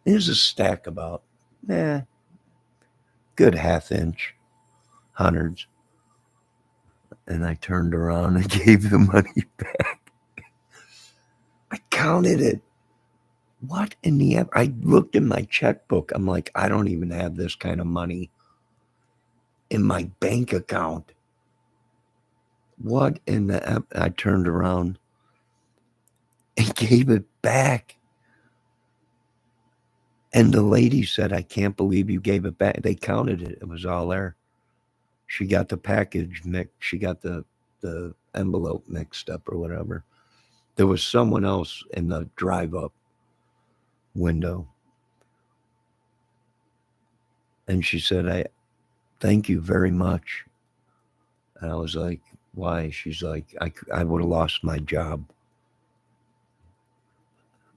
There's a stack about, good half-inch, hundreds. And I turned around and gave the money back. I counted it. What in the... I looked in my checkbook. I'm like, I don't even have this kind of money in my bank account. What in the... I turned around and gave it back. And the lady said, I can't believe you gave it back. They counted it. It was all there. She got the package mixed. She got the envelope mixed up or whatever. There was someone else in the drive-up window. And she said, I thank you very much. And I was like, why? She's like, I would have lost my job.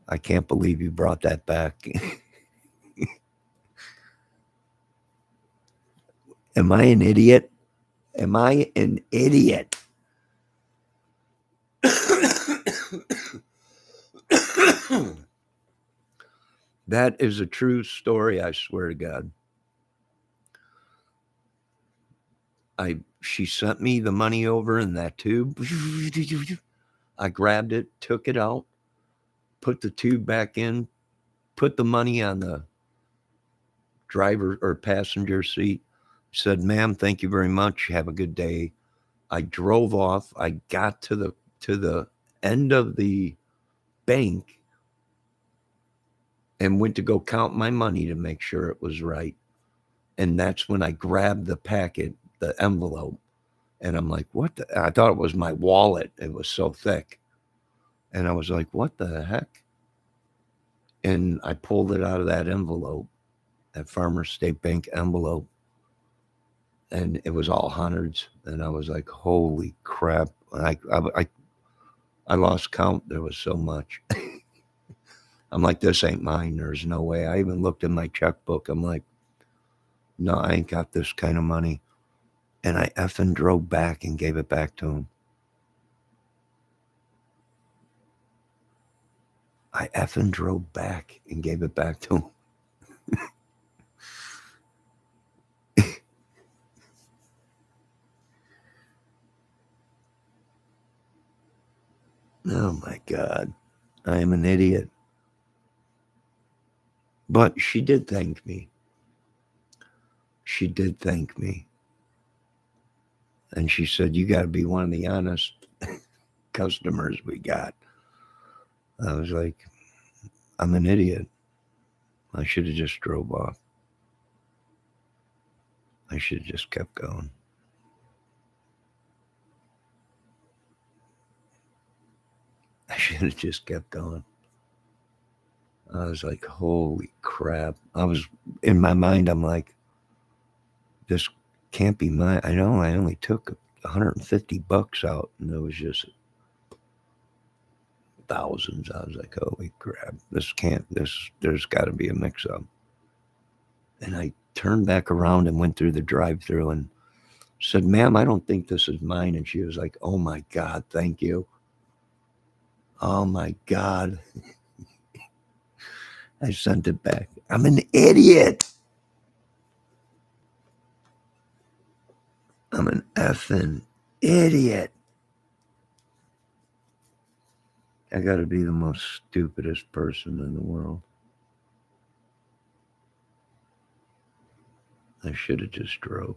I can't believe you brought that back. Am I an idiot? Am I an idiot? That is a true story, I swear to God. She sent me the money over in that tube. I grabbed it, took it out, put the tube back in, put the money on the driver or passenger seat, said, ma'am, thank you very much. Have a good day. I drove off. I got to the end of the bank and went to go count my money to make sure it was right. And that's when I grabbed the packet, the envelope, and I'm like, what the... I thought it was my wallet. It was so thick. And I was like, what the heck? And I pulled it out of that envelope, that Farmers State Bank envelope. And it was all hundreds. And I was like, holy crap. I lost count. There was so much. I'm like, this ain't mine. There's no way. I even looked in my checkbook. I'm like, no, I ain't got this kind of money. And I effing drove back and gave it back to him. I effing drove back and gave it back to him. Oh my God. I am an idiot. But she did thank me. She did thank me. And she said, you got to be one of the honest customers we got. I was like, I'm an idiot. I should have just drove off. I should have just kept going. I should have just kept going. I was like, holy crap. I was, in my mind, I'm like, this can't be mine. I know I only took $150 out, and it was just thousands. I was like, holy crap, there's got to be a mix-up. And I turned back around and went through the drive-through and said, ma'am, I don't think this is mine. And she was like, oh my God, thank you. Oh my God. I sent it back. I'm an idiot. I'm an effing idiot. I gotta be the most stupidest person in the world. I should have just drove.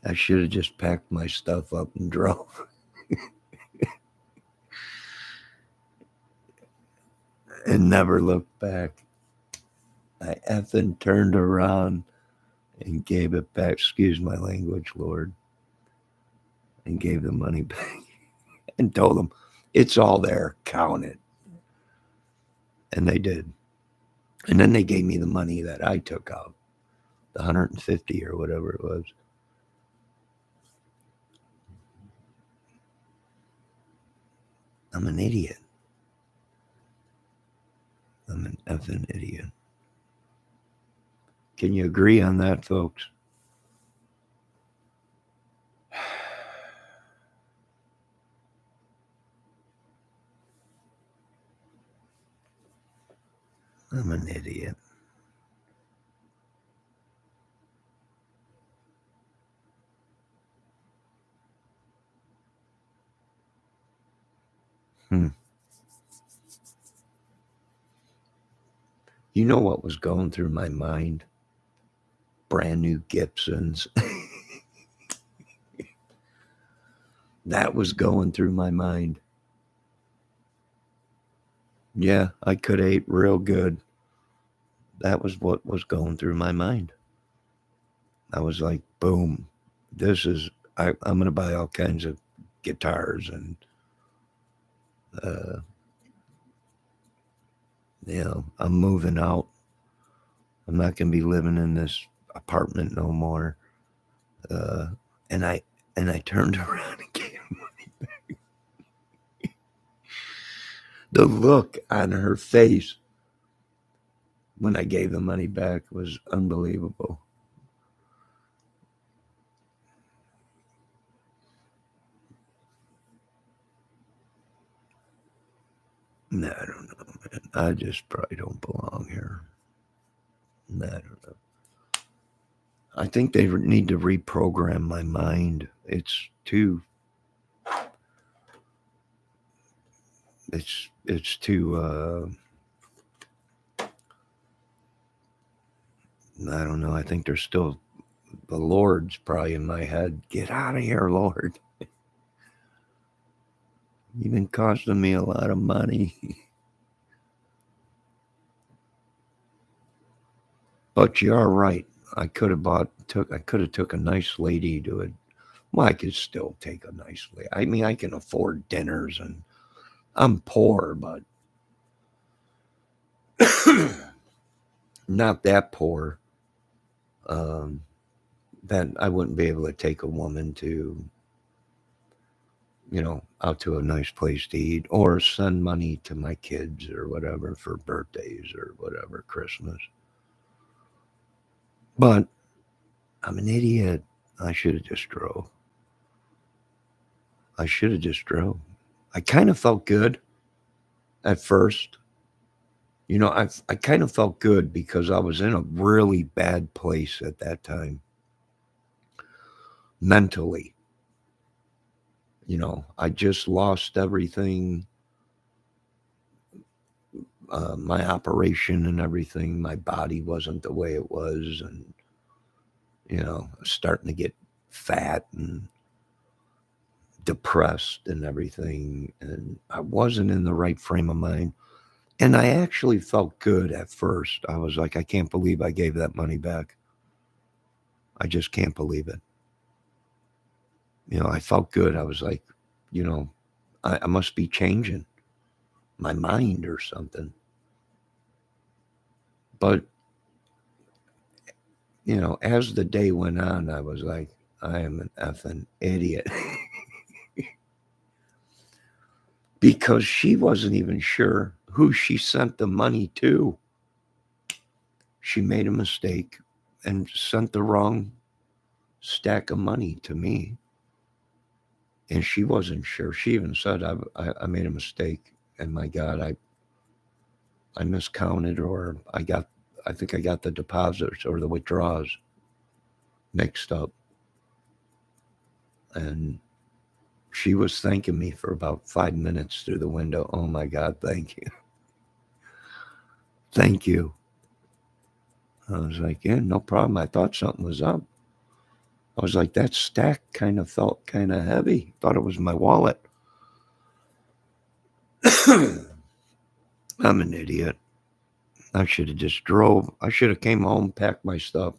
I should have just packed my stuff up and drove. And never looked back. I effing turned around and gave it back. Excuse my language, Lord. And gave the money back and told them, it's all there. Count it. And they did. And then they gave me the money that I took out, the 150 or whatever it was. I'm an idiot. I'm an effing idiot. Can you agree on that, folks? I'm an idiot. You know what was going through my mind? Brand new Gibsons. That was going through my mind. Yeah, I could have ate real good. That was what was going through my mind. I was like, boom, I'm going to buy all kinds of guitars and, I'm moving out. I'm not going to be living in this apartment no more. And I turned around and gave money back. The look on her face when I gave the money back was unbelievable. No, I don't know, man. I just probably don't belong here. No, I don't know. I think they need to reprogram my mind. It's too. It's too. I don't know. I think there's still the Lord's probably in my head. Get out of here, Lord. You've been costing me a lot of money. But you are right. I could have took a nice lady to it. Well, I could still take a nice lady. I mean, I can afford dinners, and I'm poor, but not that poor that I wouldn't be able to take a woman to, out to a nice place to eat or send money to my kids or whatever for birthdays or whatever, Christmas. But I'm an idiot. I should have just drove. I kind of felt good at first. I kind of felt good because I was in a really bad place at that time mentally. I just lost everything, my operation and everything. My body wasn't the way it was, and starting to get fat and depressed and everything, and I wasn't in the right frame of mind. And I actually felt good at first. I was like, I can't believe I gave that money back. I just can't believe it. I felt good. I was like, I must be changing my mind or something. But, as the day went on, I was like, I am an effing idiot. Because she wasn't even sure who she sent the money to. She made a mistake and sent the wrong stack of money to me. And she wasn't sure. She even said, I made a mistake. And my God, I miscounted, or I think I got the deposits or the withdrawals mixed up. And she was thanking me for about 5 minutes through the window. Oh my God, thank you. Thank you. I was like, yeah, no problem. I thought something was up. I was like, that stack kind of felt kind of heavy. Thought it was my wallet. I'm an idiot. I should have just drove. I should have came home, packed my stuff,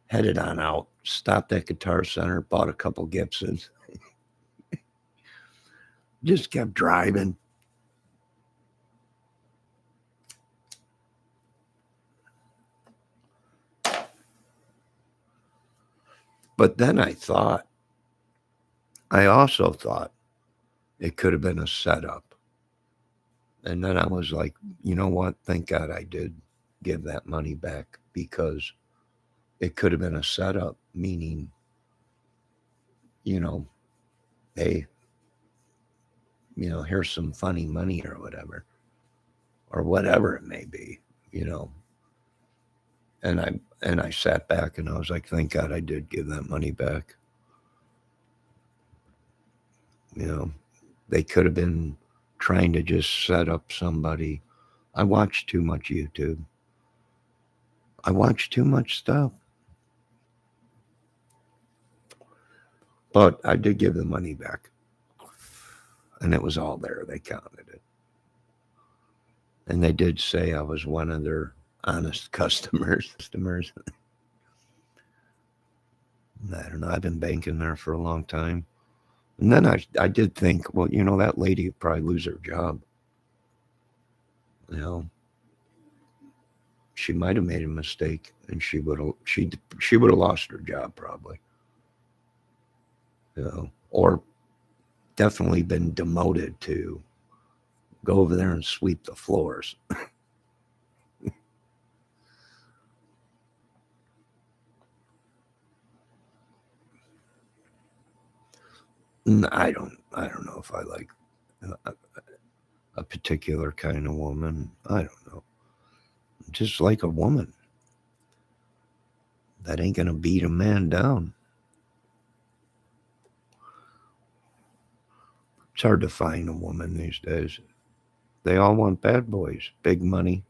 headed on out, stopped at Guitar Center, bought a couple Gibsons, just kept driving. But then I also thought it could have been a setup. And then I was like, you know what? Thank God I did give that money back, because it could have been a setup, meaning, you know, hey, here's some funny money or whatever it may be, you know. And I sat back and I was like, thank God I did give that money back. You know, they could have been trying to just set up somebody. I watched too much YouTube. I watched too much stuff. But I did give the money back. And it was all there. They counted it. And they did say I was one of their honest customers. I don't know. I've been banking there for a long time. And then I did think, well, that lady would probably lose her job. She might have made a mistake, and she would have lost her job probably. Or definitely been demoted to go over there and sweep the floors. I don't know if I like a particular kind of woman. I don't know. Just like a woman that ain't gonna beat a man down. It's hard to find a woman these days. They all want bad boys, big money,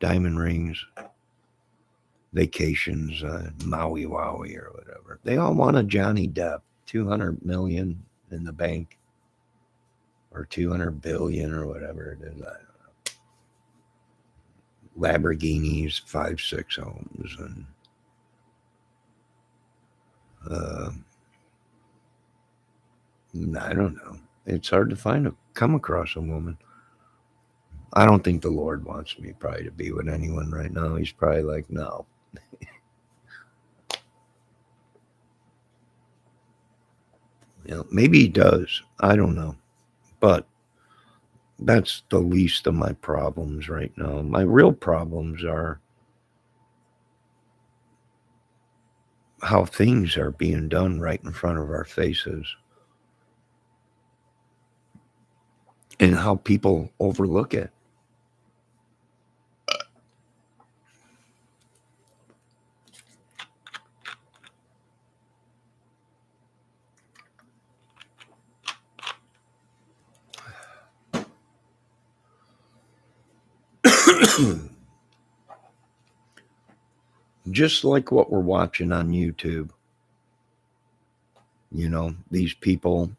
diamond rings, vacations, Maui Wowie or whatever. They all want a Johnny Depp, 200 million in the bank, or 200 billion or whatever it is. I don't know. Lamborghinis, 5-6 homes, and I don't know. It's hard to come across a woman. I don't think the Lord wants me probably to be with anyone right now. He's probably like, no. Maybe he does. I don't know. But that's the least of my problems right now. My real problems are how things are being done right in front of our faces, and how people overlook it. Just like what we're watching on YouTube. These people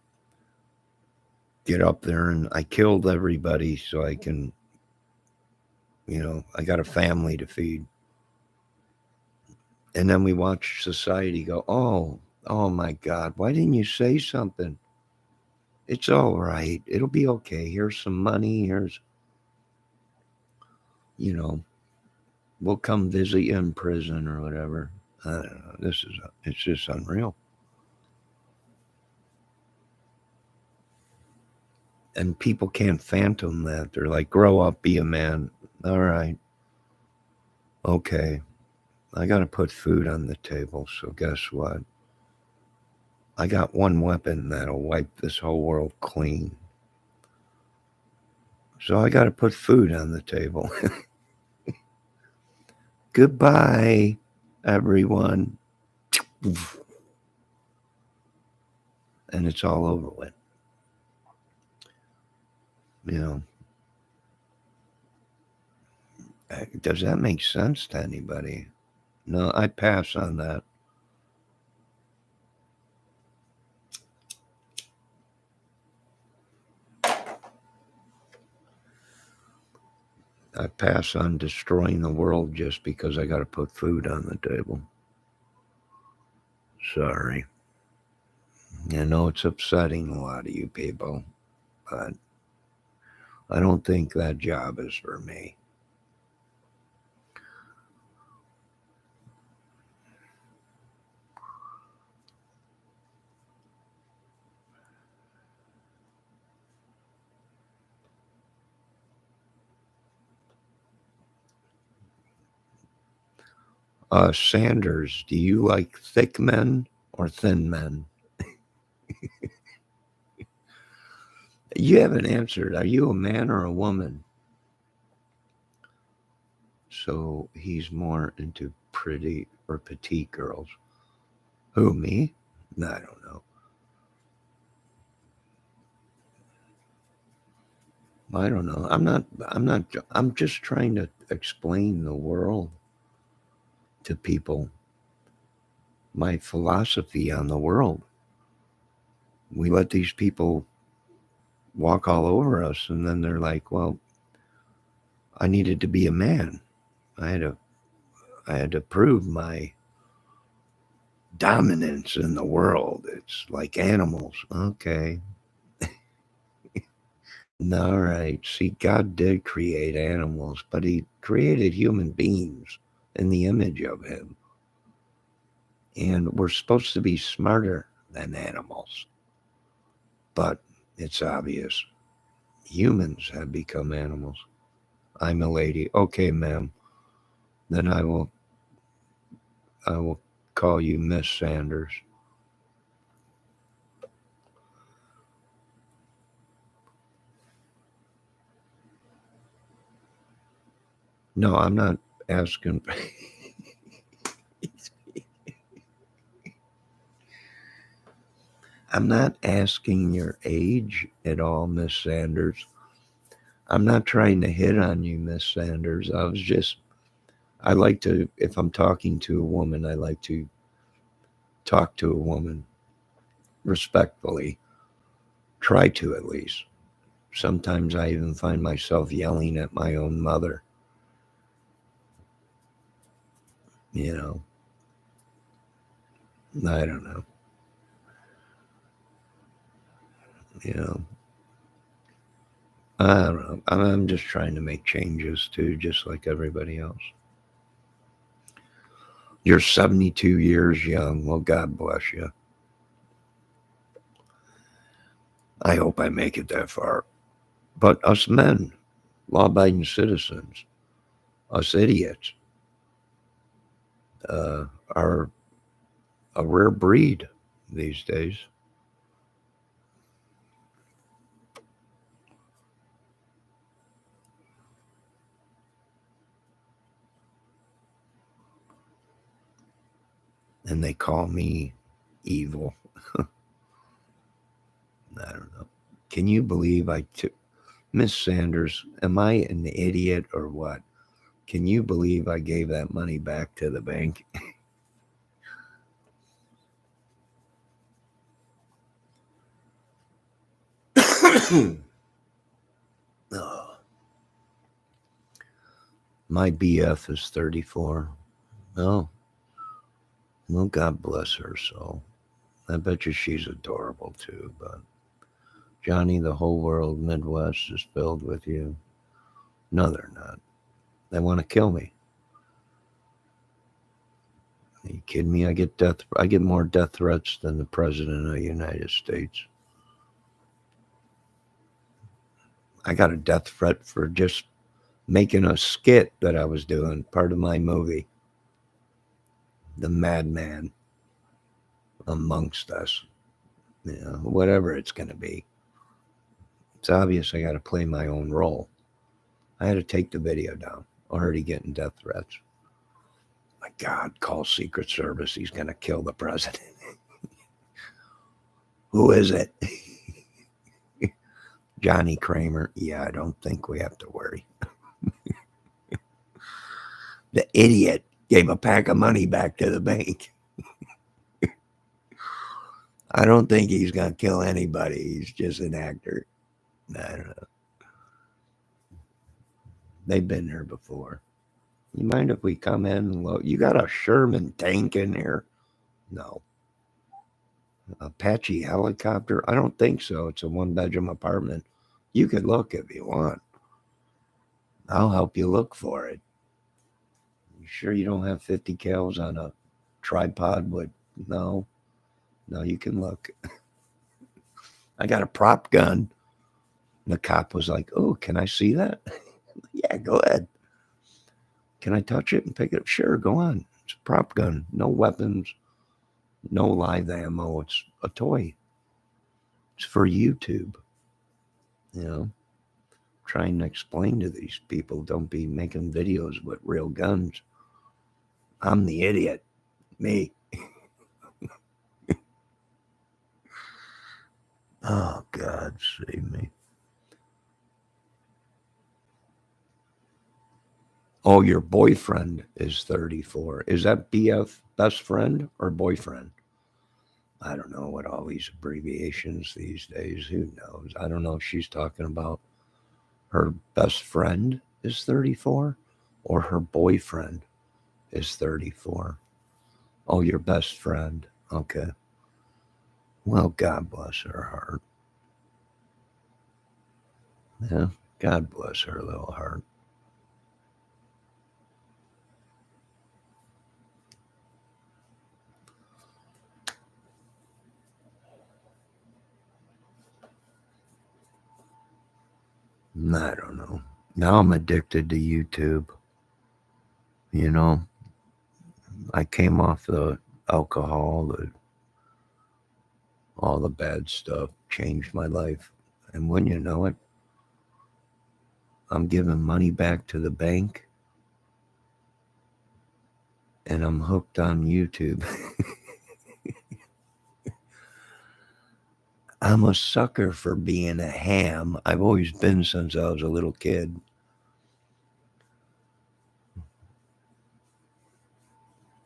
get up there and I killed everybody so I can, I got a family to feed. And then we watch society go, oh my God, why didn't you say something? It's all right. It'll be okay. Here's some money. Here's, we'll come visit you in prison or whatever. I don't know. It's just unreal. And people can't phantom that. They're like, grow up, be a man. All right. Okay. I got to put food on the table. So guess what? I got one weapon that'll wipe this whole world clean. So I got to put food on the table. Goodbye, everyone. And it's all over with. You know, does that make sense to anybody? No, I pass on that. I pass on destroying the world just because I got to put food on the table. Sorry. I know it's upsetting a lot of you people, but I don't think that job is for me. Sanders, do you like thick men or thin men? You haven't answered. Are you a man or a woman? So he's more into pretty or petite girls. Who, me? No, I don't know. I don't know. I'm just trying to explain the world to people. My philosophy on the world. We let these people walk all over us, and then they're like, well, I needed to be a man. I had to I had to prove my dominance in the world. It's like animals. Okay. All right. See, God did create animals, but he created human beings in the image of him. And we're supposed to be smarter than animals. But it's obvious humans have become animals. I'm a lady. Okay, ma'am. Then I will call you Miss Sanders. No, I'm not asking. I'm not asking your age at all, Miss Sanders. I'm not trying to hit on you, Miss Sanders. I like to, if I'm talking to a woman, I like to talk to a woman respectfully. Try to, at least. Sometimes I even find myself yelling at my own mother. You know, I don't know. You know, I don't know. I'm just trying to make changes too, just like everybody else. You're 72 years young. Well, God bless you. I hope I make it that far. But us men, law abiding citizens, us idiots, are a rare breed these days. And they call me evil. I don't know. Can you believe I took Miss Sanders? Am I an idiot or what? Can you believe I gave that money back to the bank? Oh, my BF is 34. Oh, well, God bless her soul. I bet you she's adorable too, but Johnny, the whole world, Midwest, is filled with you. No, they're not. They want to kill me. Are you kidding me? I get more death threats than the president of the United States. I got a death threat for just making a skit that I was doing, part of my movie, The Madman Amongst Us. whatever it's going to be. It's obvious I got to play my own role. I had to take the video down. Already getting death threats. My God, call Secret Service. He's going to kill the president. Who is it? Johnny Kramer. Yeah, I don't think we have to worry. The idiot gave a pack of money back to the bank. I don't think he's going to kill anybody. He's just an actor. I don't know. They've been there before. You mind if we come in and look? You got a Sherman tank in here? No. Apache helicopter? I don't think so. It's a one-bedroom apartment. You could look if you want. I'll help you look for it. You sure you don't have 50 cals on a tripod with no? No, you can look. I got a prop gun. And the cop was like, "Oh, can I see that?" Yeah, go ahead. Can I touch it and pick it up? Sure, go on. It's a prop gun. No weapons, no live ammo. It's a toy. It's for YouTube. You know, trying to explain to these people, don't be making videos with real guns. I'm the idiot. Me. Oh, God, save me. Oh, your boyfriend is 34. Is that BF, best friend, or boyfriend? I don't know what all these abbreviations these days. Who knows? I don't know if she's talking about her best friend is 34 or her boyfriend is 34. Oh, your best friend. Okay. Well, God bless her heart. Yeah, God bless her little heart. I don't know. Now I'm addicted to YouTube. You know, I came off the alcohol, all the bad stuff, changed my life. And when you know it, I'm giving money back to the bank and I'm hooked on YouTube. I'm a sucker for being a ham. I've always been since I was a little kid.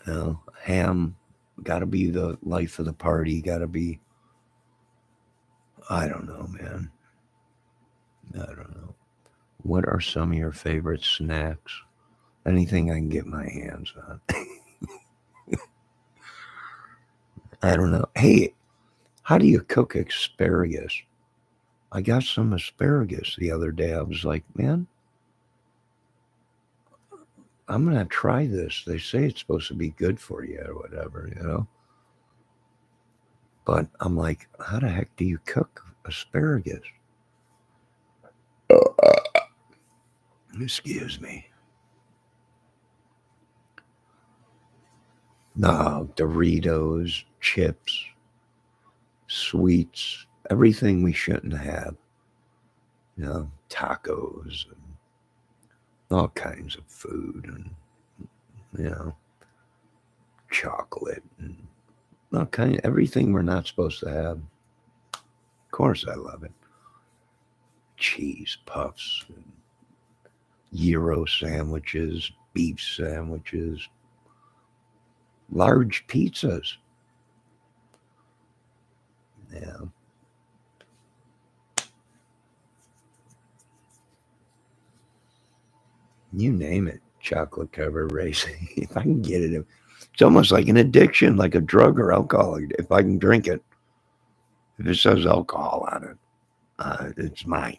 You know, ham got to be the life of the party. Got to be, I don't know, man. I don't know. What are some of your favorite snacks? Anything I can get my hands on. I don't know. Hey, how do you cook asparagus? I got some asparagus the other day. I was like, man, I'm going to try this. They say it's supposed to be good for you or whatever, you know? But I'm like, how the heck do you cook asparagus? Excuse me. No, Doritos, chips, sweets, everything we shouldn't have. You know, tacos and all kinds of food and, you know, chocolate and all kind of everything we're not supposed to have. Of course I love it. Cheese puffs, and gyro sandwiches, beef sandwiches, large pizzas. Yeah. You name it. Chocolate covered raisin. If I can get it, it's almost like an addiction, like a drug or alcohol. If I can drink it, if it says alcohol on it, it's mine.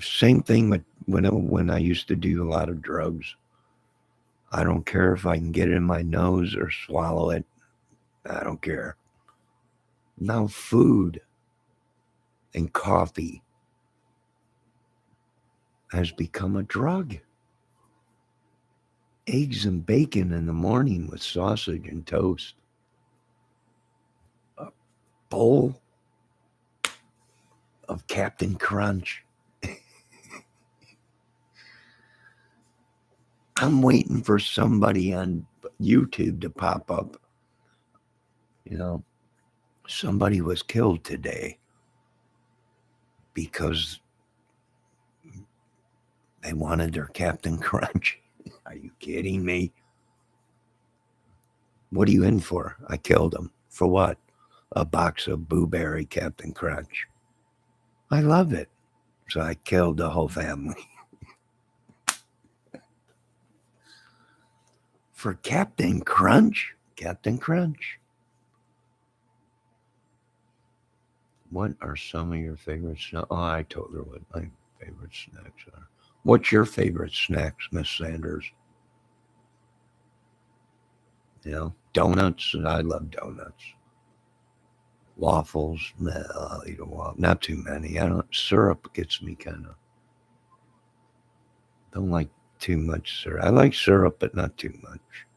Same thing with when I used to do a lot of drugs. I don't care if I can get it in my nose or swallow it. I don't care. Now food and coffee has become a drug. Eggs and bacon in the morning with sausage and toast. bowl of Captain Crunch. I'm waiting for somebody on YouTube to pop up. You know, somebody was killed today because they wanted their Captain Crunch. Are you kidding me? What are you in for? I killed him. For what? A box of Blueberry Captain Crunch. I love it. So I killed the whole family. For Captain Crunch? Captain Crunch. What are some of your favorite snacks? Oh, I told her what my favorite snacks are. What's your favorite snacks, Miss Sanders? You know, donuts. I love donuts. Waffles. Nah, I'll eat a waffle. Not too many. I don't. Syrup gets me kind of. Don't like too much syrup. I like syrup, but not too much.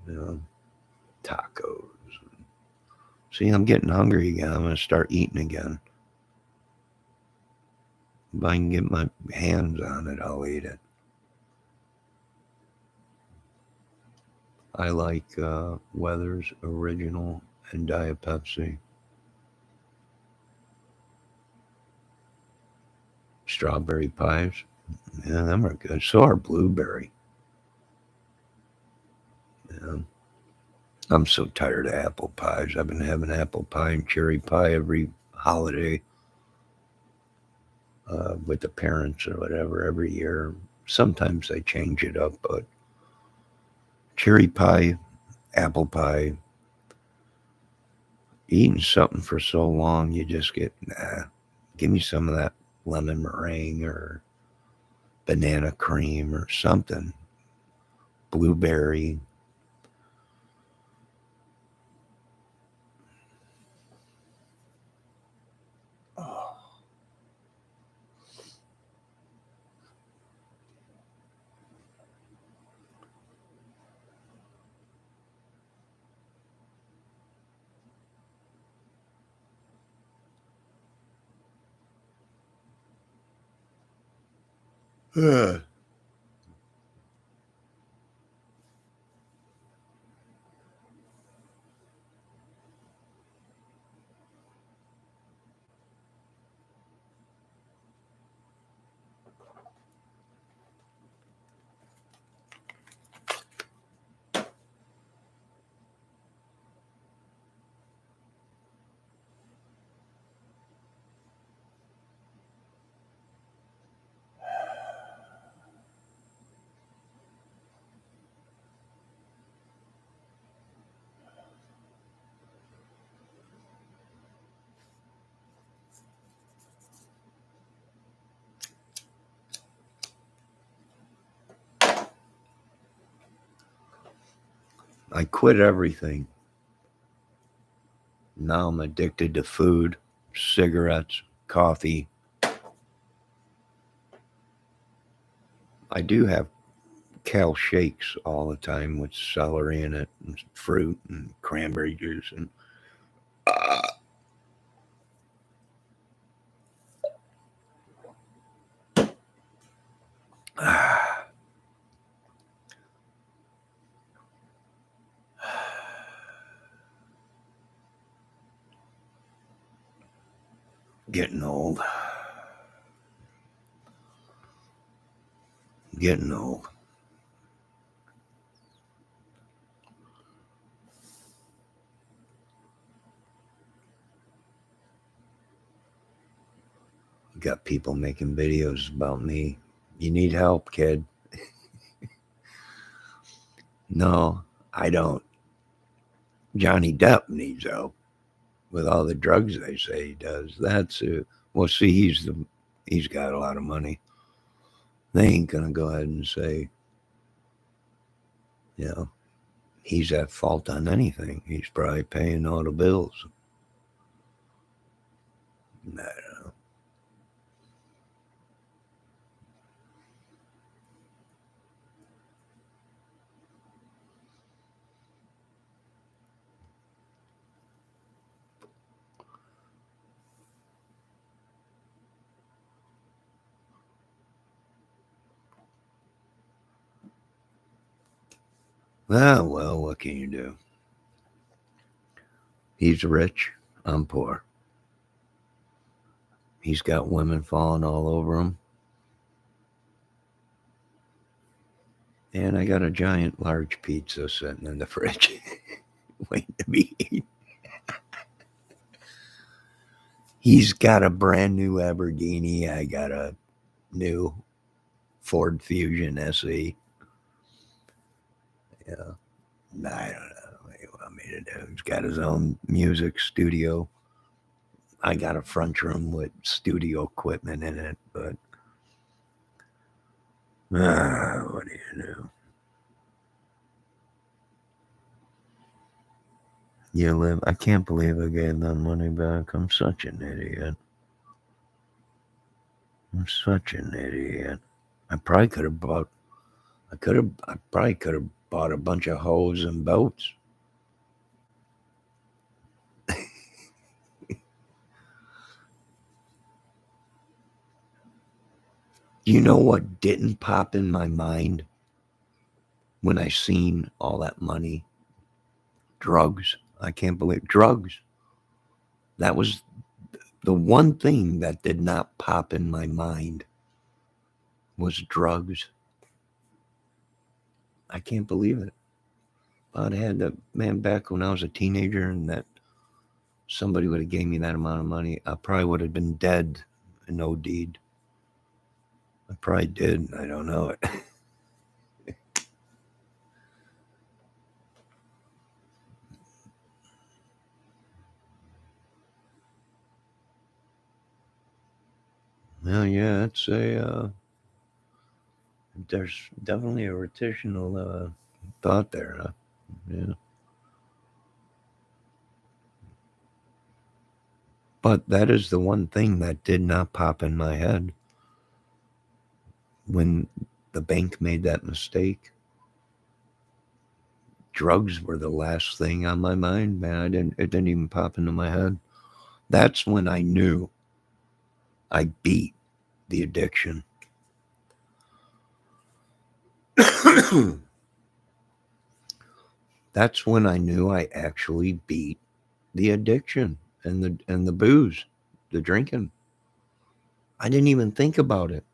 You know, tacos. See, I'm getting hungry again. I'm gonna start eating again. If I can get my hands on it, I'll eat it. I like Weathers Original and Diet Pepsi. Strawberry pies. Yeah, them are good. So are blueberry. Yeah. I'm so tired of apple pies. I've been having apple pie and cherry pie every holiday with the parents or whatever every year. Sometimes they change it up, but cherry pie, apple pie, eating something for so long, you just get, nah, give me some of that lemon meringue or banana cream or something. Blueberry. Oh. I quit everything. Now I'm addicted to food, cigarettes, coffee. I do have kale shakes all the time with celery in it, and fruit, and cranberry juice, and uh, getting old. Getting old. Got people making videos about me. You need help, kid. No, I don't. Johnny Depp needs help with all the drugs they say he does. That's well. See, he's got a lot of money. They ain't gonna go ahead and say, you know, he's at fault on anything. He's probably paying all the bills. Nah. Ah, well, what can you do? He's rich. I'm poor. He's got women falling all over him. And I got a giant, large pizza sitting in the fridge waiting to be eaten. He's got a brand new Lamborghini. I got a new Ford Fusion SE. Yeah, I don't know what you want me to do. He's got his own music studio. I got a front room with studio equipment in it, but what do you do? You live. I can't believe I gave that money back. I'm such an idiot. I'm such an idiot. I probably could have bought. I could have. I probably could have bought a bunch of hoes and boats. You know what didn't pop in my mind when I seen all that money? Drugs. I can't believe drugs. That was the one thing that did not pop in my mind was drugs. I can't believe it. I'd had that man back when I was a teenager, and that somebody would have gave me that amount of money, I probably would have been dead and OD'd. I probably did. I don't know it. Well, yeah, it's a. There's definitely a rotational thought there. Huh? Yeah. But that is the one thing that did not pop in my head when the bank made that mistake. Drugs were the last thing on my mind, man. It didn't even pop into my head. That's when I knew I beat the addiction. That's when I knew I actually beat the addiction and the booze, the drinking. I didn't even think about it.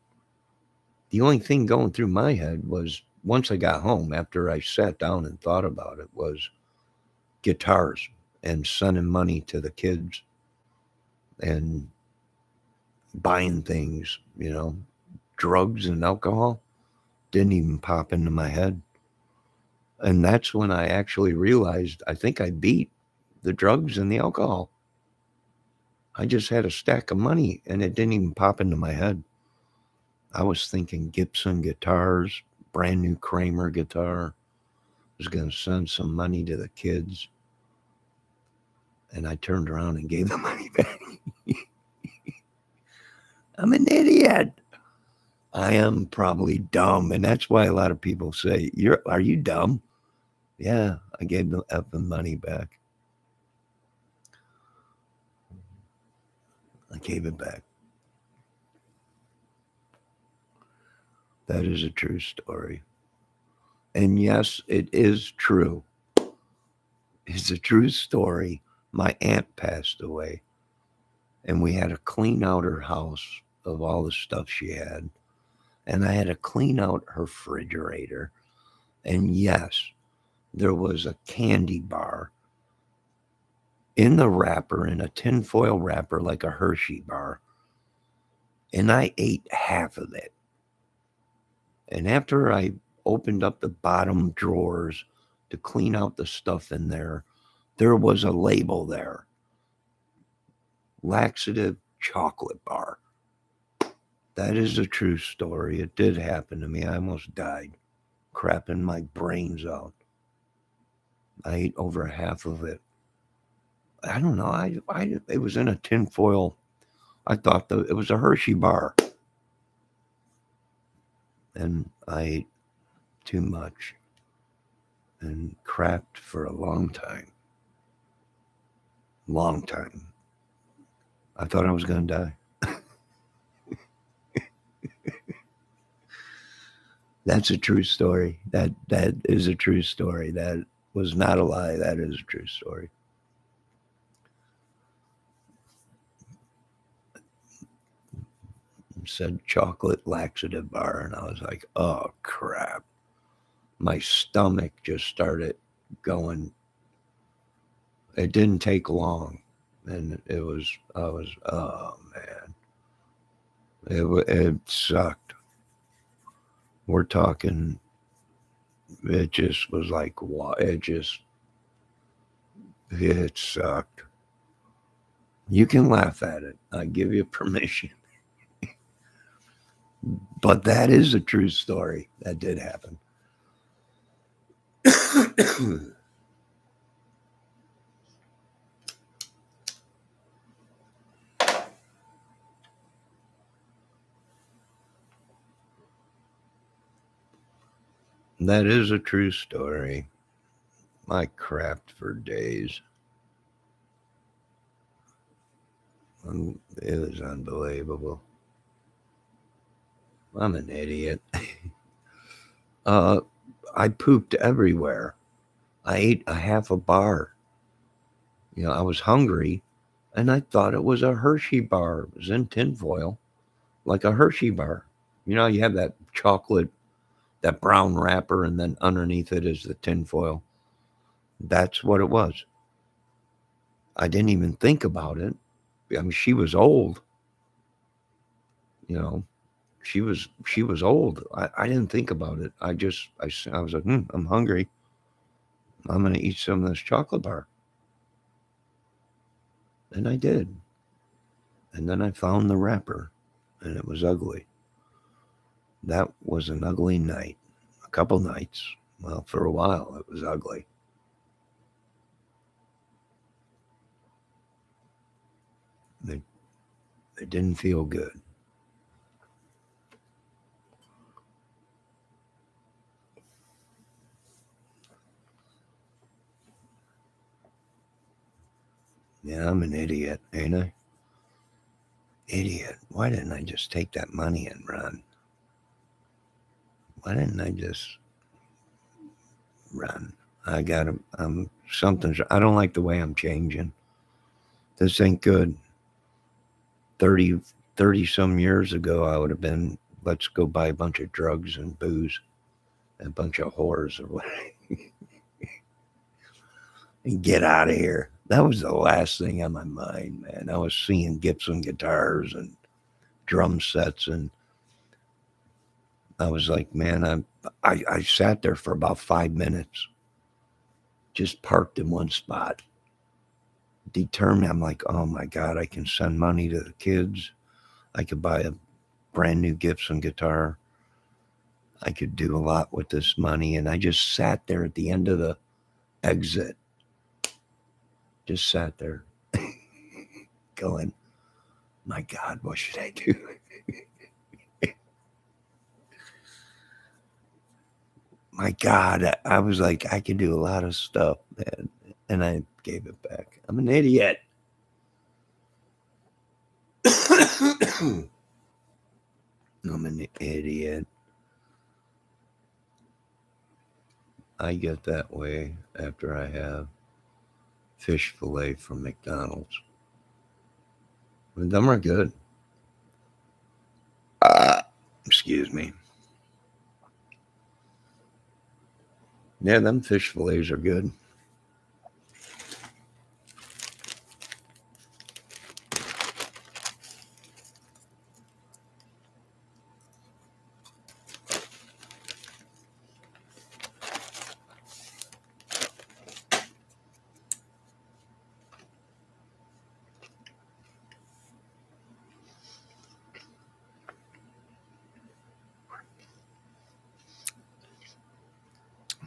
The only thing going through my head was once I got home, after I sat down and thought about it, was guitars and sending money to the kids and buying things, drugs and alcohol didn't even pop into my head. And that's when I actually realized I think I beat the drugs and the alcohol. I just had a stack of money and it didn't even pop into my head. I was thinking Gibson guitars, brand new Kramer guitar, was going to send some money to the kids. And I turned around and gave the money back. I'm an idiot. I am probably dumb. And that's why a lot of people say, are you dumb? Yeah, I gave the effing money back. I gave it back. That is a true story. And yes, it is true. It's a true story. My aunt passed away, and we had to clean out her house of all the stuff she had. And I had to clean out her refrigerator. And yes, there was a candy bar in the wrapper, in a tinfoil wrapper, like a Hershey bar. And I ate half of it. And after I opened up the bottom drawers to clean out the stuff in there was a label there: laxative chocolate bar. That is a true story. It did happen to me. I almost died, crapping my brains out. I ate over half of it. I don't know. It was in a tinfoil. I thought it was a Hershey bar, and I ate too much and crapped for a long time. Long time. I thought I was going to die. That's a true story. That is a true story. That was not a lie. That is a true story. It said chocolate laxative bar, and I was like, oh crap. My stomach just started going. It didn't take long, and I was, oh man, it sucked. We're talking. It just was like, what? It sucked. You can laugh at it. I give you permission. But that is a true story. That did happen. That is a true story. I crapped for days. It was unbelievable. I'm an idiot. uh, I pooped everywhere. I ate a half a bar. I was hungry, and I thought it was a Hershey bar. It was in tinfoil, like a Hershey bar. You have that chocolate, that brown wrapper, and then underneath it is the tinfoil. That's what it was. I didn't even think about it. I mean, she was old. You know, she was old. I didn't think about it. I was like, I'm hungry. I'm gonna eat some of this chocolate bar, and I did. And then I found the wrapper, and it was ugly. That was an ugly night. A couple nights. Well, for a while, it was ugly. It, it didn't feel good. Yeah, I'm an idiot, ain't I? Idiot. Why didn't I just take that money and run? Why didn't I just run? I got to, something's, I don't like the way I'm changing. This ain't good. 30 some years ago, I would have been, let's go buy a bunch of drugs and booze and a bunch of whores or whatever and get out of here. That was the last thing on my mind, man. I was seeing Gibson guitars and drum sets, and I was like, man, I sat there for about 5 minutes, just parked in one spot, determined. I'm like, oh my God, I can send money to the kids. I could buy a brand new Gibson guitar. I could do a lot with this money. And I just sat there at the end of the exit, just sat there going, my God, what should I do? My God, I was like, I can do a lot of stuff, man. And I gave it back. I'm an idiot. I'm an idiot. I get that way after I have fish fillet from McDonald's. And them are good. Excuse me. Yeah, them fish fillets are good.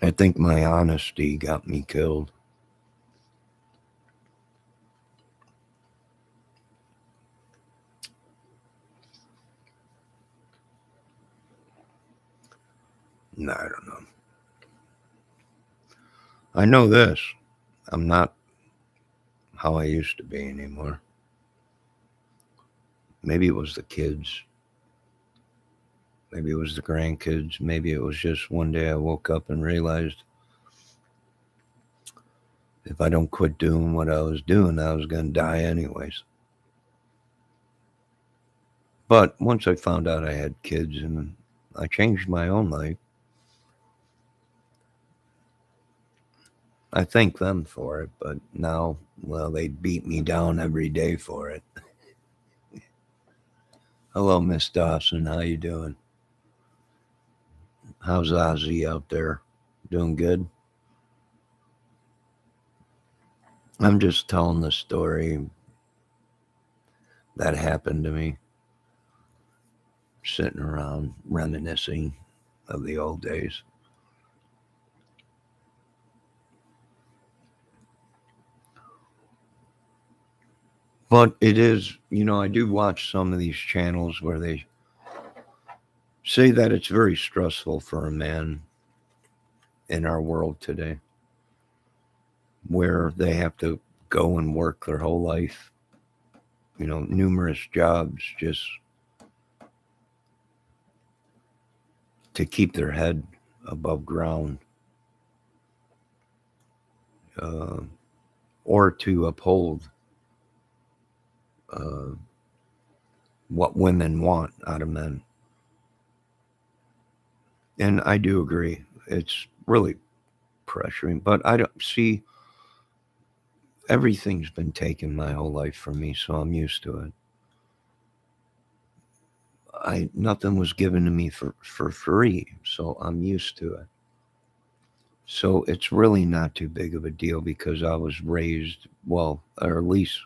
I think my honesty got me killed. No, I don't know. I know this. I'm not how I used to be anymore. Maybe it was the kids. Maybe it was the grandkids. Maybe it was just one day I woke up and realized if I don't quit doing what I was doing, I was going to die anyways. But once I found out I had kids and I changed my own life, I thank them for it. But now, well, they beat me down every day for it. Hello, Miss Dawson. How you doing? How's Ozzy out there? Doing good? I'm just telling the story that happened to me, sitting around reminiscing of the old days. But it is, I do watch some of these channels where they say that it's very stressful for a man in our world today, where they have to go and work their whole life, numerous jobs just to keep their head above ground, uh, or to uphold uh, what women want out of men. And I do agree. It's really pressuring, but I don't see everything's been taken my whole life from me, so I'm used to it. Nothing was given to me for free, so I'm used to it. So it's really not too big of a deal because I was raised well, or at least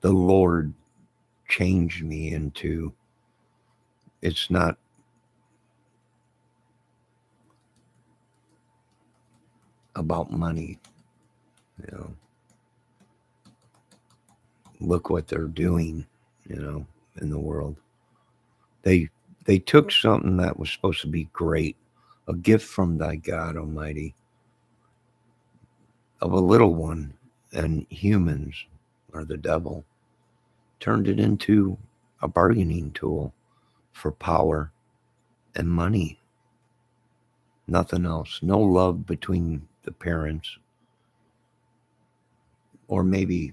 the Lord changed me into it's not about money, you know. Look what they're doing, in the world. They they took something that was supposed to be great, a gift from thy God Almighty, of a little one, and humans, or the devil, turned it into a bargaining tool for power and money. Nothing else. No love between the parents, or maybe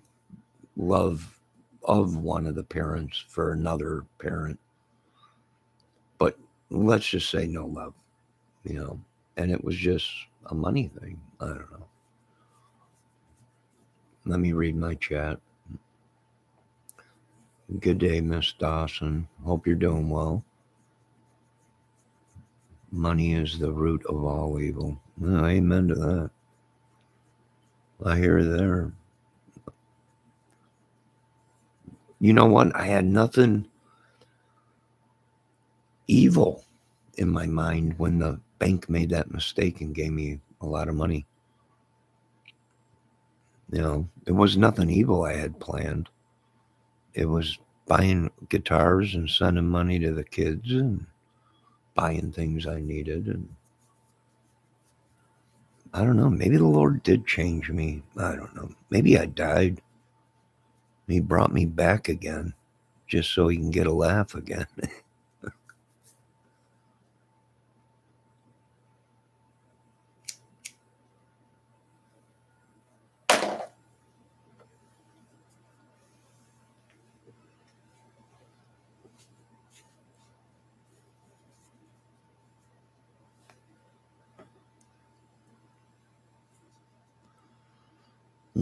love of one of the parents for another parent. But let's just say no love, you know. And it was just a money thing. I don't know. Let me read my chat. Good day, Miss Dawson. Hope you're doing well. Money is the root of all evil. Well, amen to that. I hear there. You know what? I had nothing evil in my mind when the bank made that mistake and gave me a lot of money. It was nothing evil I had planned. It was buying guitars and sending money to the kids and buying things I needed. And I don't know, maybe the Lord did change me. I don't know. Maybe I died. He brought me back again just so he can get a laugh again.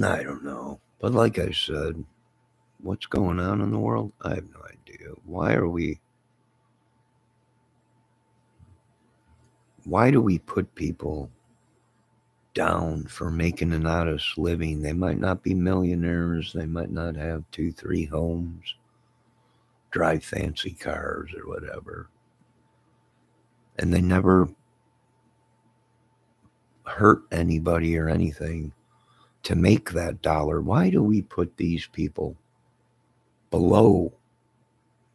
I don't know. But like I said, what's going on in the world? I have no idea. Why do we put people down for making an honest living? They might not be millionaires, they might not have 2, 3 homes, drive fancy cars or whatever. And they never hurt anybody or anything to make that dollar. Why do we put these people below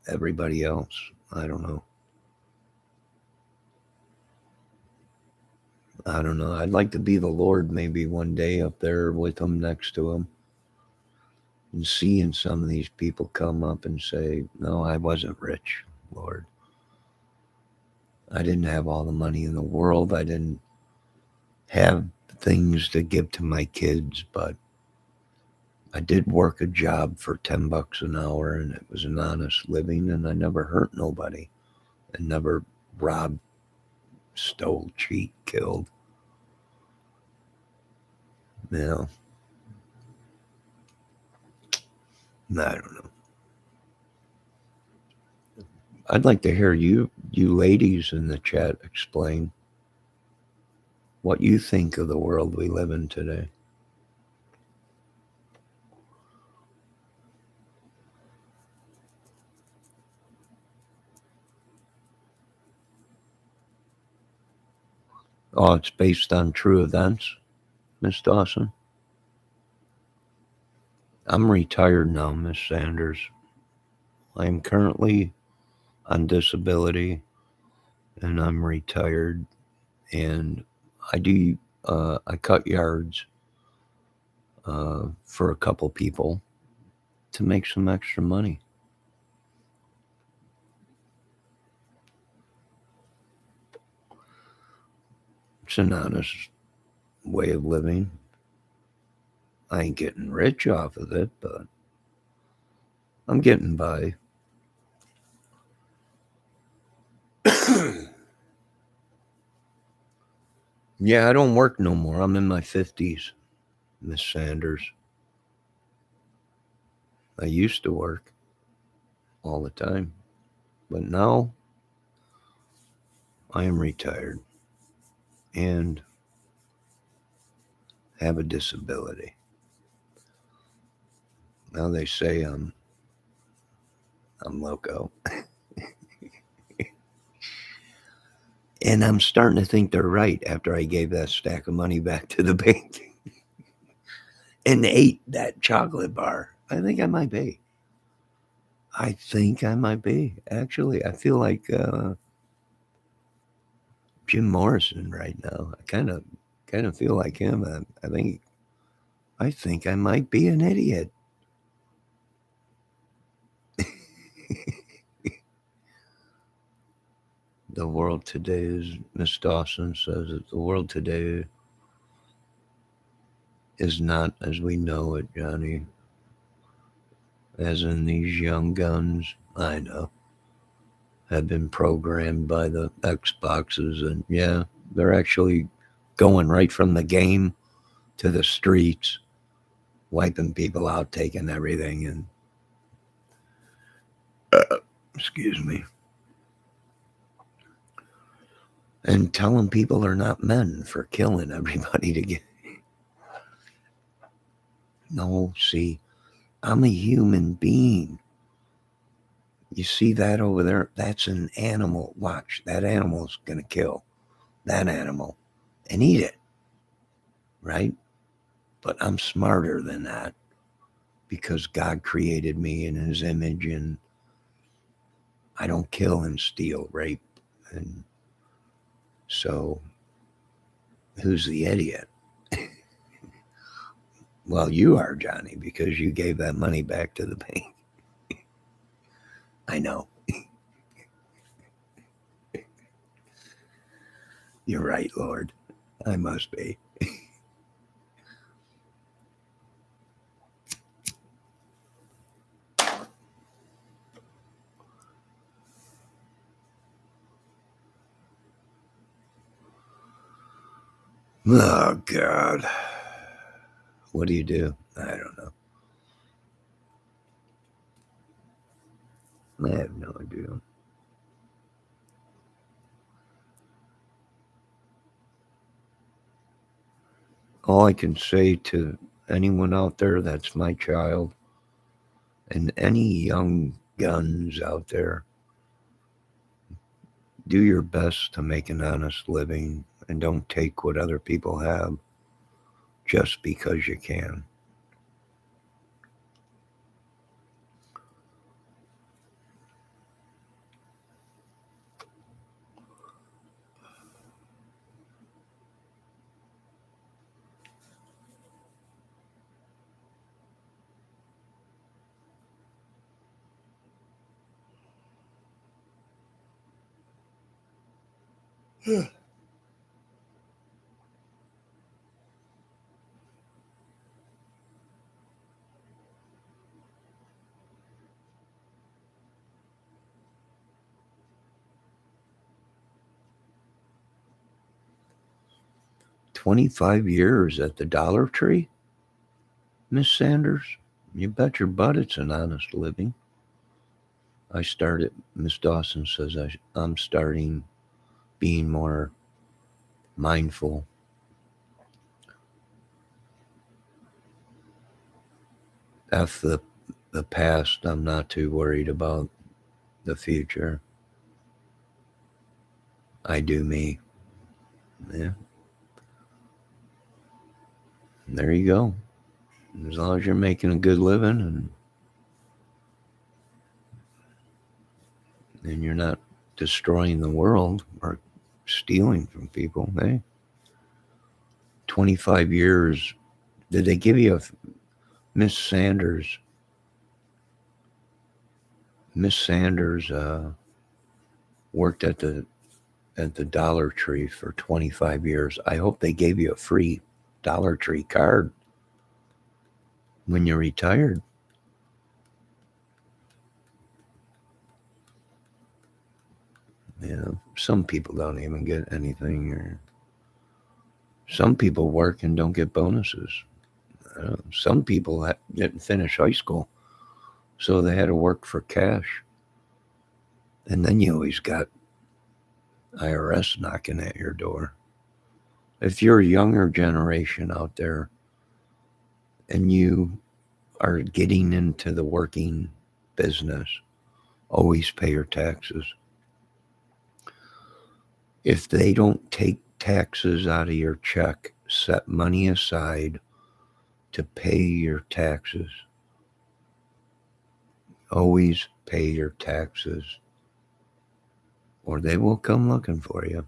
everybody else? I don't know. I don't know. I'd like to be the Lord maybe one day up there with him, next to him, and seeing some of these people come up and say, "No, I wasn't rich, Lord. I didn't have all the money in the world. I didn't have things to give to my kids, but I did work a job for $10 an hour, and it was an honest living, and I never hurt nobody and never robbed, stole, cheat, killed. You know, I don't know. I'd like to hear you ladies in the chat explain what you think of the world we live in today. Oh, it's based on true events, Miss Dawson. I'm retired now, Miss Sanders. I am currently on disability, and I'm retired, and I do I cut yards for a couple people to make some extra money. It's an honest way of living. I ain't getting rich off of it, but I'm getting by. Yeah, I don't work no more. I'm in my 50s, Miss Sanders. I used to work all the time, but now I am retired and have a disability. Now they say I'm loco. And I'm starting to think they're right after I gave that stack of money back to the bank and ate that chocolate bar. I think I might be. I think I might be. Actually, I feel like Jim Morrison right now. I kind of feel like him. I think I might be an idiot. The world today is, Miss Dawson says that the world today is not as we know it, Johnny. As in these young guns, I know, have been programmed by the Xboxes, and yeah, they're actually going right from the game to the streets, wiping people out, taking everything, and excuse me, and telling people they're not men for killing everybody to get. No, see, I'm a human being. You see that over there? That's an animal. Watch, that animal's gonna kill that animal and eat it, right? But I'm smarter than that because God created me in his image, and I don't kill and steal, rape. And so who's the idiot? Well, you are, Johnny, because you gave that money back to the bank. I know. You're right, Lord. I must be. Oh, God. What do you do? I don't know. I have no idea. All I can say to anyone out there that's my child and any young guns out there, do your best to make an honest living and don't take what other people have just because you can. 25 years at the Dollar Tree, Miss Sanders? You bet your butt it's an honest living. I started, Miss Dawson says I'm starting being more mindful. F the past, I'm not too worried about the future. I do me. Yeah, there you go. As long as you're making a good living and you're not destroying the world or stealing from people, hey, 25 years. Did they give you a Miss Sanders? Miss Sanders worked at the Dollar Tree for 25 years. I hope they gave you a free Dollar Tree card when you retired. You know, some people don't even get anything, or some people work and don't get bonuses. Some people didn't finish high school, so they had to work for cash. And then you always got IRS knocking at your door. If you're a younger generation out there and you are getting into the working business, always pay your taxes. If they don't take taxes out of your check, set money aside to pay your taxes. Always pay your taxes, or they will come looking for you.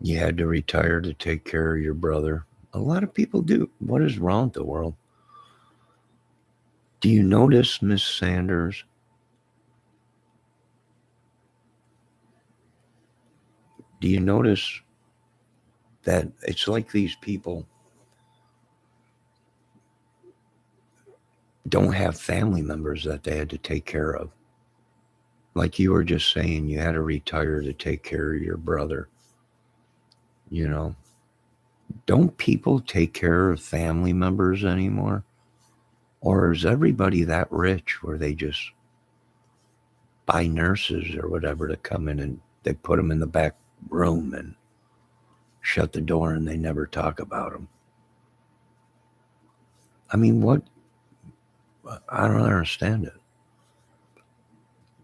You had to retire to take care of your brother. A lot of people do. What is wrong with the world? Do you notice, Miss Sanders? Do you notice that it's like these people don't have family members that they had to take care of? Like you were just saying, you had to retire to take care of your brother. You know, don't people take care of family members anymore? Or is everybody that rich where they just buy nurses or whatever to come in and they put them in the back room and shut the door and they never talk about them? I mean, what? I don't understand it.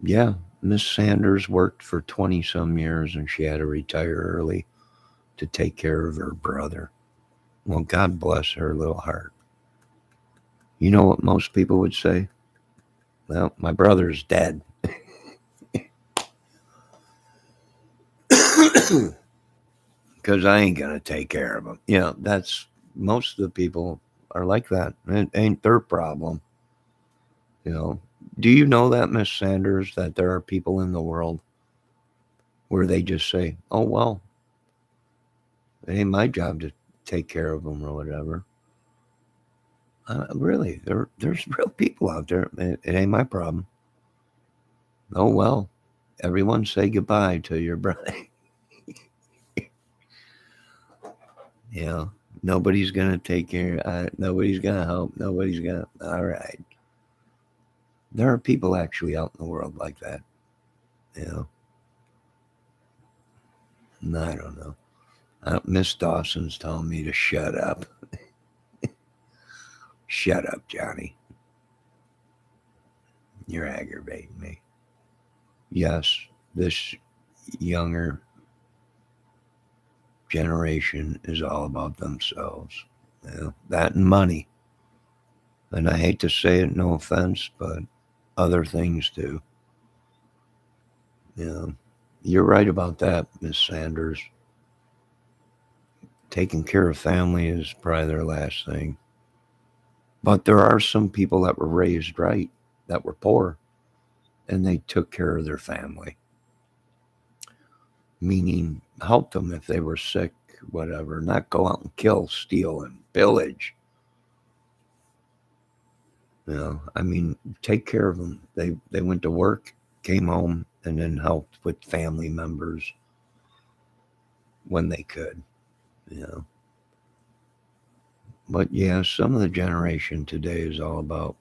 Yeah, Miss Sanders worked for 20 some years and she had to retire early to take care of her brother. Well, God bless her little heart. You know what most people would say? Well, my brother's dead. Because I ain't going to take care of him. You know, that's most of the people are like that. It ain't their problem. You know, do you know that, Miss Sanders, that there are people in the world where they just say, oh, well, it ain't my job to take care of them or whatever. Really, there's real people out there. It ain't my problem. Oh, well, everyone say goodbye to your brother. You know, nobody's going to take care. Nobody's going to help. Nobody's going to. All right. There are people actually out in the world like that. You know, I don't know. Miss Dawson's telling me to shut up. Shut up, Johnny. You're aggravating me. Yes, this younger generation is all about themselves. You know, that and money. And I hate to say it, no offense, but other things too. You know, you're right about that, Miss Sanders. Taking care of family is probably their last thing. But there are some people that were raised right, that were poor, and they took care of their family, meaning help them if they were sick, whatever, not go out and kill, steal, and pillage. I mean, take care of them. They went to work, came home, and then helped with family members when they could. You know, but yeah, some of the generation today is all about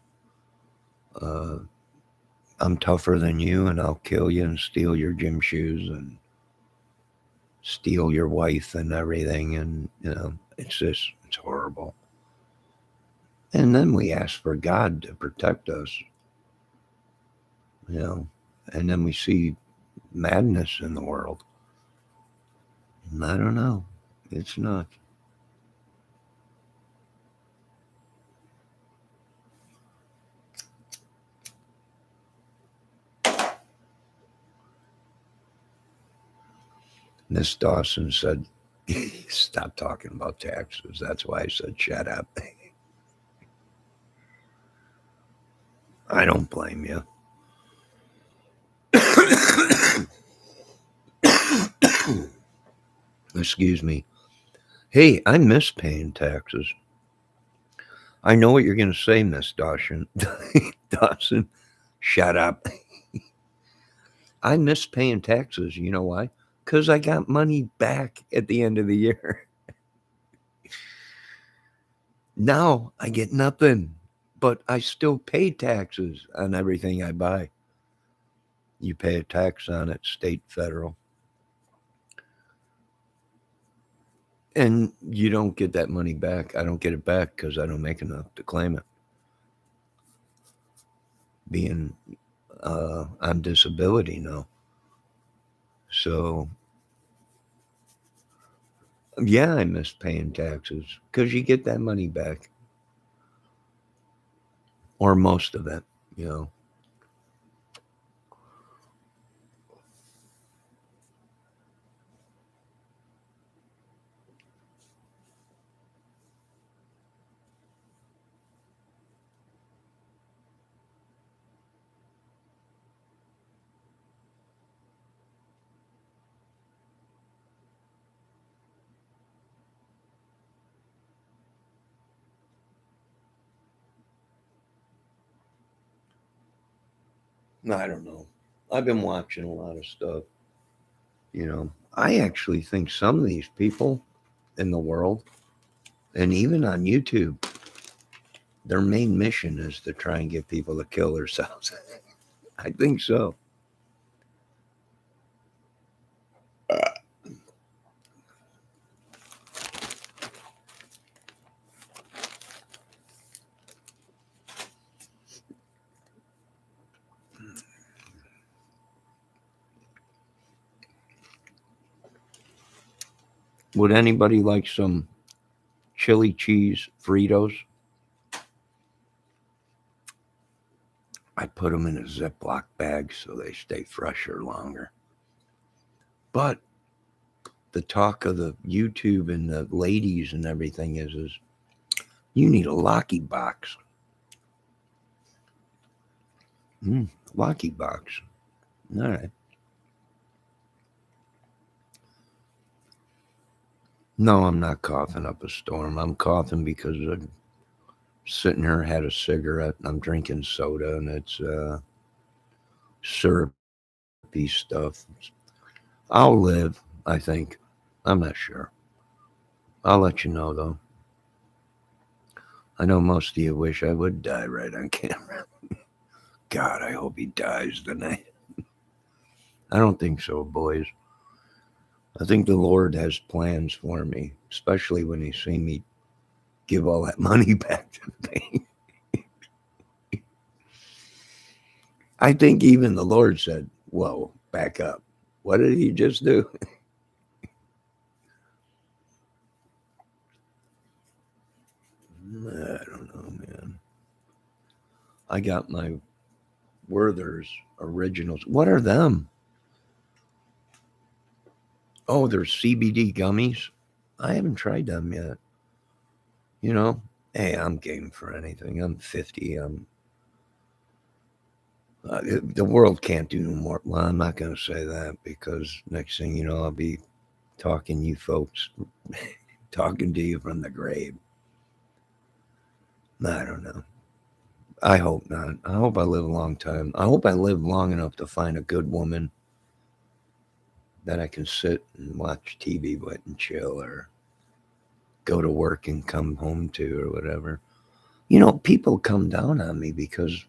uh, I'm tougher than you, and I'll kill you and steal your gym shoes and steal your wife and everything, and it's horrible. And then we ask for God to protect us, you know, and then we see madness in the world. And I don't know. It's not. Miss Dawson said, stop talking about taxes. That's why I said, shut up. I don't blame you. Excuse me. Hey, I miss paying taxes. I know what you're going to say, Miss Dawson. Dawson, shut up. I miss paying taxes. You know why? Because I got money back at the end of the year. Now I get nothing, but I still pay taxes on everything I buy. You pay a tax on it, state, federal. And you don't get that money back. I don't get it back because I don't make enough to claim it. Being on disability now. So, yeah, I miss paying taxes because you get that money back. Or most of it, you know. I don't know. I've been watching a lot of stuff. I actually think some of these people in the world, and even on YouTube, their main mission is to try and get people to kill themselves. I think so. Would anybody like some chili cheese Fritos? I put them in a Ziploc bag so they stay fresher longer. But the talk of the YouTube and the ladies and everything is you need a locky box. Locky box. All right. No, I'm not coughing up a storm. I'm coughing because I'm sitting here, had a cigarette, and I'm drinking soda, and it's syrupy stuff. I'll live, I think. I'm not sure. I'll let you know, though. I know most of you wish I would die right on camera. God, I hope he dies tonight. I don't think so, boys. I think the Lord has plans for me, especially when he seen me give all that money back to the bank. I think even the Lord said, whoa, back up. What did he just do? I don't know, man. I got my Werther's originals. What are them? Oh, they're CBD gummies. I haven't tried them yet. You know, hey, I'm game for anything. I'm 50. The world can't do no more. Well, I'm not going to say that because next thing you know, I'll be talking you folks, talking to you from the grave. I don't know. I hope not. I hope I live a long time. I hope I live long enough to find a good woman that I can sit and watch TV with and chill or go to work and come home to or whatever. You know, people come down on me because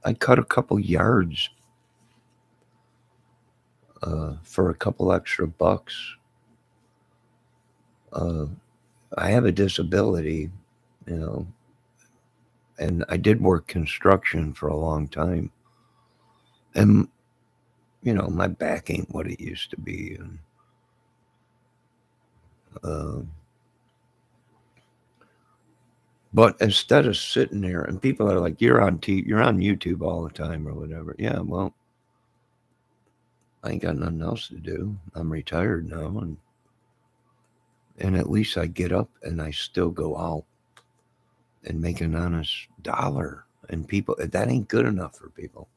I cut a couple yards for a couple extra bucks. Uh, I have a disability, you know, and I did work construction for a long time. And, you know, my back ain't what it used to be. And, uh, but instead of sitting there and people are like, you're on YouTube all the time or whatever. Yeah, well, I ain't got nothing else to do. I'm retired now. And at least I get up and I still go out and make an honest dollar. And people, that ain't good enough for people.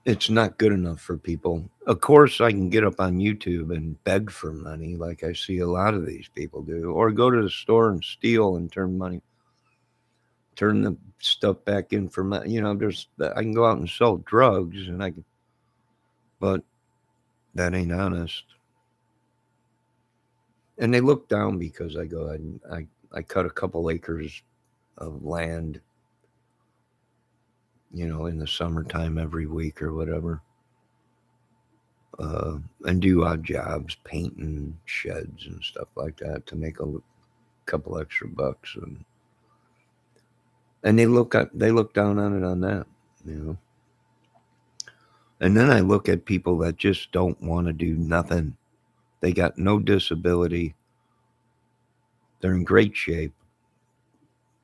It's not good enough for people. Of course, I can get up on YouTube and beg for money, like I see a lot of these people do, or go to the store and steal and turn the stuff back in for money. You know, I can go out and sell drugs, but that ain't honest. And they look down because I go ahead and I cut a couple acres of land, you know, in the summertime every week or whatever, and do odd jobs, painting sheds and stuff like that to make a couple extra bucks, and they look down on it on that, you know. And then I look at people that just don't want to do nothing. They got no disability. They're in great shape,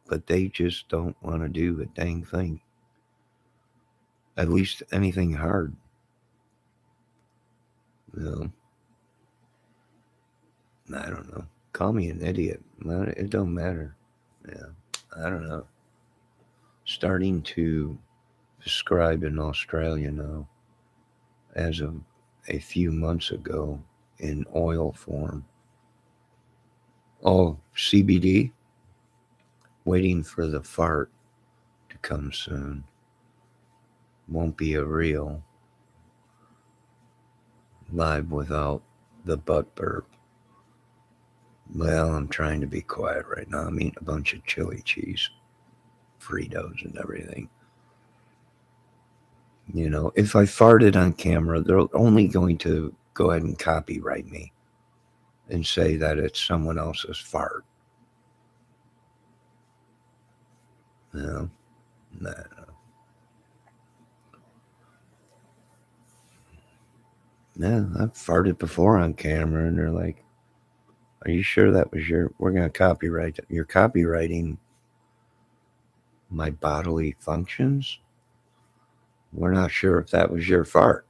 but they just don't want to do a dang thing. At least anything hard, you know. I don't know. Call me an idiot. It don't matter. Yeah, I don't know. Starting to describe in Australia now as of a few months ago in oil form. Oh, CBD, waiting for the fart to come soon. Won't be a real live without the butt burp. Well, I'm trying to be quiet right now. I'm eating a bunch of chili cheese, Fritos, and everything. You know, if I farted on camera, they're only going to go ahead and copyright me and say that it's someone else's fart. No, no. No, I've farted before on camera, and they're like, "Are you sure that was your? We're gonna copyright that. You're copywriting my bodily functions. We're not sure if that was your fart.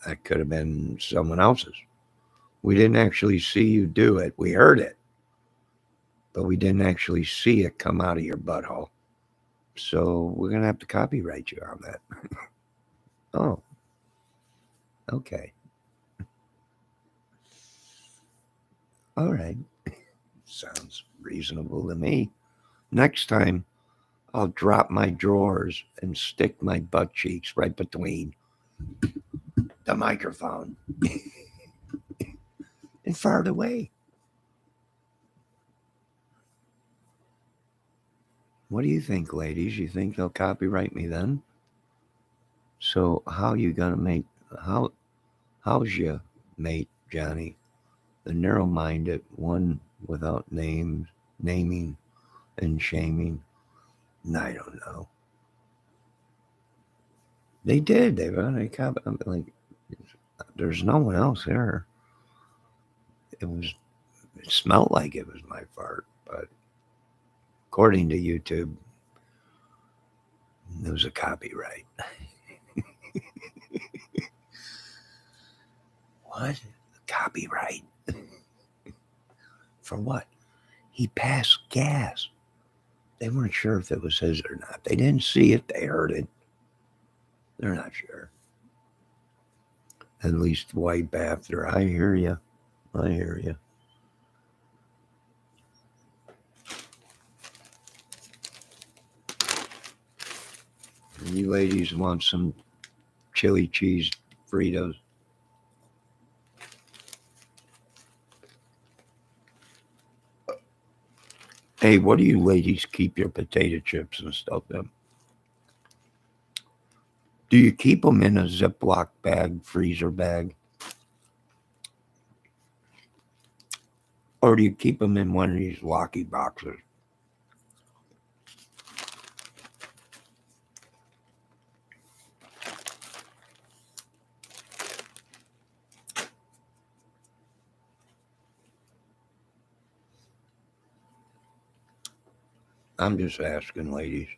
That could have been someone else's. We didn't actually see you do it. We heard it, but we didn't actually see it come out of your butthole. So we're gonna have to copyright you on that." Oh, okay, all right. Sounds reasonable to me. Next time, I'll drop my drawers and stick my butt cheeks right between the microphone and fart away. What do you think, ladies? You think they'll copyright me then? So how you gonna make how how's your mate, Johnny? The narrow-minded one without naming and shaming. I don't know. They did. They cop. I'm like, there's no one else there. It was. It smelled like it was my fart, but according to YouTube, it was a copyright. What? Copyright? For what? He passed gas. They weren't sure if it was his or not. They didn't see it. They heard it. They're not sure. At least wipe after. I hear you. I hear you. You ladies want some chili cheese Fritos? Hey, what do you ladies keep your potato chips and stuff in? Do you keep them in a Ziploc bag, freezer bag? Or do you keep them in one of these locky boxes? I'm just asking, ladies.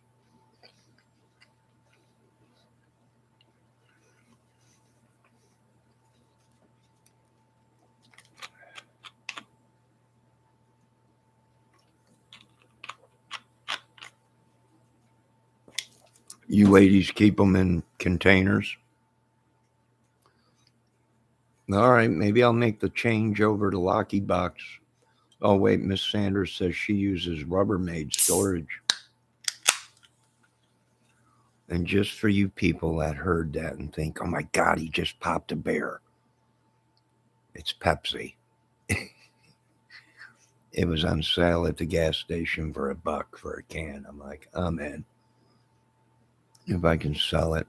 You ladies keep them in containers? All right, maybe I'll make the change over to Locky Box. Oh, wait, Miss Sanders says she uses Rubbermaid storage. And just for you people that heard that and think, oh my God, he just popped a bear. It's Pepsi. It was on sale at the gas station for $1 for a can. I'm like, I'm in. If I can sell it,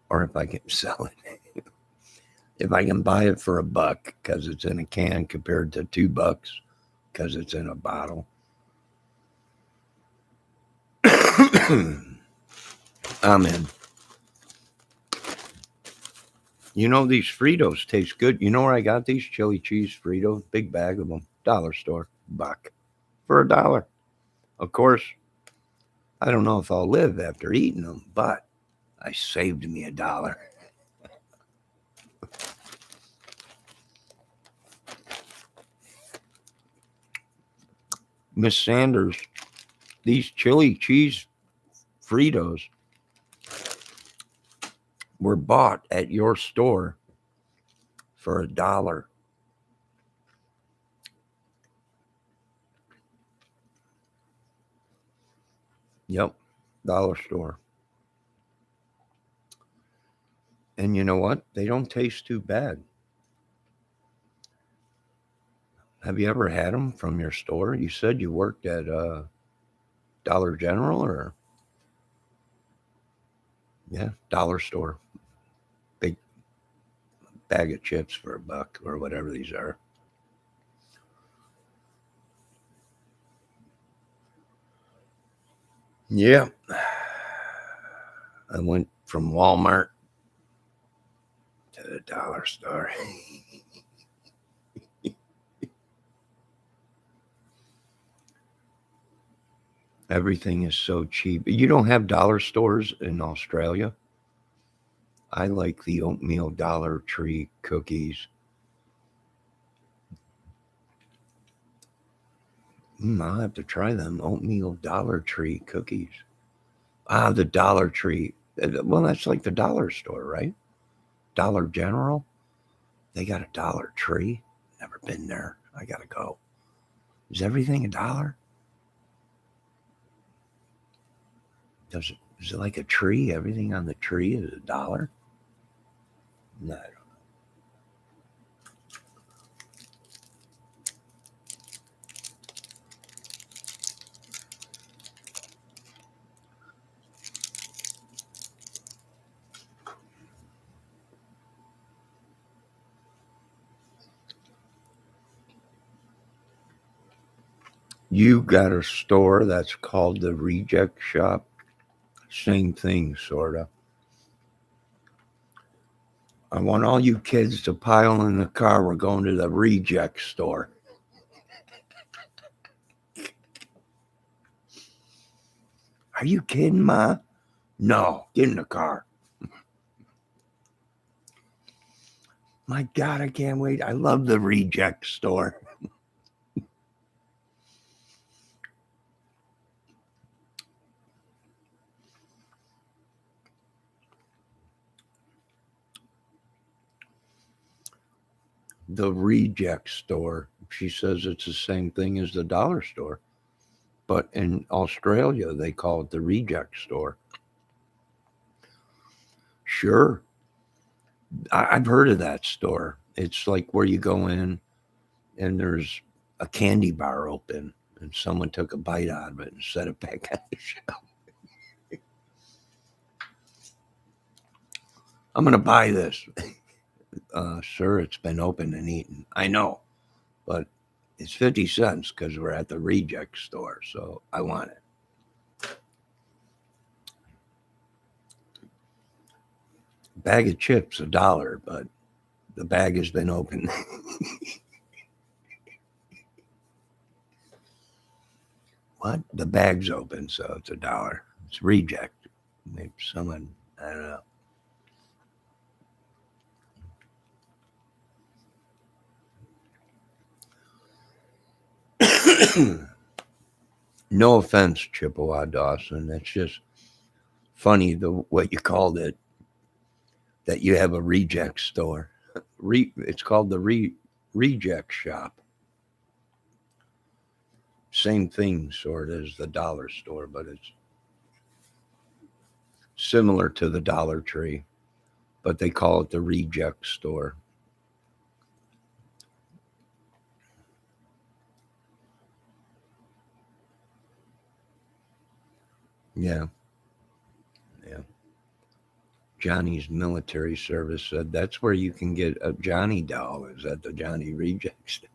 or if I can sell it, if I can buy it for $1 because it's in a can compared to $2 because it's in a bottle. I'm in. You know, these Fritos taste good. You know where I got these chili cheese Fritos? Big bag of them. Dollar store. $1 for $1. Of course, I don't know if I'll live after eating them, but I saved me $1. Miss Sanders, these chili cheese Fritos were bought at your store for $1. Yep, dollar store. And you know what? They don't taste too bad. Have you ever had them from your store? You said you worked at Dollar General or yeah, dollar store. Big bag of chips for $1 or whatever these are. Yeah. I went from Walmart to the dollar store. Everything is so cheap. You don't have dollar stores in Australia? I like the oatmeal Dollar Tree cookies. I'll have to try them. Oatmeal Dollar Tree cookies. Ah, the Dollar Tree. Well, that's like the dollar store, right? Dollar General. They got a Dollar Tree. Never been there. I gotta go. Is everything $1? Is it like a tree? Everything on the tree is $1? No, I don't. You got a store that's called the Reject Shop. Same thing, sorta. I want all you kids to pile in the car. We're going to the Reject store. Are you kidding, Ma? No, get in the car. My God, I can't wait. I love the reject store. The reject store. She says it's the same thing as the dollar store, but in Australia they call it the reject store. Sure, I've heard of that store. It's like where you go in and there's a candy bar open, and someone took a bite out of it and set it back on the shelf. I'm gonna buy this. Sir, it's been open and eaten. I know, but it's 50 cents because we're at the reject store, so I want it. Bag of chips, $1, but the bag has been opened. What? The bag's open, so it's $1. It's reject. Maybe someone, I don't know. No offense, Chippewa Dawson. That's just funny what you called it. That you have a reject store. It's called the reject shop. Same thing, sort of, as the dollar store, but it's similar to the Dollar Tree, but they call it the reject store. Yeah, yeah. Johnny's military service said that's where you can get a Johnny doll, is at the Johnny reject store.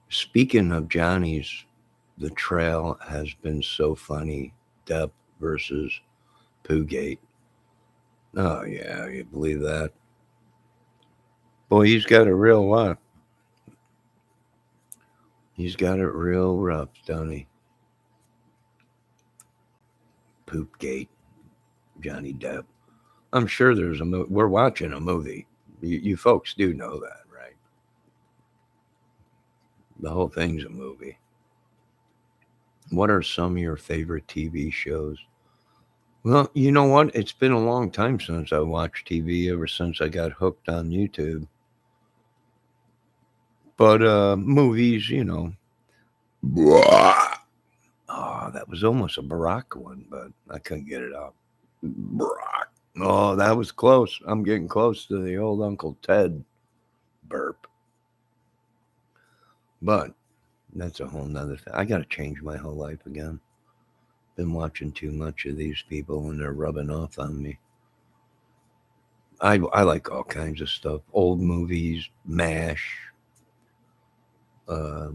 Speaking of Johnny's, the trail has been so funny. Depp versus Poogate. Oh yeah, you believe that? Boy, he's got a real what? He's got it real rough, don't he? Poopgate, Johnny Depp. I'm sure there's a movie. We're watching a movie. You folks do know that, right? The whole thing's a movie. What are some of your favorite TV shows? Well, you know what? It's been a long time since I watched TV, ever since I got hooked on YouTube. But movies, you know. Oh, that was almost a Barack one, but I couldn't get it out. Barack. Oh, that was close. I'm getting close to the old Uncle Ted burp. But that's a whole nother thing. I got to change my whole life again. Been watching too much of these people and they're rubbing off on me. I like all kinds of stuff. Old movies, MASH, uh,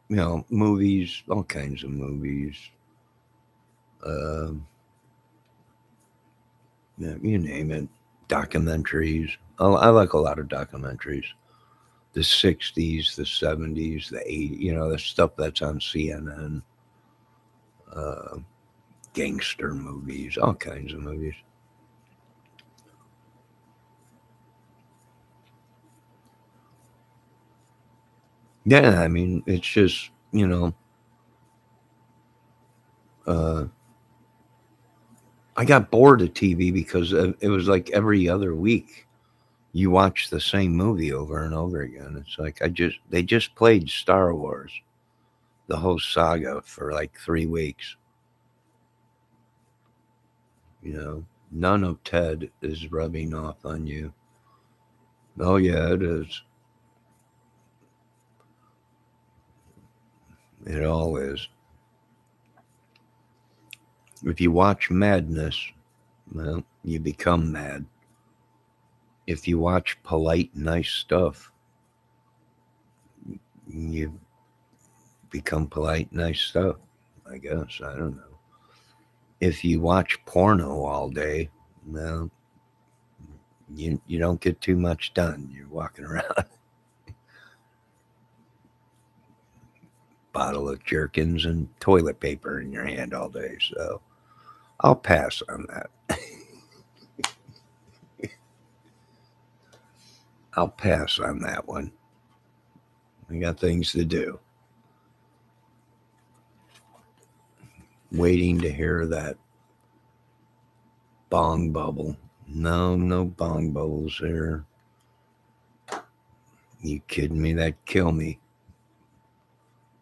movies, all kinds of movies. Uh, yeah, you name it. Documentaries. I like a lot of documentaries. The 60s, the 70s, the 80s, the stuff that's on CNN, uh, gangster movies, all kinds of movies. Yeah, I mean, it's just, uh, I got bored of TV because it was like every other week you watch the same movie over and over again. It's like they just played Star Wars, the whole saga for like 3 weeks. You know, none of Ted is rubbing off on you. Oh yeah, it is. It all is. If you watch Madness, well, you become mad. If you watch polite, nice stuff, you become polite, nice stuff. I guess. I don't know. If you watch porno all day, well, you don't get too much done. You're walking around bottle of jerkins and toilet paper in your hand all day. So I'll pass on that. I'll pass on that one. I got things to do. Waiting to hear that bong bubble. No, no bong bubbles there. You kidding me? That'd kill me.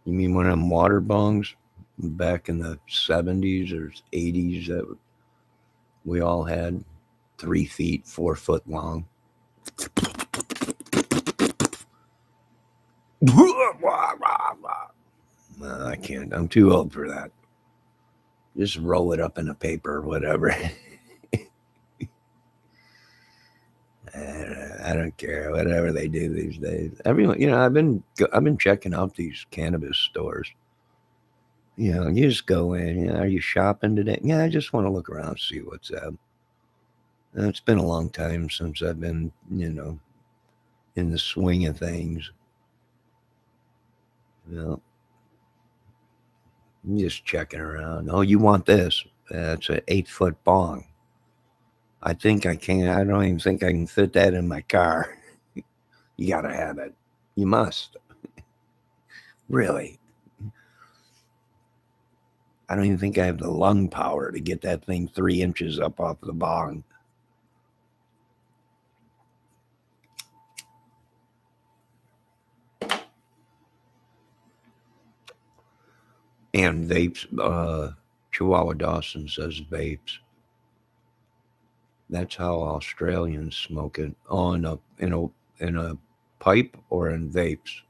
You mean one of them water bongs back in the 70s or 80s that we all had? 3 feet, 4 foot long. No, I can't. I'm too old for that. Just roll it up in a paper or whatever. I don't care. Whatever they do these days. Everyone, I've been checking out these cannabis stores. You just go in. Are you shopping today? Yeah, I just want to look around, see what's up. It's been a long time since I've been, in the swing of things. I'm just checking around. Oh, you want this? It's an 8 foot bong. I think I can. I don't even think I can fit that in my car. You gotta have it. You must. Really. I don't even think I have the lung power to get that thing 3 inches up off the bong. And vapes. Chihuahua Dawson says vapes. That's how Australians smoke it. Oh, in a pipe or in vapes.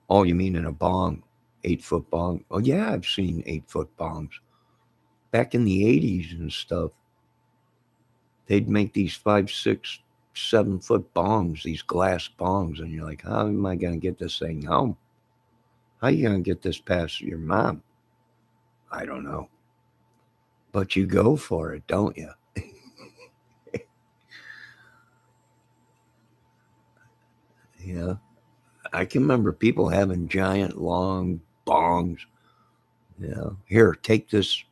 Oh, you mean in a bong? 8 foot bong. Oh yeah, I've seen 8 foot bongs. Back in the 80s and stuff, they'd make these 5, 6, 7 foot bongs, these glass bongs, and you're like, how am I gonna get this thing home? How you gonna get this past your mom? I don't know. But you go for it, don't you? Yeah. I can remember people having giant long bongs. Here, take this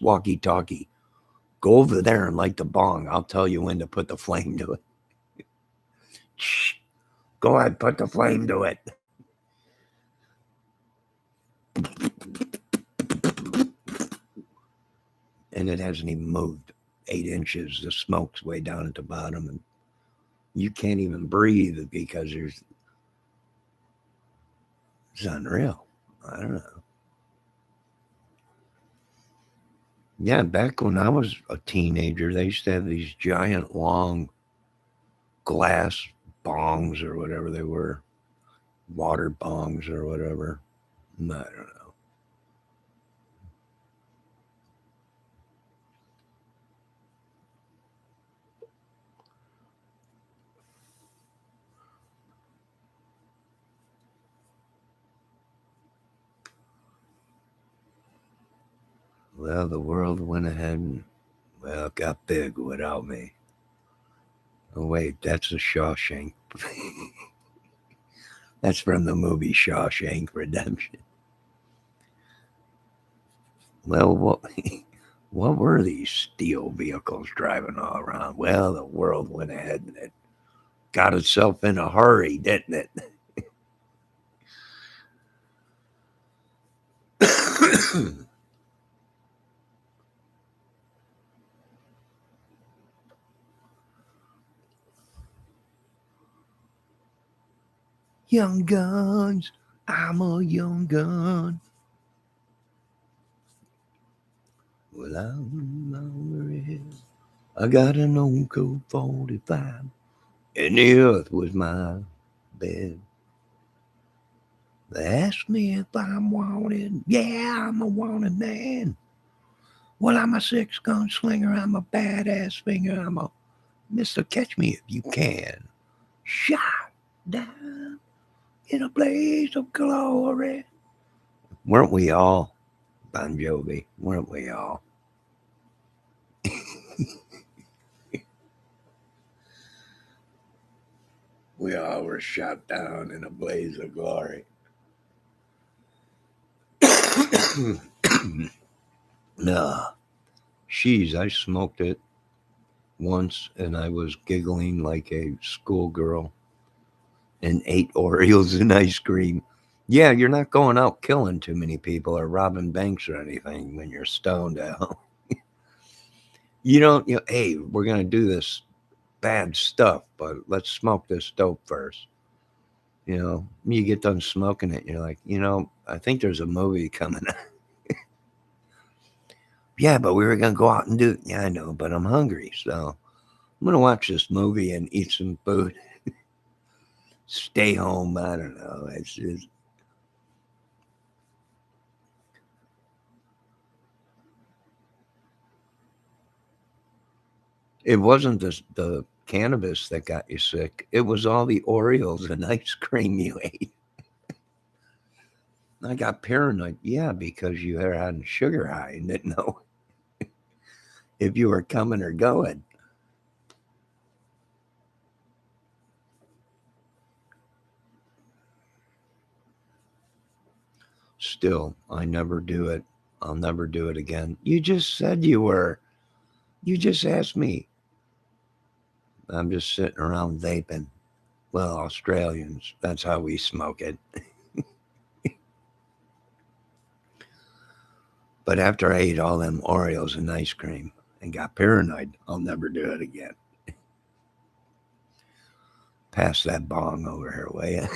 walkie talkie. Go over there and light the bong. I'll tell you when to put the flame to it. Shh. Go ahead, put the flame to it. And it hasn't even moved 8 inches. The smoke's way down at the bottom, and you can't even breathe because it's unreal. I don't know. Yeah, back when I was a teenager, they used to have these giant long glass bongs or whatever they were, water bongs or whatever. I don't know. Well, the world went ahead and, well, got big without me. Oh, wait, that's a Shawshank. That's from the movie Shawshank Redemption. Well, what were these steel vehicles driving all around? Well, the world went ahead and it got itself in a hurry, didn't it? Young guns, I'm a young gun. Well, I'm over here. I got an old Colt 45, and the earth was my bed. They ask me if I'm wanted. Yeah, I'm a wanted man. Well, I'm a six-gun slinger. I'm a badass finger. I'm a Mister Catch Me If You Can. Shot down in a blaze of glory. Weren't we all, Bon Jovi? Weren't we all? We all were shot down in a blaze of glory. Nah, she's, I smoked it once and I was giggling like a schoolgirl and ate Oreos and ice cream. Yeah, you're not going out killing too many people or robbing banks or anything when you're stoned out. You don't, hey, we're going to do this bad stuff, but let's smoke this dope first. You get done smoking it, you're like, I think there's a movie coming. Yeah, but we were going to go out and do it. Yeah, I know, but I'm hungry. So I'm going to watch this movie and eat some food. Stay home. I don't know. It's just, it wasn't the cannabis that got you sick. It was all the Oreos and ice cream you ate. I got paranoid. Yeah, because you had a sugar high and didn't know if you were coming or going. Still, I never do it. I'll never do it again. You just said you were. You just asked me. I'm just sitting around vaping. Well, Australians, that's how we smoke it. But after I ate all them Oreos and ice cream and got paranoid, I'll never do it again. Pass that bong over her way.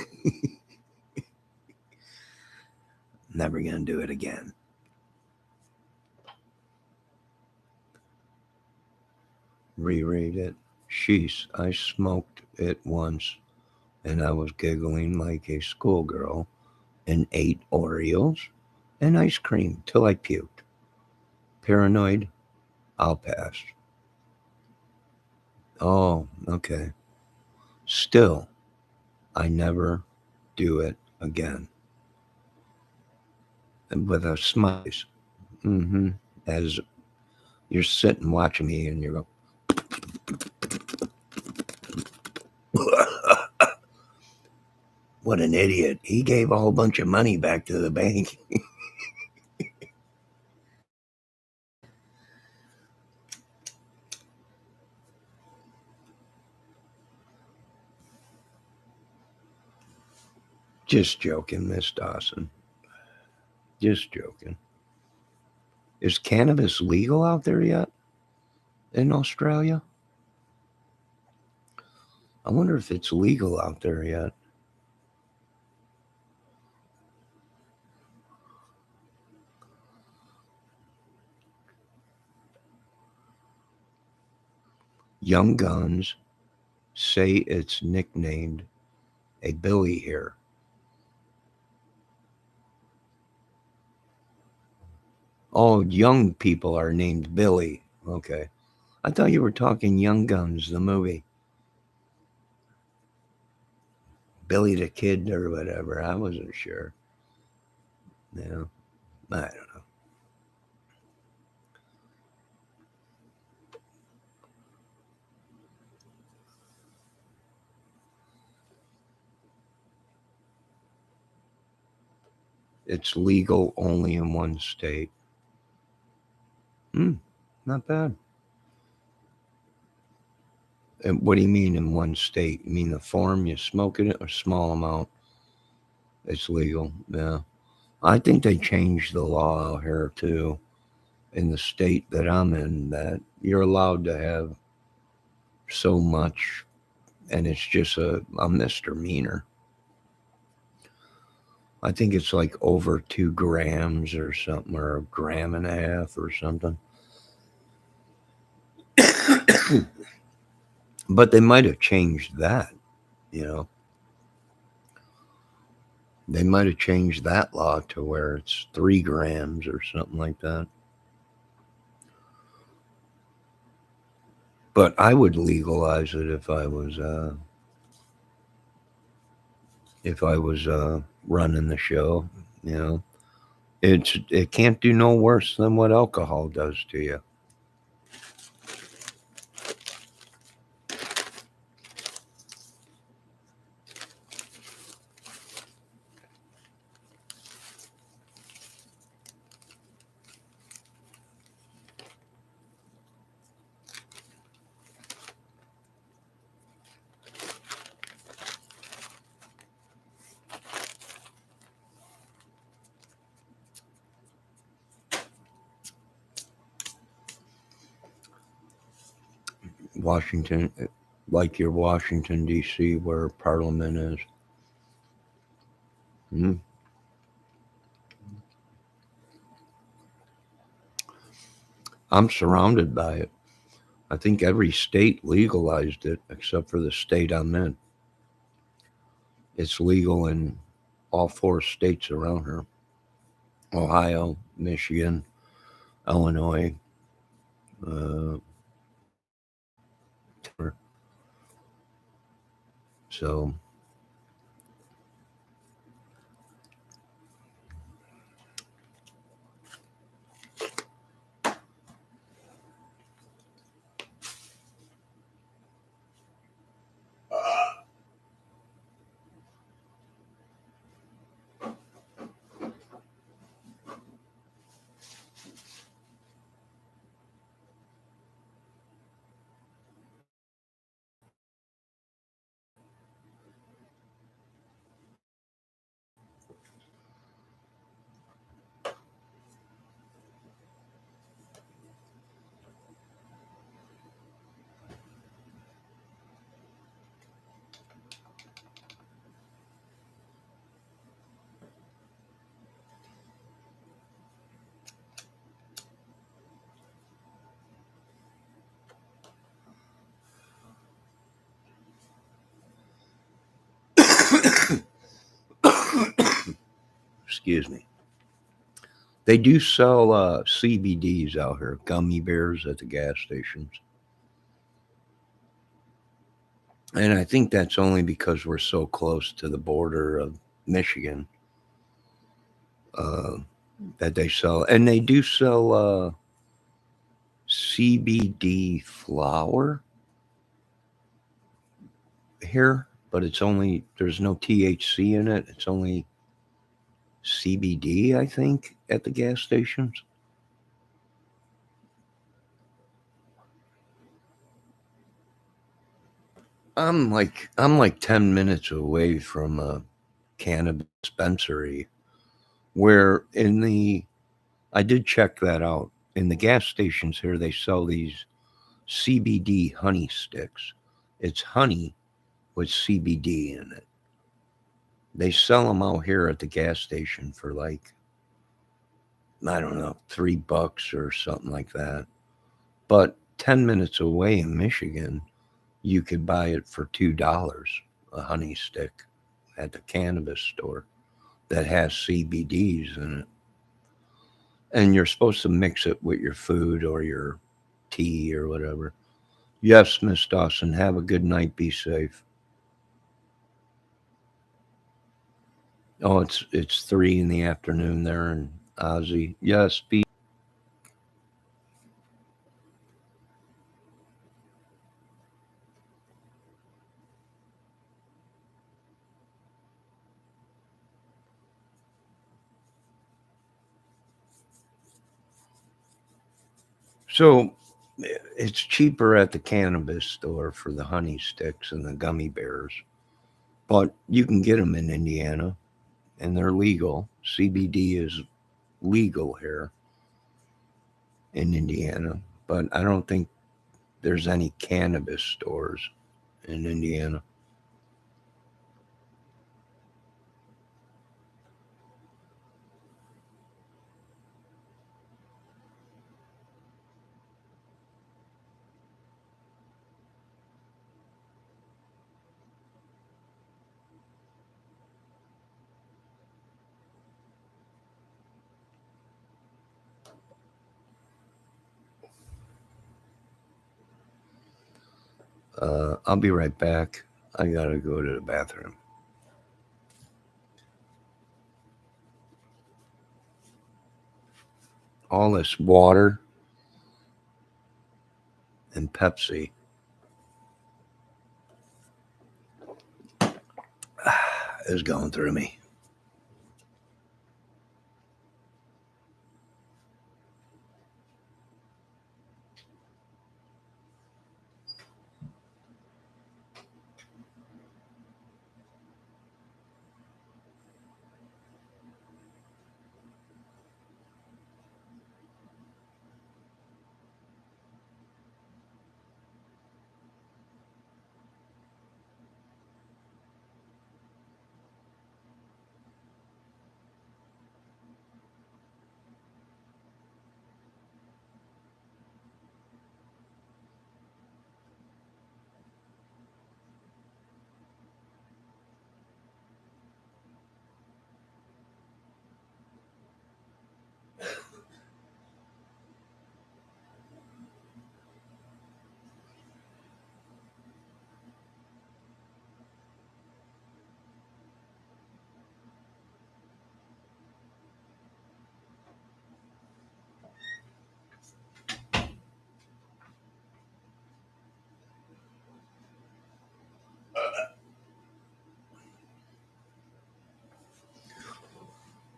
Never gonna do it again. Reread it. Sheesh, I smoked it once and I was giggling like a schoolgirl and ate Oreos and ice cream till I puked. Paranoid, I'll pass. Oh, okay. Still, I never do it again. And with a smile. Mm-hmm. As you're sitting watching me and you're going, what an idiot. He gave a whole bunch of money back to the bank. Just joking, Miss Dawson. Just joking. Is cannabis legal out there yet in Australia? I wonder if it's legal out there yet. Young Guns say it's nicknamed a Billy here. Oh, young people are named Billy. Okay. I thought you were talking Young Guns, the movie. Billy the Kid or whatever. I wasn't sure. Yeah. I don't know. It's legal only in one state. Hmm. Not bad. And what do you mean in one state? You mean the form you smoke it or small amount? It's legal. Yeah. I think they changed the law out here too in the state that I'm in that you're allowed to have so much, and it's just a misdemeanor. I think it's like over 2 grams or something, or a gram and a half or something. But they might have changed that, you know. They might have changed that law to where it's 3 grams or something like that. But I would legalize it if I was running the show. You know, it can't do no worse than what alcohol does to you. Washington, like your Washington D.C., where Parliament is. Mm. I'm surrounded by it. I think every state legalized it except for the state I'm in. It's legal in all 4 states around here: Ohio, Michigan, Illinois, Denver. So, excuse me. They do sell CBDs out here, gummy bears at the gas stations. And I think that's only because we're so close to the border of Michigan uh, that they sell. And they do sell CBD flour here, but there's no THC in it. It's only CBD, I think, at the gas stations. I'm like 10 minutes away from a cannabis dispensary where I did check that out. In the gas stations here, they sell these CBD honey sticks. It's honey with CBD in it. They sell them out here at the gas station for like, I don't know, $3 or something like that. But 10 minutes away in Michigan, you could buy it for $2, a honey stick at the cannabis store that has CBDs in it. And you're supposed to mix it with your food or your tea or whatever. Yes, Miss Dawson, have a good night. Be safe. Oh, it's 3 in the afternoon there in Ozzy. Yes, be so it's cheaper at the cannabis store for the honey sticks and the gummy bears, but you can get them in Indiana and they're legal. CBD is legal here in Indiana, but I don't think there's any cannabis stores in Indiana. I'll be right back. I gotta go to the bathroom. All this water and Pepsi is going through me.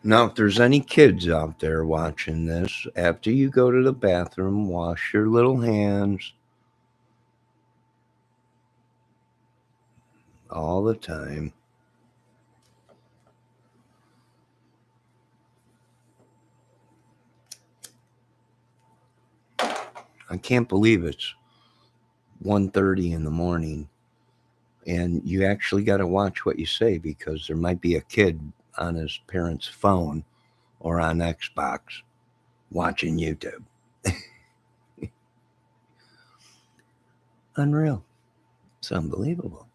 Now, if there's any kids out there watching this, after you go to the bathroom, wash your little hands all the time. I can't believe it's 1:30 in the morning and you actually got to watch what you say because there might be a kid on his parents' phone or on Xbox watching YouTube. Unreal. It's unbelievable.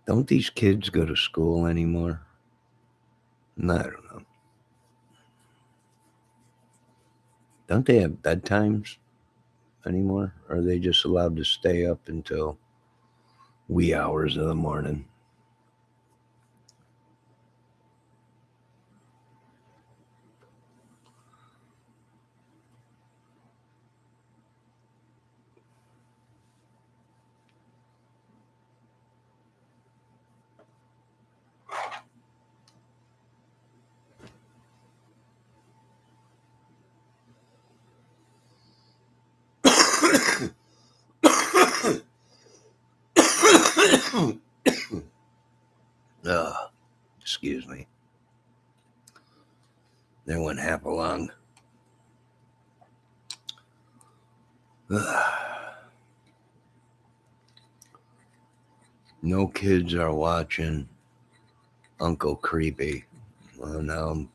Don't these kids go to school anymore? No, I don't know. Don't they have bedtimes anymore? Or are they just allowed to stay up until wee hours of the morning? Excuse me. They went half a lung. No kids are watching Uncle Creepy. Well, now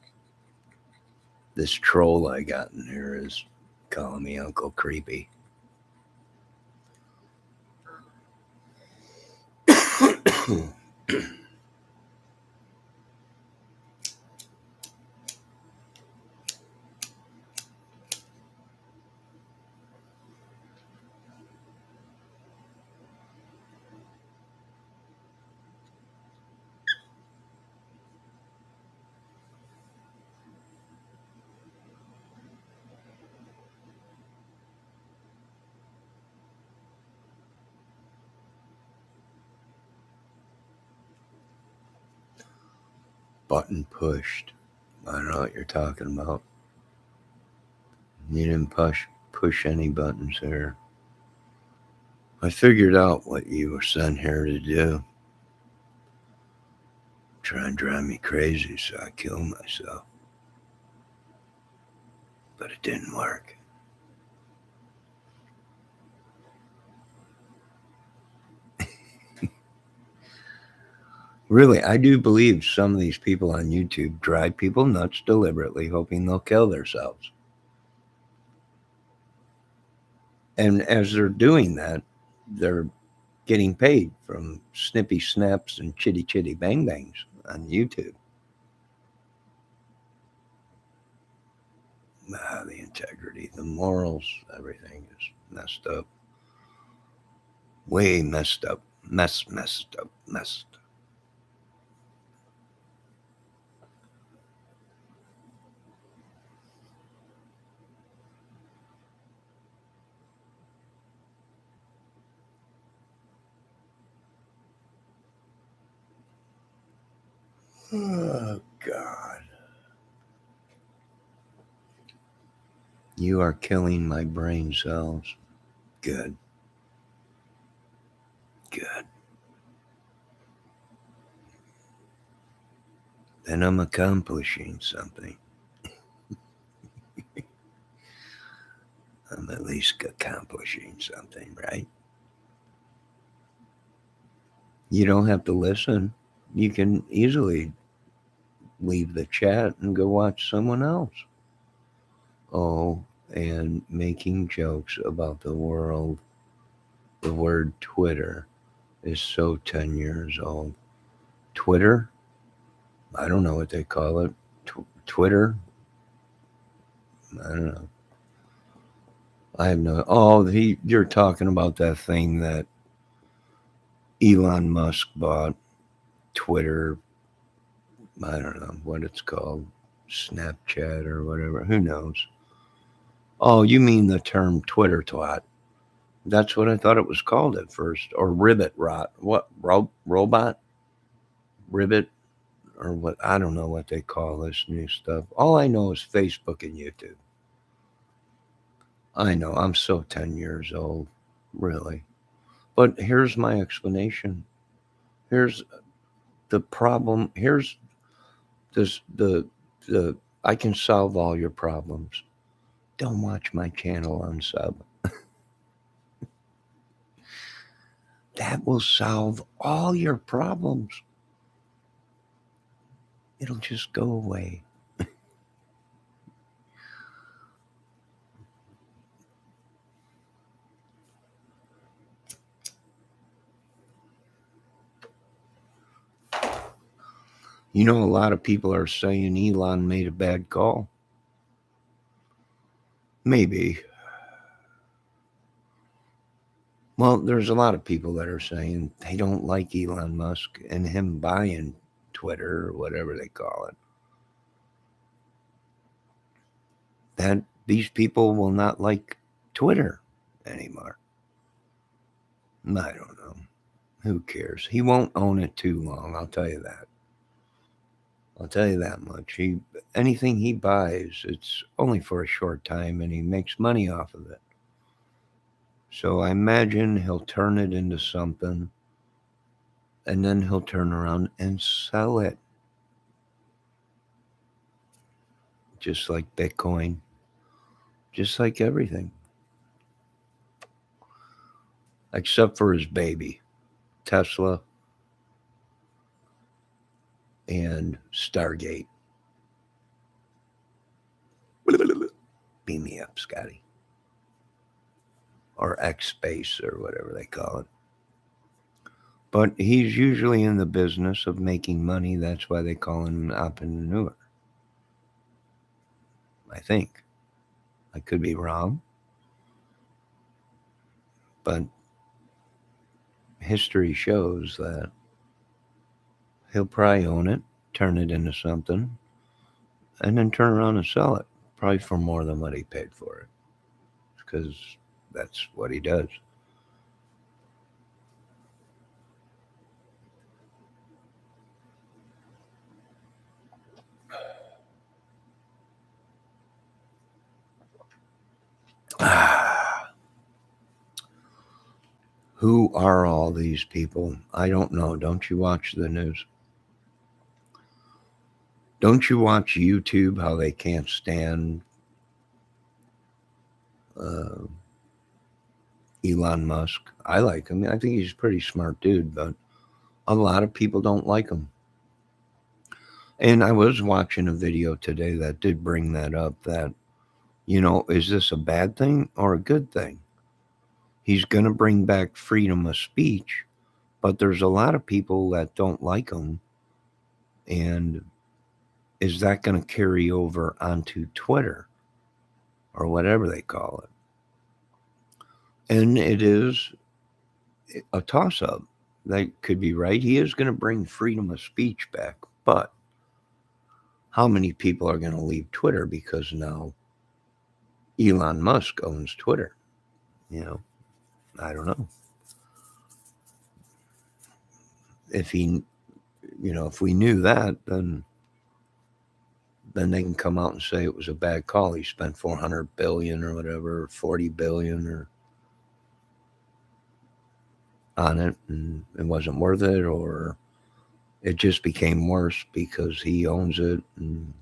this troll I got in here is calling me Uncle Creepy. Button pushed. I don't know what you're talking about. You didn't push any buttons here. I figured out what you were sent here to do. Try and drive me crazy so I kill myself. But it didn't work. Really, I do believe some of these people on YouTube drive people nuts deliberately, hoping they'll kill themselves. And as they're doing that, they're getting paid from snippy snaps and chitty chitty bang bangs on YouTube. The integrity, the morals, everything is messed up. Way messed up. Messed up. Messed. Oh, God. You are killing my brain cells. Good. Good. Then I'm accomplishing something. I'm at least accomplishing something, right? You don't have to listen. You can easily leave the chat and go watch someone else. Oh, and making jokes about the world. The word Twitter is so 10 years old. Twitter? I don't know what they call it. Twitter? I don't know. I have no. Oh, you're talking about that thing that Elon Musk bought. Twitter. I don't know what it's called. Snapchat or whatever. Who knows? Oh, you mean the term Twitter twat? That's what I thought it was called at first. Or ribbit rot. What? Robot? Ribbit? Or what? I don't know what they call this new stuff. All I know is Facebook and YouTube. I know, I'm so 10 years old, really. But here's my explanation. Here's the problem. Here's this the I can solve all your problems. Don't watch my channel on sub. That will solve all your problems. It'll just go away. You know, a lot of people are saying Elon made a bad call. Maybe. Well, there's a lot of people that are saying they don't like Elon Musk and him buying Twitter or whatever they call it. That these people will not like Twitter anymore. I don't know. Who cares? He won't own it too long, I'll tell you that. I'll tell you that much. Anything he buys, it's only for a short time and he makes money off of it. So I imagine he'll turn it into something and then he'll turn around and sell it. Just like Bitcoin, just like everything. Except for his baby, Tesla and Stargate. Beam me up, Scotty. Or X Space or whatever they call it. But he's usually in the business of making money. That's why they call him an entrepreneur. I think. I could be wrong. But history shows that he'll probably own it, turn it into something, and then turn around and sell it. Probably for more than what he paid for it. Because that's what he does. Who are all these people? I don't know. Don't you watch the news? Don't you watch YouTube? How they can't stand uh, Elon Musk. I like him. I think he's a pretty smart dude, but a lot of people don't like him. And I was watching a video today that did bring that up, that, is this a bad thing or a good thing? He's going to bring back freedom of speech, but there's a lot of people that don't like him. And is that going to carry over onto Twitter or whatever they call it? And it is a toss up. That could be right. He is going to bring freedom of speech back, but how many people are going to leave Twitter because now Elon Musk owns Twitter? I don't know. If if we knew that, then they can come out and say it was a bad call. He spent 400 billion or whatever, 40 billion or on it, and it wasn't worth it, or it just became worse because he owns it. And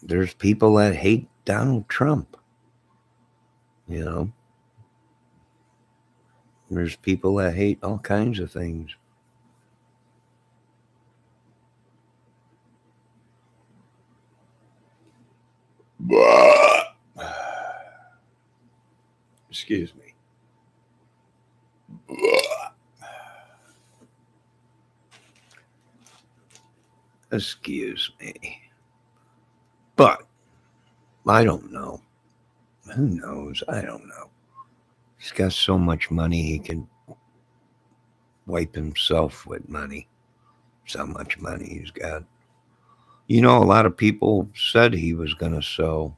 there's people that hate Donald Trump. There's people that hate all kinds of things. Excuse me. Excuse me. But I don't know. Who knows? I don't know. He's got so much money he can wipe himself with money. So much money he's got. A lot of people said he was going to sell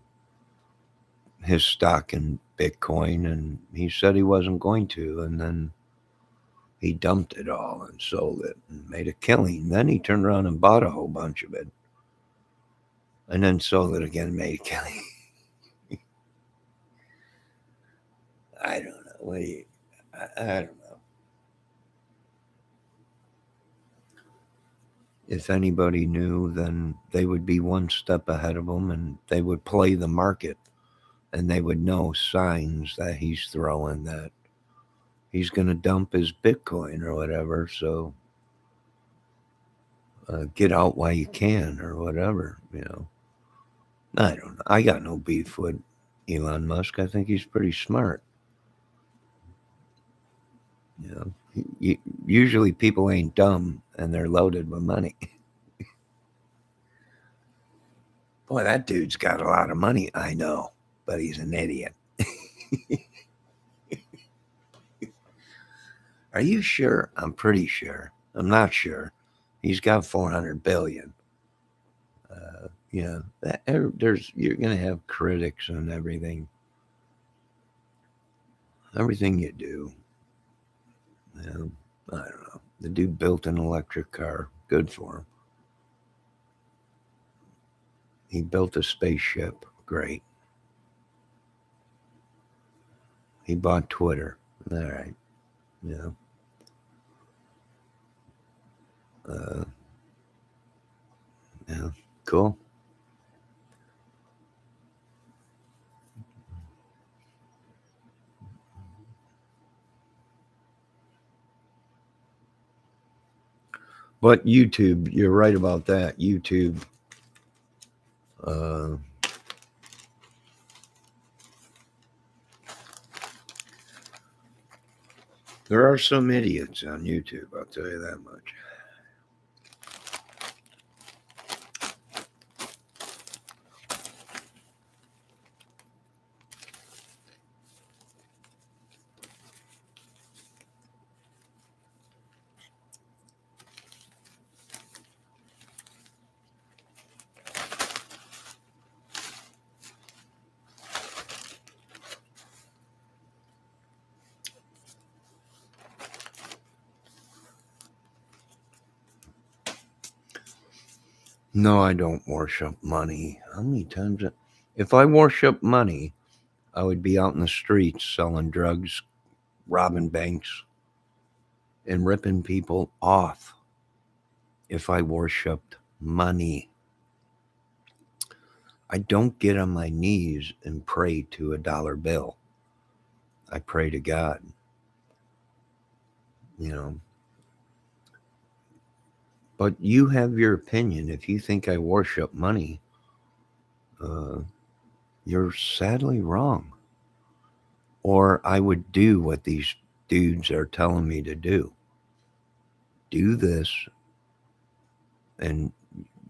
his stock in Bitcoin, and he said he wasn't going to. And then he dumped it all and sold it and made a killing. Then he turned around and bought a whole bunch of it. And then sold it again and made a killing. I don't know. I don't know. If anybody knew, then they would be one step ahead of him, and they would play the market, and they would know signs that he's throwing, that he's going to dump his Bitcoin or whatever. So get out while you can or whatever. I don't know. I got no beef with Elon Musk. I think he's pretty smart. Usually people ain't dumb and they're loaded with money. Boy, that dude's got a lot of money. I know, but he's an idiot. Are you sure? I'm pretty sure. I'm not sure. He's got 400 billion. You're gonna have critics and everything. Everything you do. I don't know. The dude built an electric car. Good for him. He built a spaceship. Great. He bought Twitter. All right. Uh, yeah. Cool. But YouTube, you're right about that. YouTube. There are some idiots on YouTube, I'll tell you that much. No, I don't worship money. How many times? If I worship money, I would be out in the streets selling drugs, robbing banks, and ripping people off if I worshiped money. I don't get on my knees and pray to a dollar bill. I pray to God. You know, but you have your opinion. If you think I worship money, uh, you're sadly wrong. Or I would do what these dudes are telling me to do. Do this, and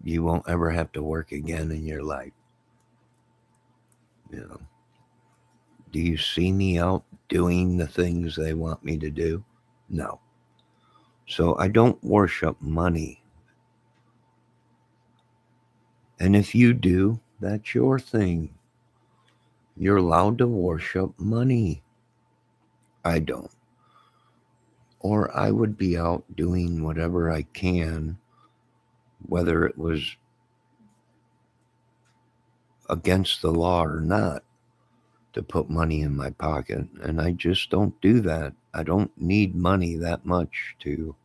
you won't ever have to work again in your life. You know, do you see me out doing the things they want me to do? No. So I don't worship money. And if you do, that's your thing. You're allowed to worship money. I don't. Or I would be out doing whatever I can, whether it was against the law or not, to put money in my pocket. And I just don't do that. I don't need money that much to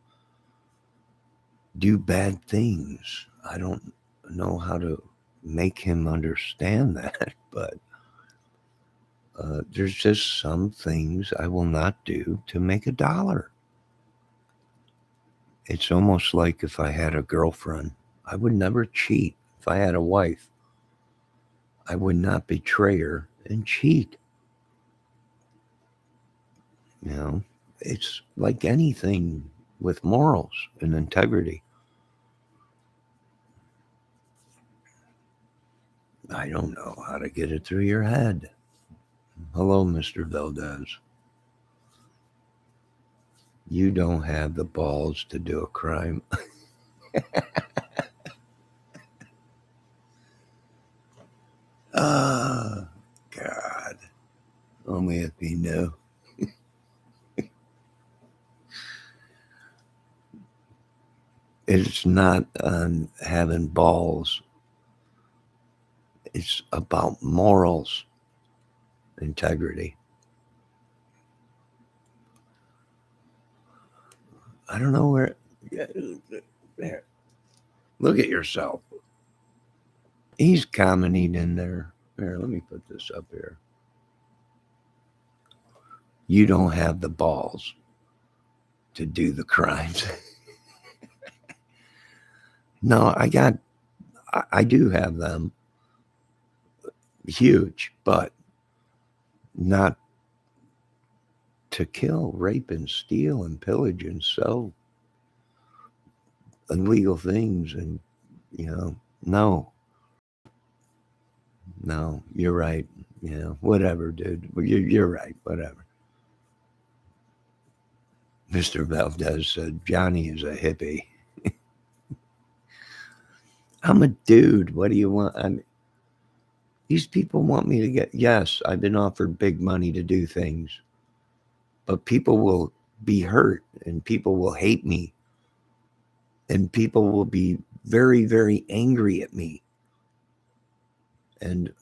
do bad things. I don't know how to make him understand that, but there's just some things I will not do to make a dollar. It's almost like if I had a girlfriend, I would never cheat. If I had a wife, I would not betray her and cheat. You know, it's like anything with morals and integrity. I don't know how to get it through your head. Hello, Mr. Valdez. You don't have the balls to do a crime. Ah, God. Only if he knew. It's not on having balls. It's about morals, integrity. I don't know where. There. Look at yourself. He's commenting in there. Here, let me put this up here. You don't have the balls to do the crimes. No, I do have them. Huge, but not to kill, rape, and steal, and pillage, and sell illegal things. And, no, no, you're right. Whatever, dude. You're right. Whatever. Mr. Valdez said Johnny is a hippie. I'm a dude. What do you want? These people want me to get. Yes, I've been offered big money to do things, but people will be hurt and people will hate me and people will be very, very angry at me. And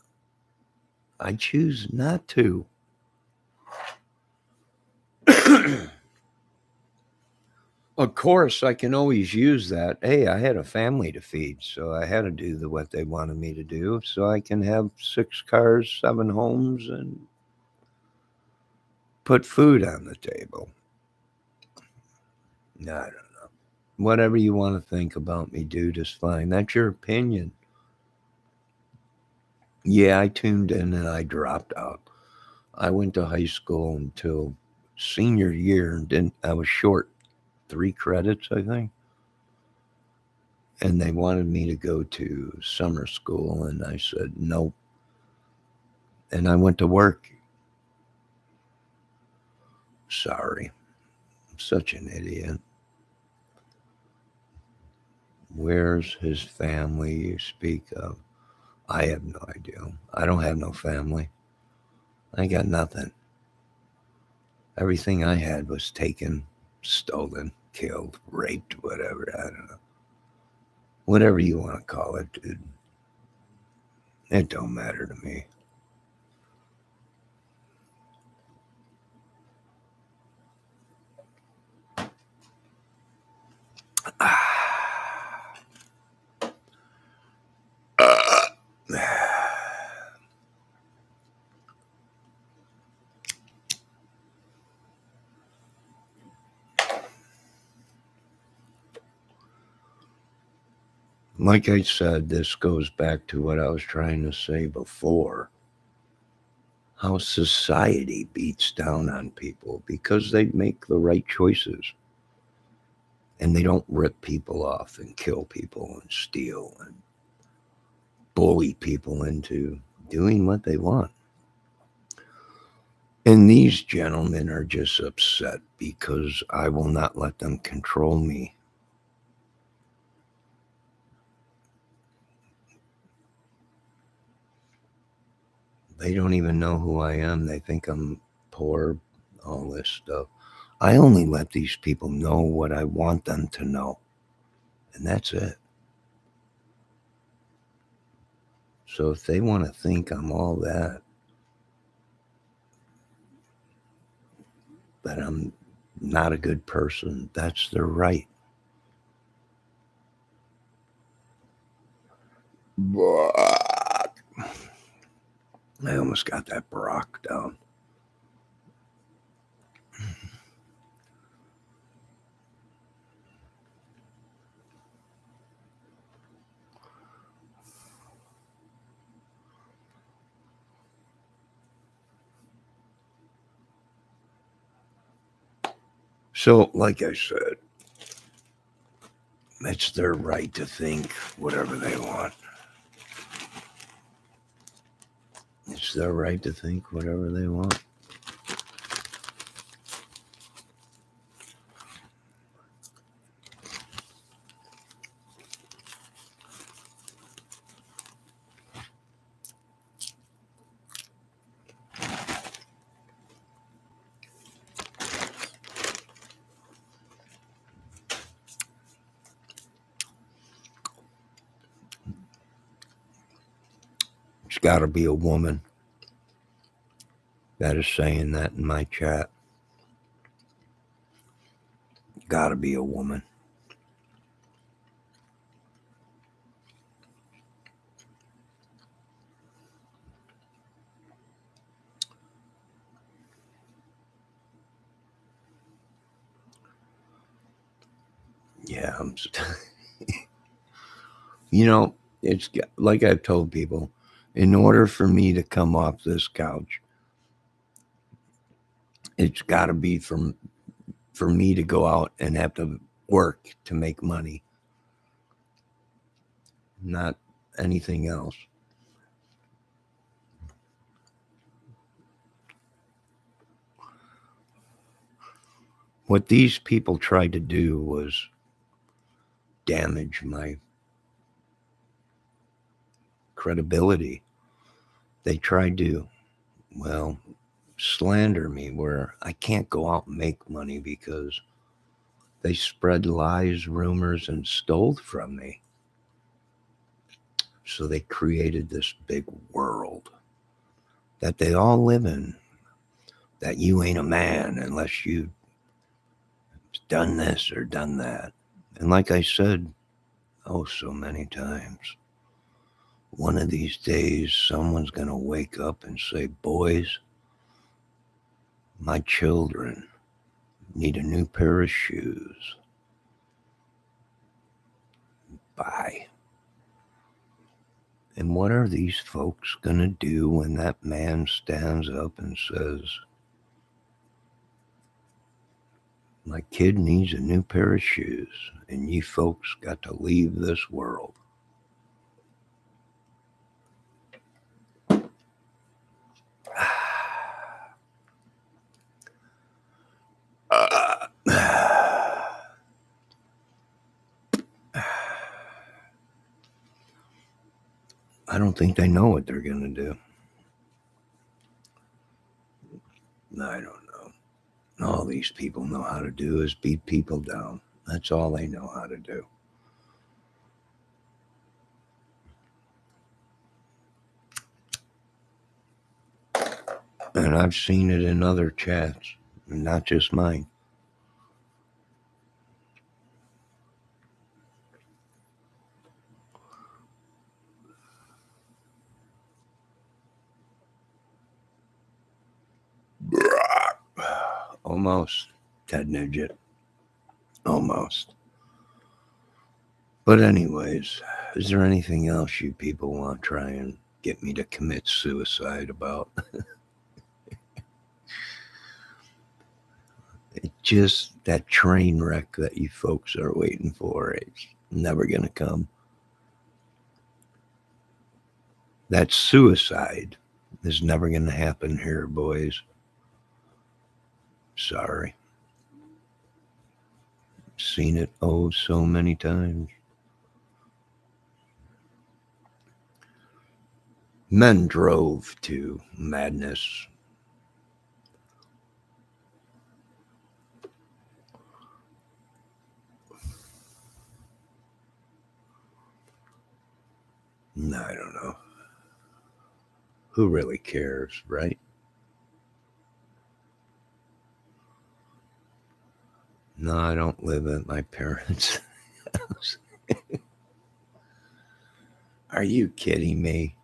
I choose not to. Of course, I can always use that. Hey, I had a family to feed, so I had to do what they wanted me to do, so I can have 6 cars, 7 homes, and put food on the table. I don't know. Whatever you want to think about me, dude, is fine. That's your opinion. Yeah, I tuned in and I dropped out. I went to high school until senior year, and then I was short 3 credits, I think. And they wanted me to go to summer school, and I said nope. And I went to work. Sorry, I'm such an idiot. Where's his family you speak of? I have no idea. I don't have no family. I got nothing. Everything I had was taken, stolen, killed, raped, whatever. I don't know. Whatever you want to call it, dude. It don't matter to me. Like I said, this goes back to what I was trying to say before. How society beats down on people because they make the right choices and they don't rip people off and kill people and steal and bully people into doing what they want. And these gentlemen are just upset because I will not let them control me. They don't even know who I am. They think I'm poor, all this stuff. I only let these people know what I want them to know. And that's it. So if they want to think I'm all that I'm not a good person, that's their right. But I almost got that Brock down. So, like I said, it's their right to think whatever they want. It's their right to think whatever they want. It's got to be a woman that is saying that in my chat. Got to be a woman. Yeah, it's like I've told people, in order for me to come off this couch, it's got to be for me to go out and have to work to make money, not anything else. What these people tried to do was damage my credibility. They tried to, well, slander me where I can't go out and make money because they spread lies, rumors, and stole from me. So they created this big world that they all live in, that you ain't a man unless you've done this or done that. And like I said, oh, so many times, one of these days, someone's going to wake up and say, boys, my children need a new pair of shoes. Bye. And what are these folks going to do when that man stands up and says, my kid needs a new pair of shoes, and you folks got to leave this world? I don't think they know what they're going to do. I don't know. All these people know how to do is beat people down. That's all they know how to do. And I've seen it in other chats, not just mine. Almost. Ted Nugent. Almost. But anyways, is there anything else you people want to try and get me to commit suicide about? It's just that train wreck that you folks are waiting for. It's never going to come. That suicide is never going to happen here, boys. Sorry. Seen it oh so many times. Men drove to madness. No, I don't know. Who really cares, right? No, I don't live at my parents' house. Are you kidding me?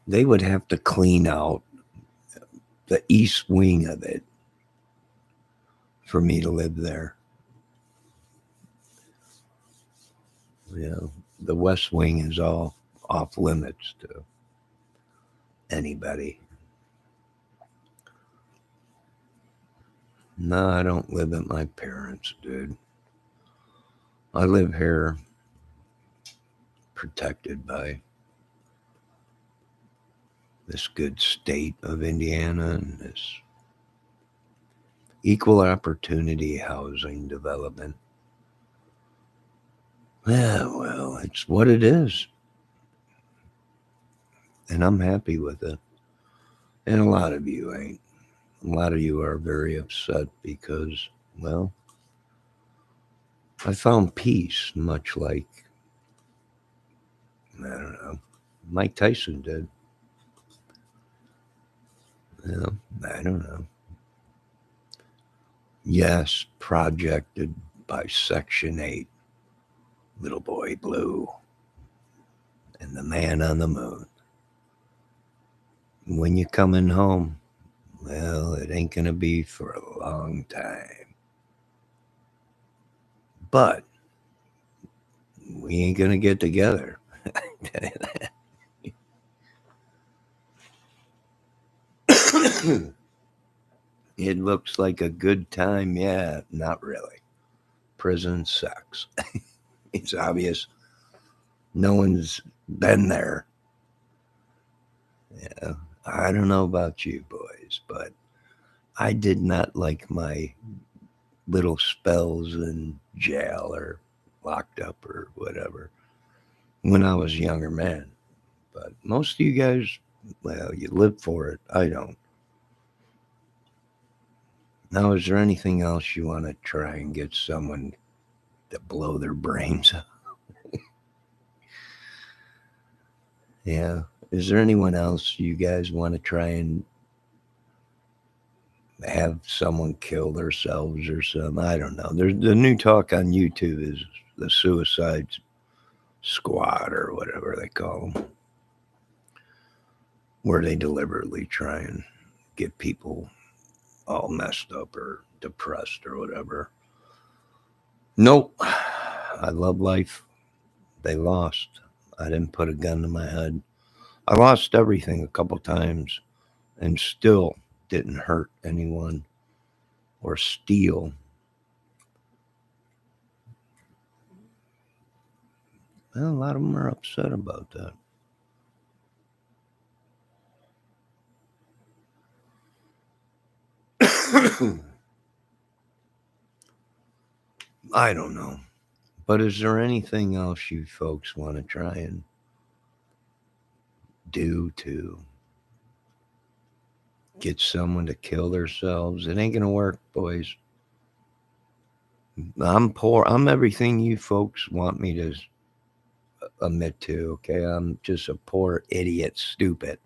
They would have to clean out the east wing of it for me to live there. You know, the west wing is all off limits to anybody. No, I don't live at my parents', dude. I live here protected by this good state of Indiana and this equal opportunity housing development. Yeah, well, it's what it is. And I'm happy with it. And a lot of you ain't. A lot of you are very upset because, well, I found peace, much like, I don't know, Mike Tyson did. You know, I don't know. Yes, projected by Section 8, Little Boy Blue, and the Man on the Moon. When you're coming home, well, it ain't going to be for a long time. But we ain't going to get together. It looks like a good time. Yeah, not really. Prison sucks. It's obvious. No one's been there. Yeah, I don't know about you boys, but I did not like my little spells in jail or locked up or whatever when I was a younger man. But most of you guys, well, you live for it. I don't. Now, is there anything else you want to try and get someone to blow their brains out? Yeah. Is there anyone else you guys want to try and have someone kill themselves or something? I don't know. There's the new talk on YouTube is the Suicide Squad or whatever they call them, where they deliberately try and get people all messed up or depressed or whatever. Nope. I love life. They lost. I didn't put a gun to my head. I lost everything a couple times and still didn't hurt anyone or steal. Well, a lot of them are upset about that. I don't know. But is there anything else you folks want to try and do to get someone to kill themselves? It ain't going to work, boys. I'm poor. I'm everything you folks want me to admit to, okay? I'm just a poor idiot, stupid.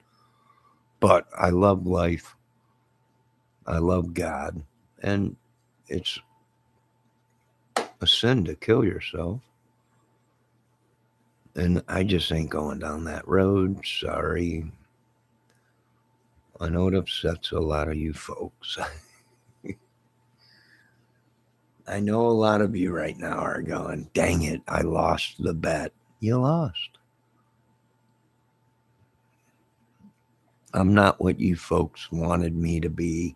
But I love life. I love God. And it's a sin to kill yourself. And I just ain't going down that road. Sorry. I know it upsets a lot of you folks. I know a lot of you right now are going, dang it, I lost the bet. You lost. I'm not what you folks wanted me to be.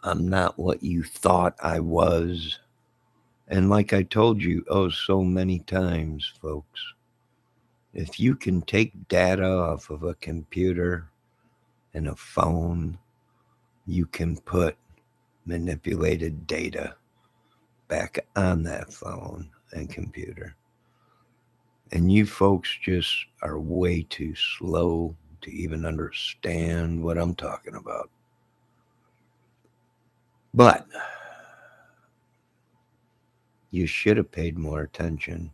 I'm not what you thought I was. And like I told you, oh, so many times, folks, if you can take data off of a computer and a phone, you can put manipulated data back on that phone and computer. And you folks just are way too slow to even understand what I'm talking about. But you should have paid more attention.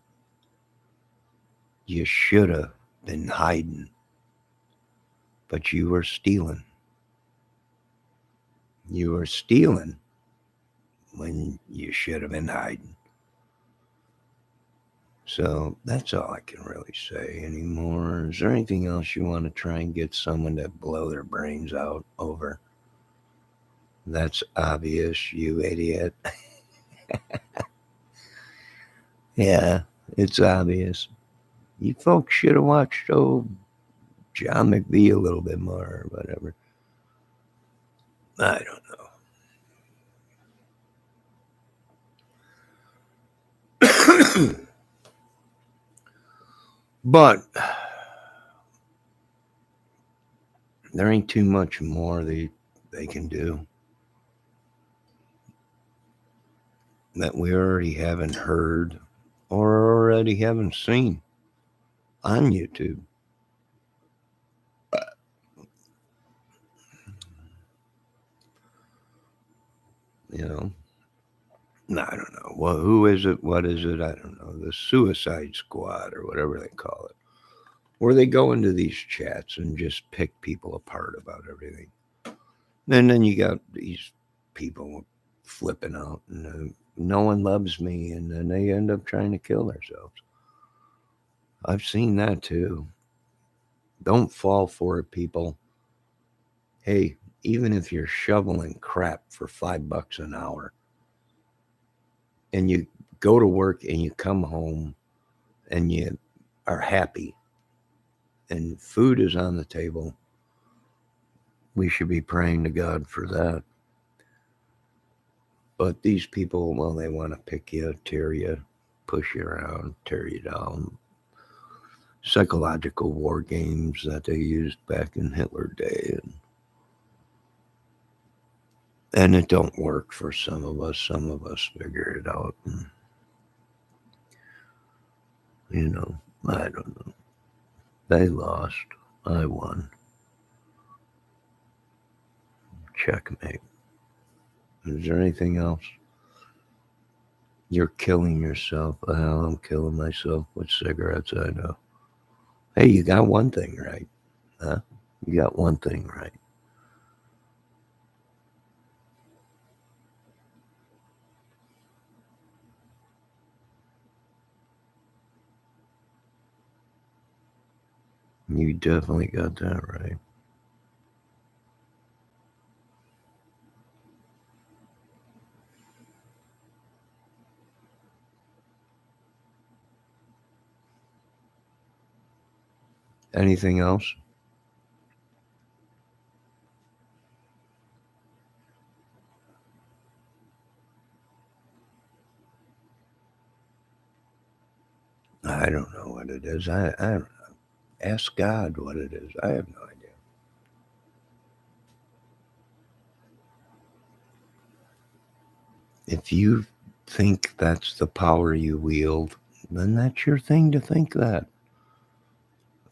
You should have been hiding, but you were stealing. You were stealing when you should have been hiding. So that's all I can really say anymore. Is there anything else you want to try and get someone to blow their brains out over? That's obvious, you idiot. Yeah, it's obvious. You folks should have watched John McVie a little bit more or whatever. I don't know. But there ain't too much more they can do that we already haven't heard or already haven't seen on YouTube. You know, I don't know. Well, who is it? What is it? I don't know. The Suicide Squad or whatever they call it, where they go into these chats and just pick people apart about everything. And then you got these people flipping out, and no one loves me, and then they end up trying to kill themselves. I've seen that too. Don't fall for it, people. Hey, even if you're shoveling crap for $5 an hour, and you go to work and you come home and you are happy and food is on the table, we should be praying to God for that. But these people, well, they want to pick you, tear you, push you around, tear you down. Psychological war games that they used back in Hitler day, and it don't work for some of us. Some of us figure it out, and, I don't know. They lost, I won. Checkmate. Is there anything else? You're killing yourself. Well, I'm killing myself with cigarettes, I know. Hey, you got one thing right, huh? You got one thing right. You definitely got that right. Anything else? I don't know what it is. I don't know. Ask God what it is. I have no idea. If you think that's the power you wield, then that's your thing to think that.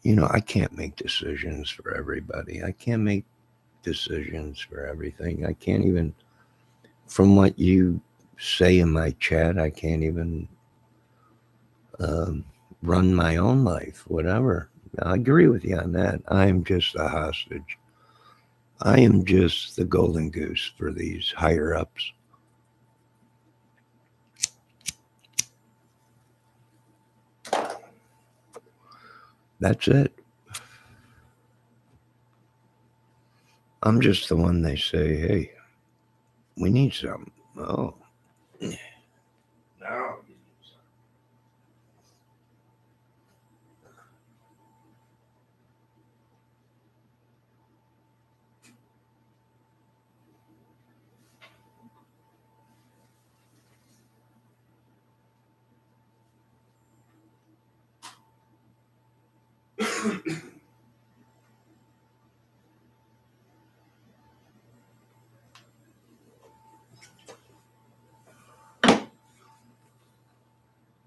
I can't make decisions for everybody. I can't make decisions for everything. I can't even, from what you say in my chat, I can't even um, run my own life, whatever. I agree with you on that. I'm just a hostage. I am just the golden goose for these higher ups. That's it. I'm just the one they say, hey, we need some. Oh, no.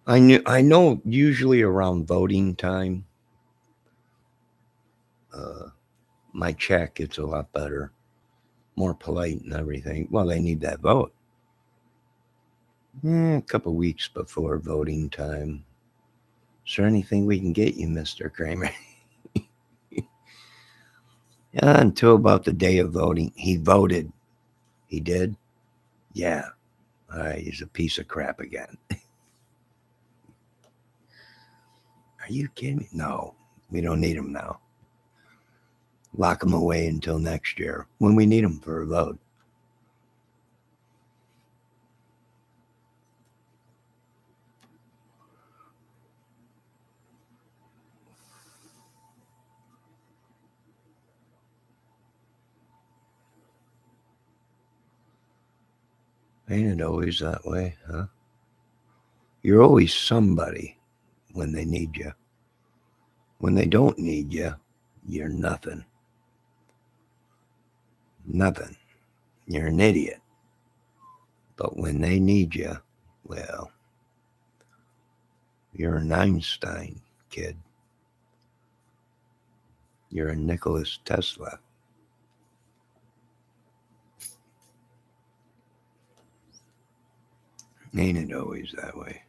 I know usually around voting time, uh, my chat gets a lot better, more polite and everything. Well, they need that vote. A couple weeks before voting time. Is there anything we can get you, Mr. Kramer? Yeah, until about the day of voting. He voted. He did? Yeah. All right, he's a piece of crap again. Are you kidding me? No, we don't need him now. Lock him away until next year when we need him for a vote. Ain't it always that way, huh? You're always somebody when they need you. When they don't need you, you're nothing. Nothing. You're an idiot. But when they need you, well, you're an Einstein, kid. You're a Nicholas Tesla. Ain't it always that way?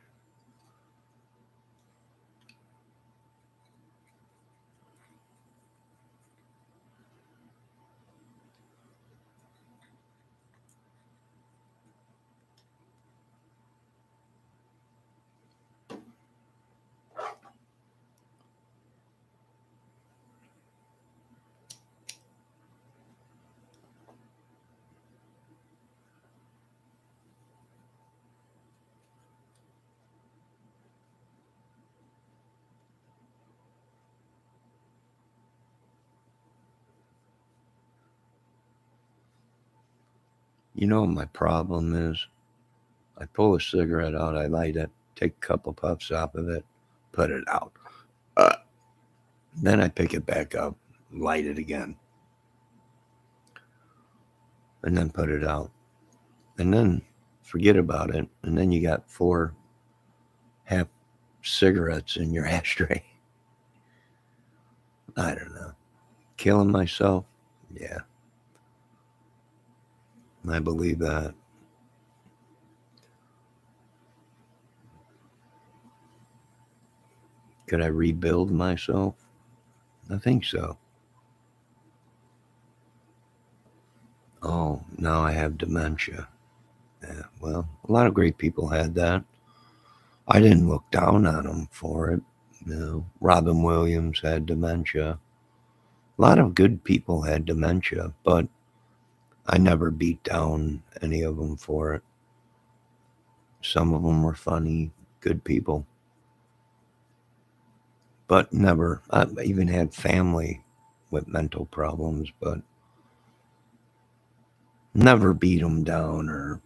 You know what my problem is? I pull a cigarette out, I light it, take a couple puffs off of it, put it out. Uh, then I pick it back up, light it again, and then put it out. And then forget about it. And then you got 4 half cigarettes in your ashtray. I don't know. Killing myself? Yeah, I believe that. Could I rebuild myself? I think so. Oh, now I have dementia. Yeah, well, a lot of great people had that. I didn't look down on them for it. No, Robin Williams had dementia. A lot of good people had dementia, but I never beat down any of them for it. Some of them were funny, good people, but never. I even had family with mental problems, but never beat them down or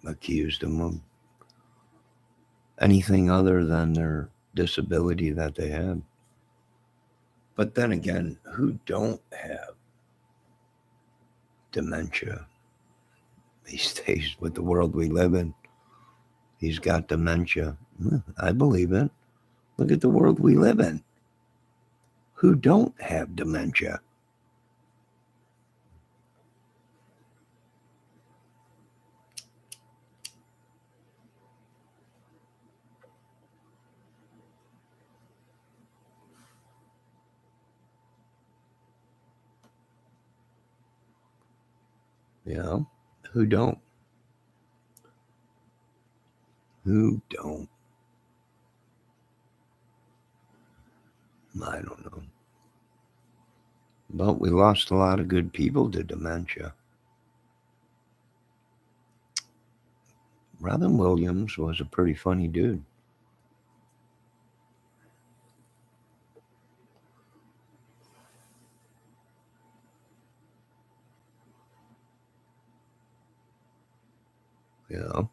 accused them of anything other than their disability that they had. But then again, who don't have dementia these days with the world we live in? He's got dementia. I believe it. Look at the world we live in. Who don't have dementia? You know, who don't? Who don't? I don't know. But we lost a lot of good people to dementia. Robin Williams was a pretty funny dude. Yeah.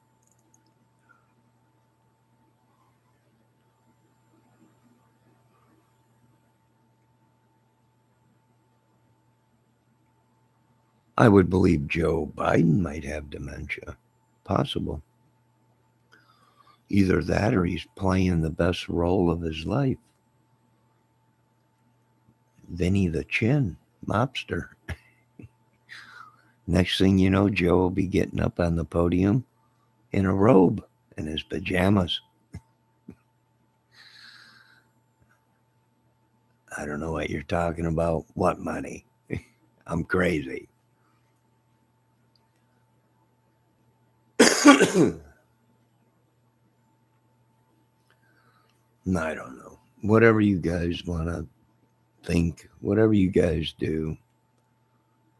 I would believe Joe Biden might have dementia. Possible. Either that or he's playing the best role of his life. Vinny the Chin, mobster. Next thing you know, Joe will be getting up on the podium in a robe in his pajamas. I don't know what you're talking about. What money? I'm crazy. I don't know. Whatever you guys want to think, whatever you guys do,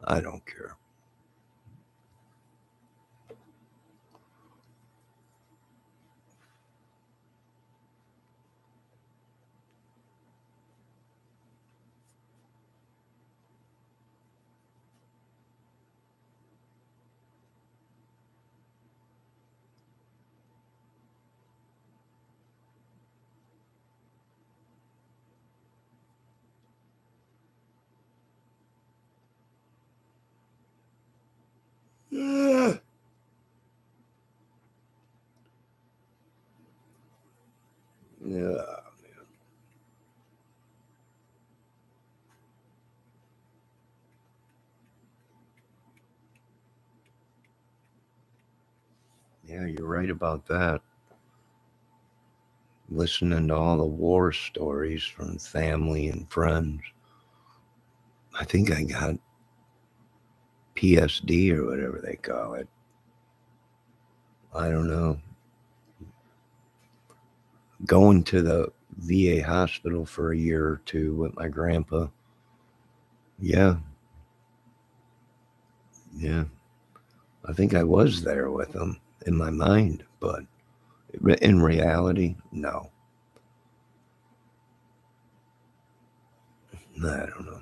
I don't care. Yeah, yeah, you're right about that. Listening to all the war stories from family and friends. I think I got PSD or whatever they call it. I don't know. Going to the VA hospital for a year or two with my grandpa. Yeah, yeah. I think I was there with him in my mind, but in reality, no. I don't know.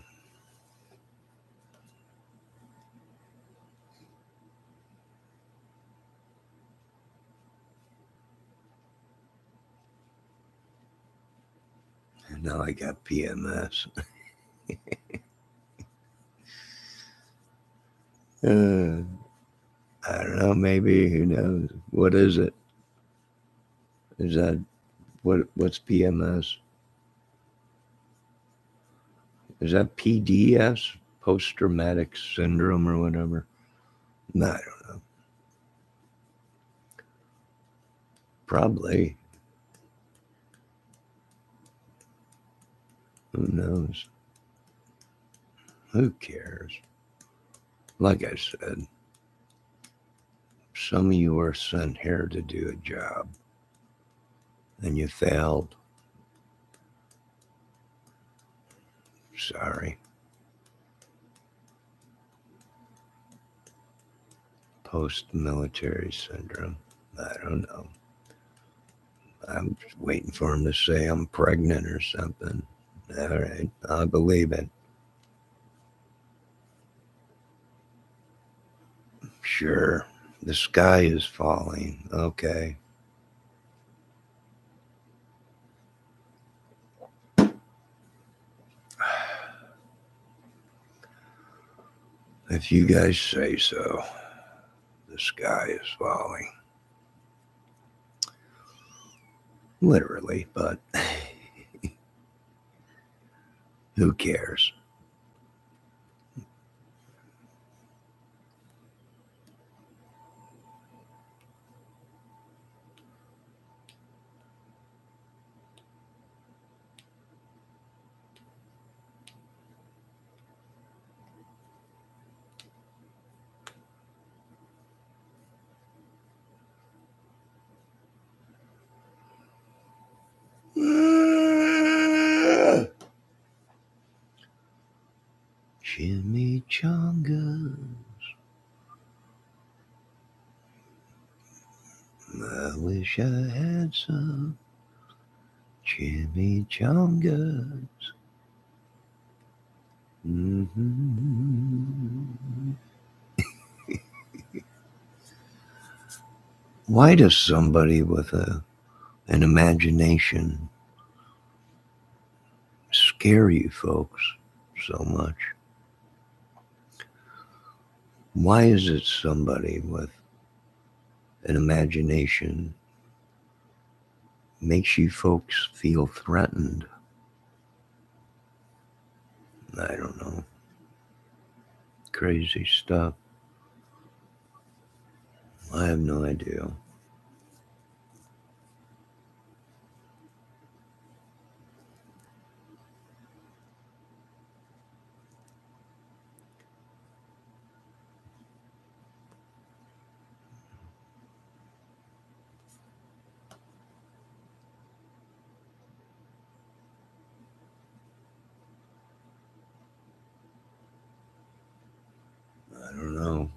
Now I got PMS. Uh, I don't know. Maybe who knows? What is it? Is that What's PMS? Is that PDS? Post traumatic syndrome or whatever? No, I don't know. Probably. Who knows? Who cares? Like I said, some of you were sent here to do a job and you failed. Sorry. Post military syndrome. I don't know. I'm just waiting for him to say I'm pregnant or something. All right, I believe it. Sure. The sky is falling. Okay. If you guys say so, the sky is falling. Literally, but who cares? chimichangas. I wish I had some chimichangas. Mm-hmm. Why does somebody with an imagination scare you folks so much? Why is it somebody with an imagination makes you folks feel threatened? I don't know. Crazy stuff. I have no idea. I don't know.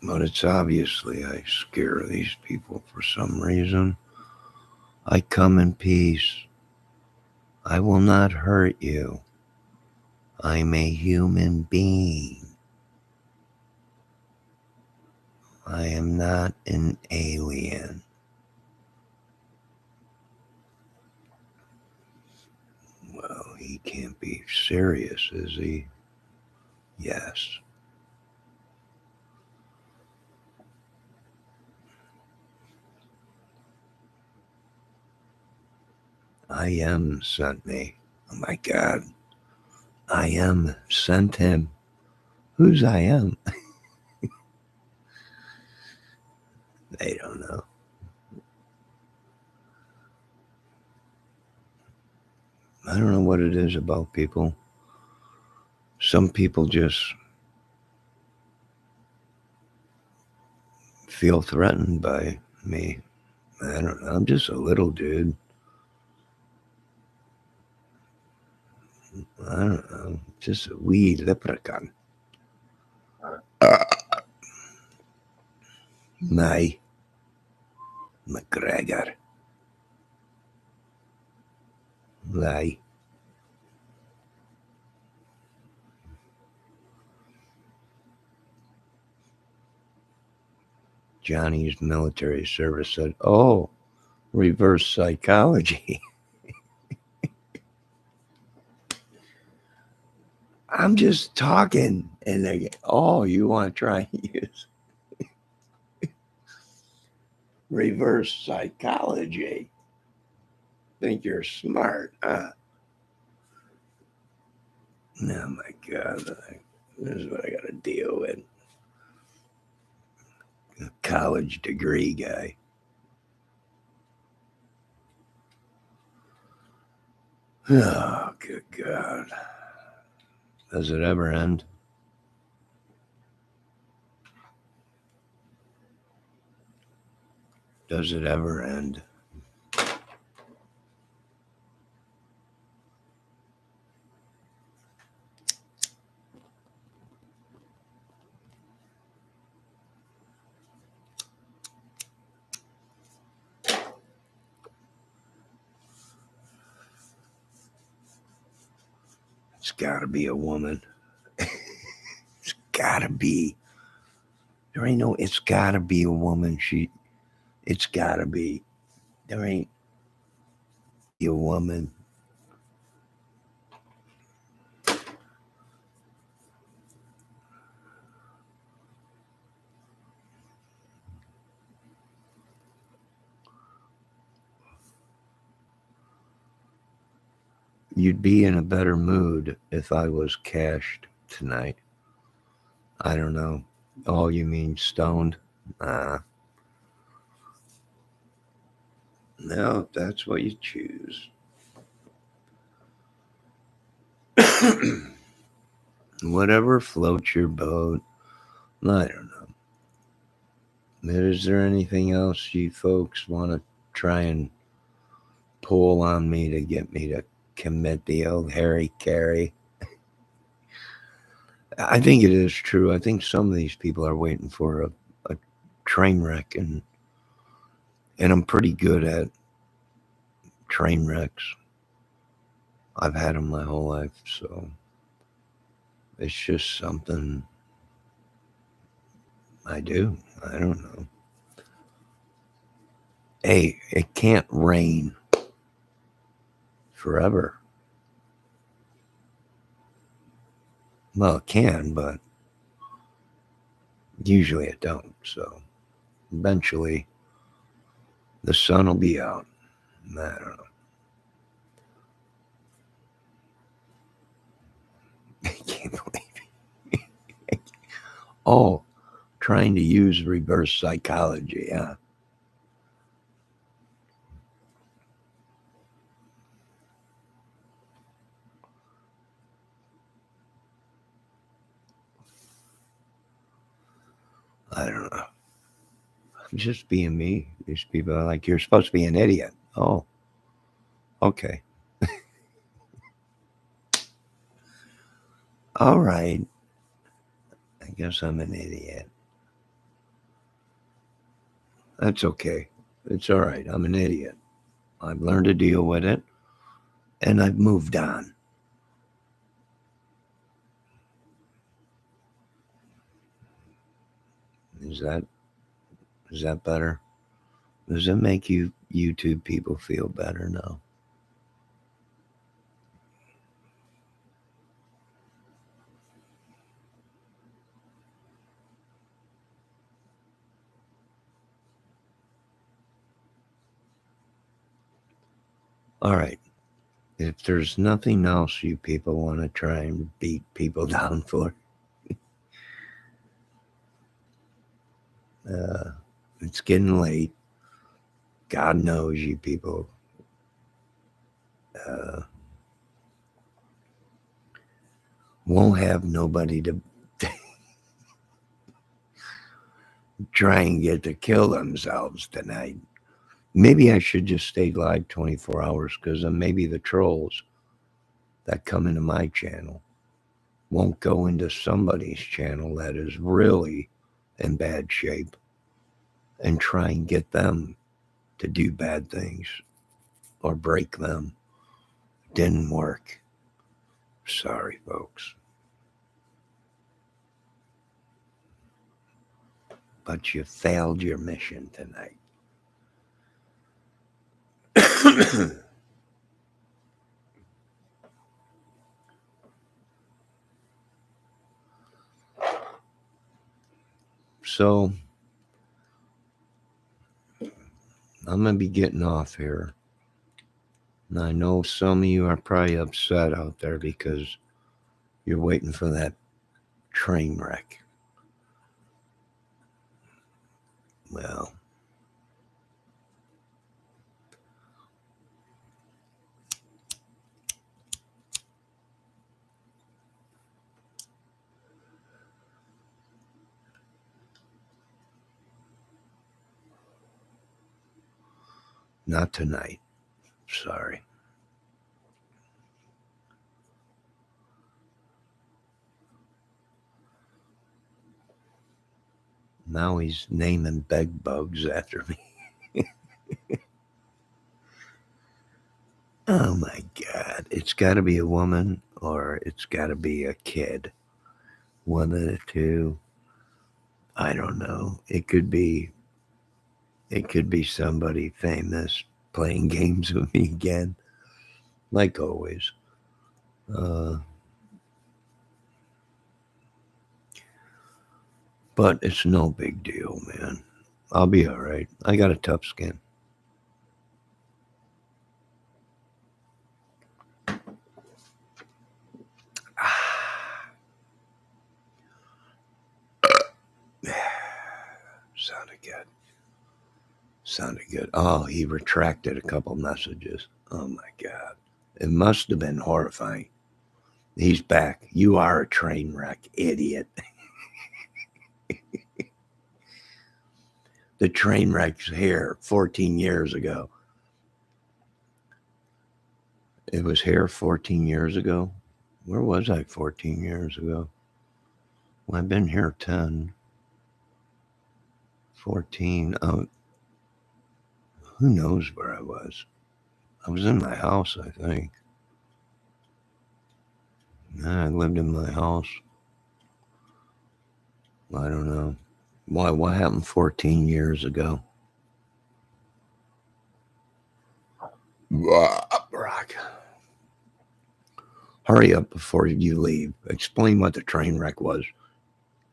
But it's obviously I scare these people for some reason. I come in peace. I will not hurt you. I'm a human being. I am not an alien. Well, he can't be serious, is he? Yes. I am sent me. Oh my God. I am sent him. Who's I am? They don't know. I don't know what it is about people. Some people just feel threatened by me. I don't know. I'm just a little dude. I don't know. Just a wee leprechaun. My McGregor. Lie. Johnny's military service said, "Oh, reverse psychology." I'm just talking. And they get, "Oh, you want to try and use reverse psychology? Think you're smart, huh?" Oh my God. This is what I got to deal with. A college degree guy. Oh, good God. Does it ever end? Does it ever end? It's got to be a woman. It's got to be. There ain't no, it's got to be a woman. It's got to be. There ain't a woman. You'd be in a better mood if I was cashed tonight. I don't know. Oh, you mean stoned? No, that's what you choose. Whatever floats your boat. I don't know. Is there anything else you folks want to try and pull on me to get me to commit the old Harry Carey? I think it is true. I think some of these people are waiting for a train wreck, and I'm pretty good at train wrecks. I've had them my whole life, so it's just something I do. I don't know. Hey, it can't rain forever. Well, it can, but usually it don't. So eventually the sun will be out. I don't know. I can't believe it. Oh, trying to use reverse psychology. Yeah. I don't know. I'm just being me. These people are like, you're supposed to be an idiot. Oh, okay. All right. I guess I'm an idiot. That's okay. It's all right. I'm an idiot. I've learned to deal with it and I've moved on. Is that is that better? Does it make you YouTube people feel better now? All right. If there's nothing else you people want to try and beat people down for, uh, it's getting late. God knows you people uh, won't have nobody to try and get to kill themselves tonight. Maybe I should just stay live 24 hours because maybe the trolls that come into my channel won't go into somebody's channel that is really in bad shape and try and get them to do bad things or break them. Didn't work. Sorry, folks. But you failed your mission tonight. So I'm going to be getting off here. And I know some of you are probably upset out there because you're waiting for that train wreck. Well, not tonight. Sorry. Now he's naming bed bugs after me. Oh my God. It's got to be a woman or it's got to be a kid. One of the two. I don't know. It could be somebody famous playing games with me again, like always. Uh, but it's no big deal, man. I'll be all right. I got a tough skin. Sounded good. Sounded good. Oh, he retracted a couple messages. Oh my God. It must have been horrifying. He's back. You are a train wreck, idiot. The train wreck's here 14 years ago. It was here 14 years ago. Where was I 14 years ago? Well, I've been here 10, 14. Oh, who knows where I was? I was in my house, I think. I lived in my house. I don't know. Why? What happened 14 years ago? Brock, hurry up before you leave. Explain what the train wreck was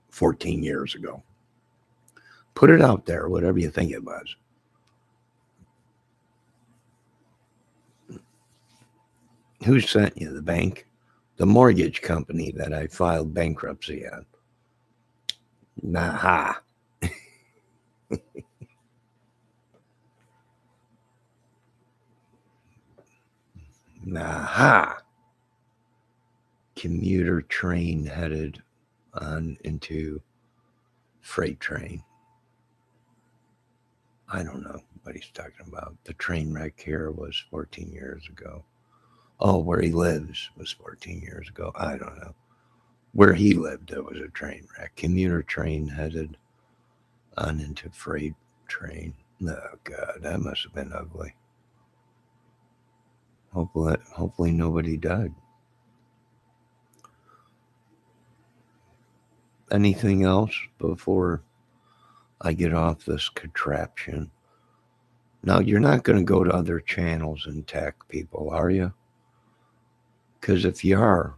14 years ago. Put it out there, whatever you think it was. Who sent you? The bank? The mortgage company that I filed bankruptcy on. Nah. Nah. Commuter train headed on into freight train. I don't know what he's talking about. The train wreck here was 14 years ago. Oh, where he lives was 14 years ago. I don't know. Where he lived, there was a train wreck. Commuter train headed on into freight train. Oh, God, that must have been ugly. Hopefully nobody died. Anything else before I get off this contraption? Now, you're not going to go to other channels and tech people, are you? Because if you are,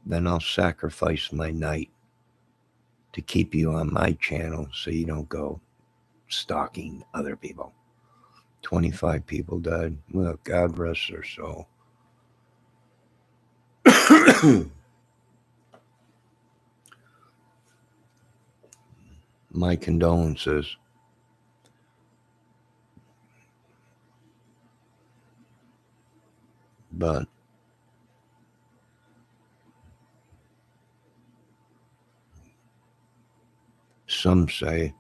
then I'll sacrifice my night to keep you on my channel so you don't go stalking other people. 25 people died. Well, God rest their soul. My condolences. But some say,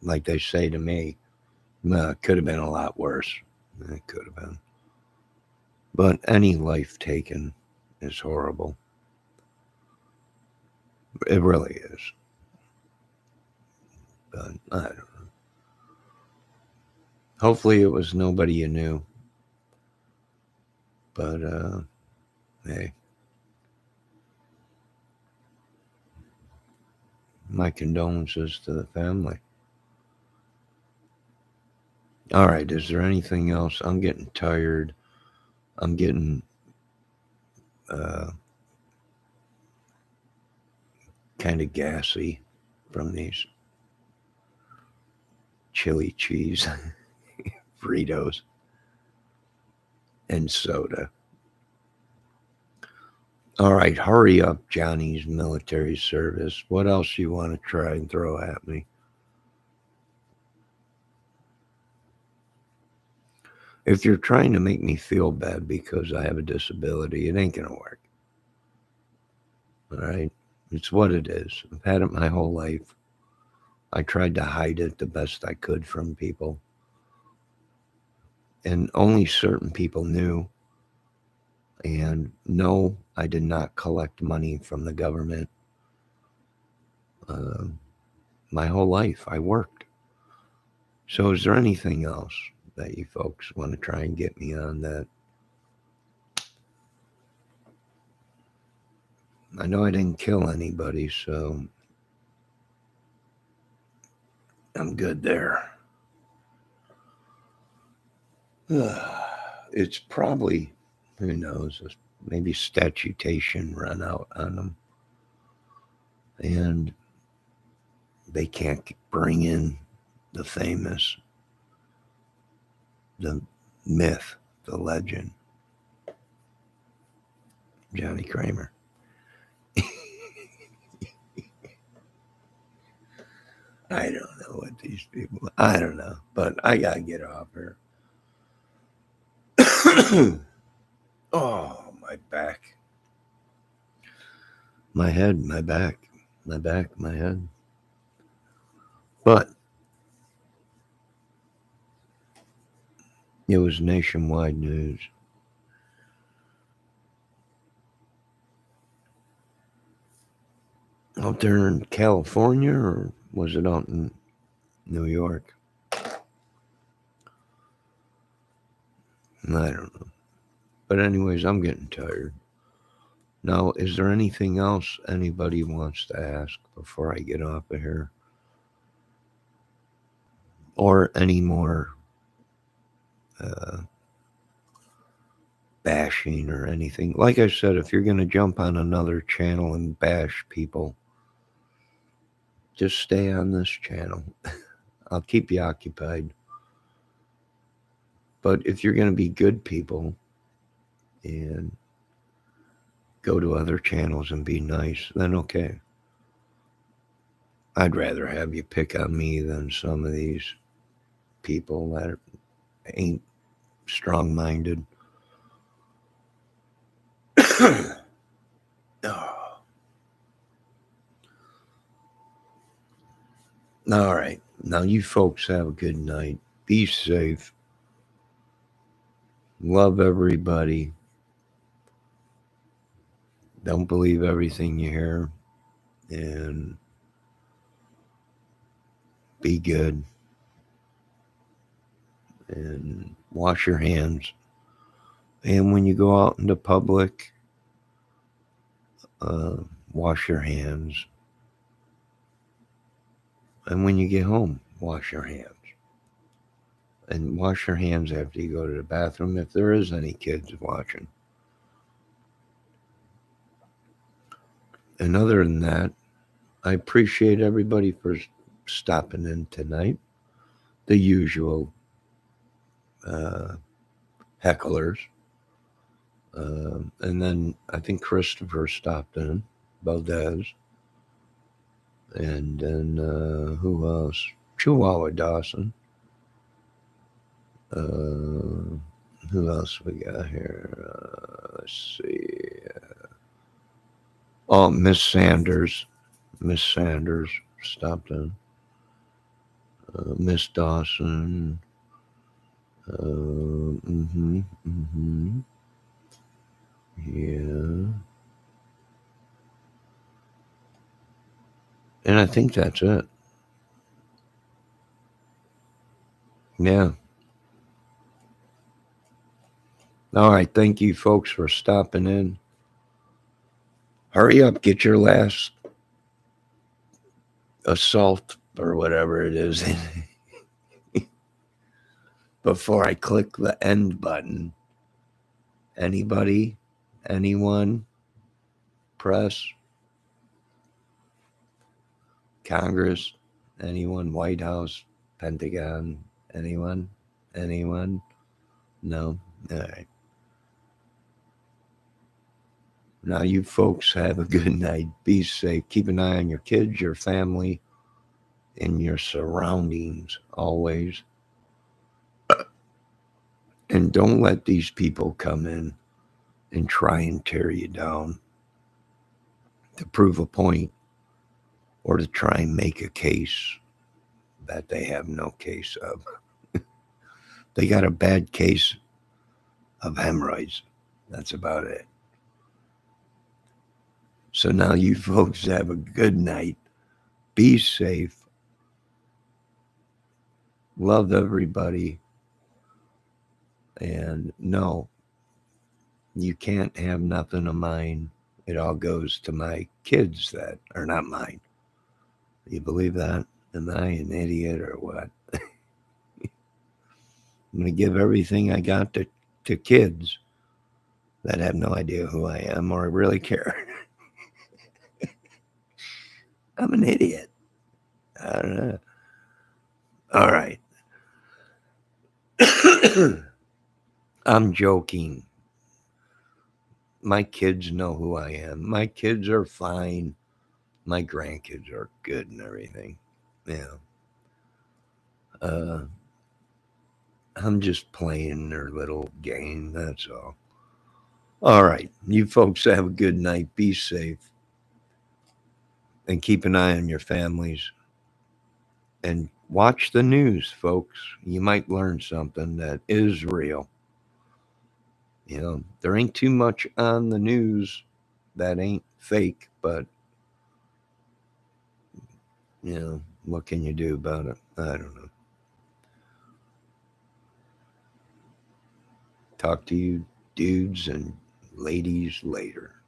like they say to me, well, it could have been a lot worse. It could have been. But any life taken is horrible. It really is. But I don't know. Hopefully it was nobody you knew. But hey, my condolences to the family. All right, is there anything else? I'm getting tired. I'm getting uh, kind of gassy from these chili cheese Fritos and soda. All right, hurry up, Johnny's military service. What else you want to try and throw at me? If you're trying to make me feel bad because I have a disability, it ain't going to work. All right? It's what it is. I've had it my whole life. I tried to hide it the best I could from people. And only certain people knew. And no, I did not collect money from the government. Uh, my whole life, I worked. So, is there anything else that you folks want to try and get me on that? I know I didn't kill anybody, so I'm good there. It's probably, who knows, maybe statutation run out on them. And they can't bring in the famous, the myth, the legend, Johnny Kramer. I don't know what these people, I don't know, but I got to get off here. Oh, my back. My head, my back, my back, my head. But it was nationwide news. out there in California, or was it out in New York? I don't know. But anyways, I'm getting tired. Now, is there anything else anybody wants to ask before I get off of here? Or any more uh, bashing or anything? Like I said, if you're going to jump on another channel and bash people, just stay on this channel. I'll keep you occupied. But if you're going to be good people and go to other channels and be nice, then okay. I'd rather have you pick on me than some of these people that ain't strong minded. All right. Now, you folks have a good night. Be safe. Love everybody. Don't believe everything you hear. And be good. And wash your hands. And when you go out into public, uh, wash your hands. And when you get home, wash your hands. And wash your hands after you go to the bathroom if there is any kids watching. And other than that, I appreciate everybody for stopping in tonight. The usual uh, hecklers. And then I think Christopher stopped in, Valdez. And then who else? Chihuahua Dawson. Who else we got here? Let's see. Oh, Miss Sanders. Miss Sanders stopped in. Miss Dawson. Yeah. And I think that's it. Yeah. All right. Thank you, folks, for stopping in. Hurry up. Get your last assault or whatever it is before I click the end button. Anybody? Anyone? Press? Congress? Anyone? White House? Pentagon? Anyone? Anyone? No? All right. Now, you folks have a good night. Be safe. Keep an eye on your kids, your family, and your surroundings always. And don't let these people come in and try and tear you down to prove a point or to try and make a case that they have no case of. They got a bad case of hemorrhoids. That's about it. So now you folks have a good night. Be safe. Love everybody. And no, you can't have nothing of mine. It all goes to my kids that are not mine. You believe that? Am I an idiot or what? I'm going to give everything I got to kids that have no idea who I am or really care. I'm an idiot. I don't know. All right. I'm joking. My kids know who I am. My kids are fine. My grandkids are good and everything. Yeah. I'm just playing their little game. That's all. All right. You folks have a good night. Be safe. And keep an eye on your families. And watch the news, folks. You might learn something that is real. You know, there ain't too much on the news that ain't fake, but what can you do about it? I don't know. Talk to you dudes and ladies later.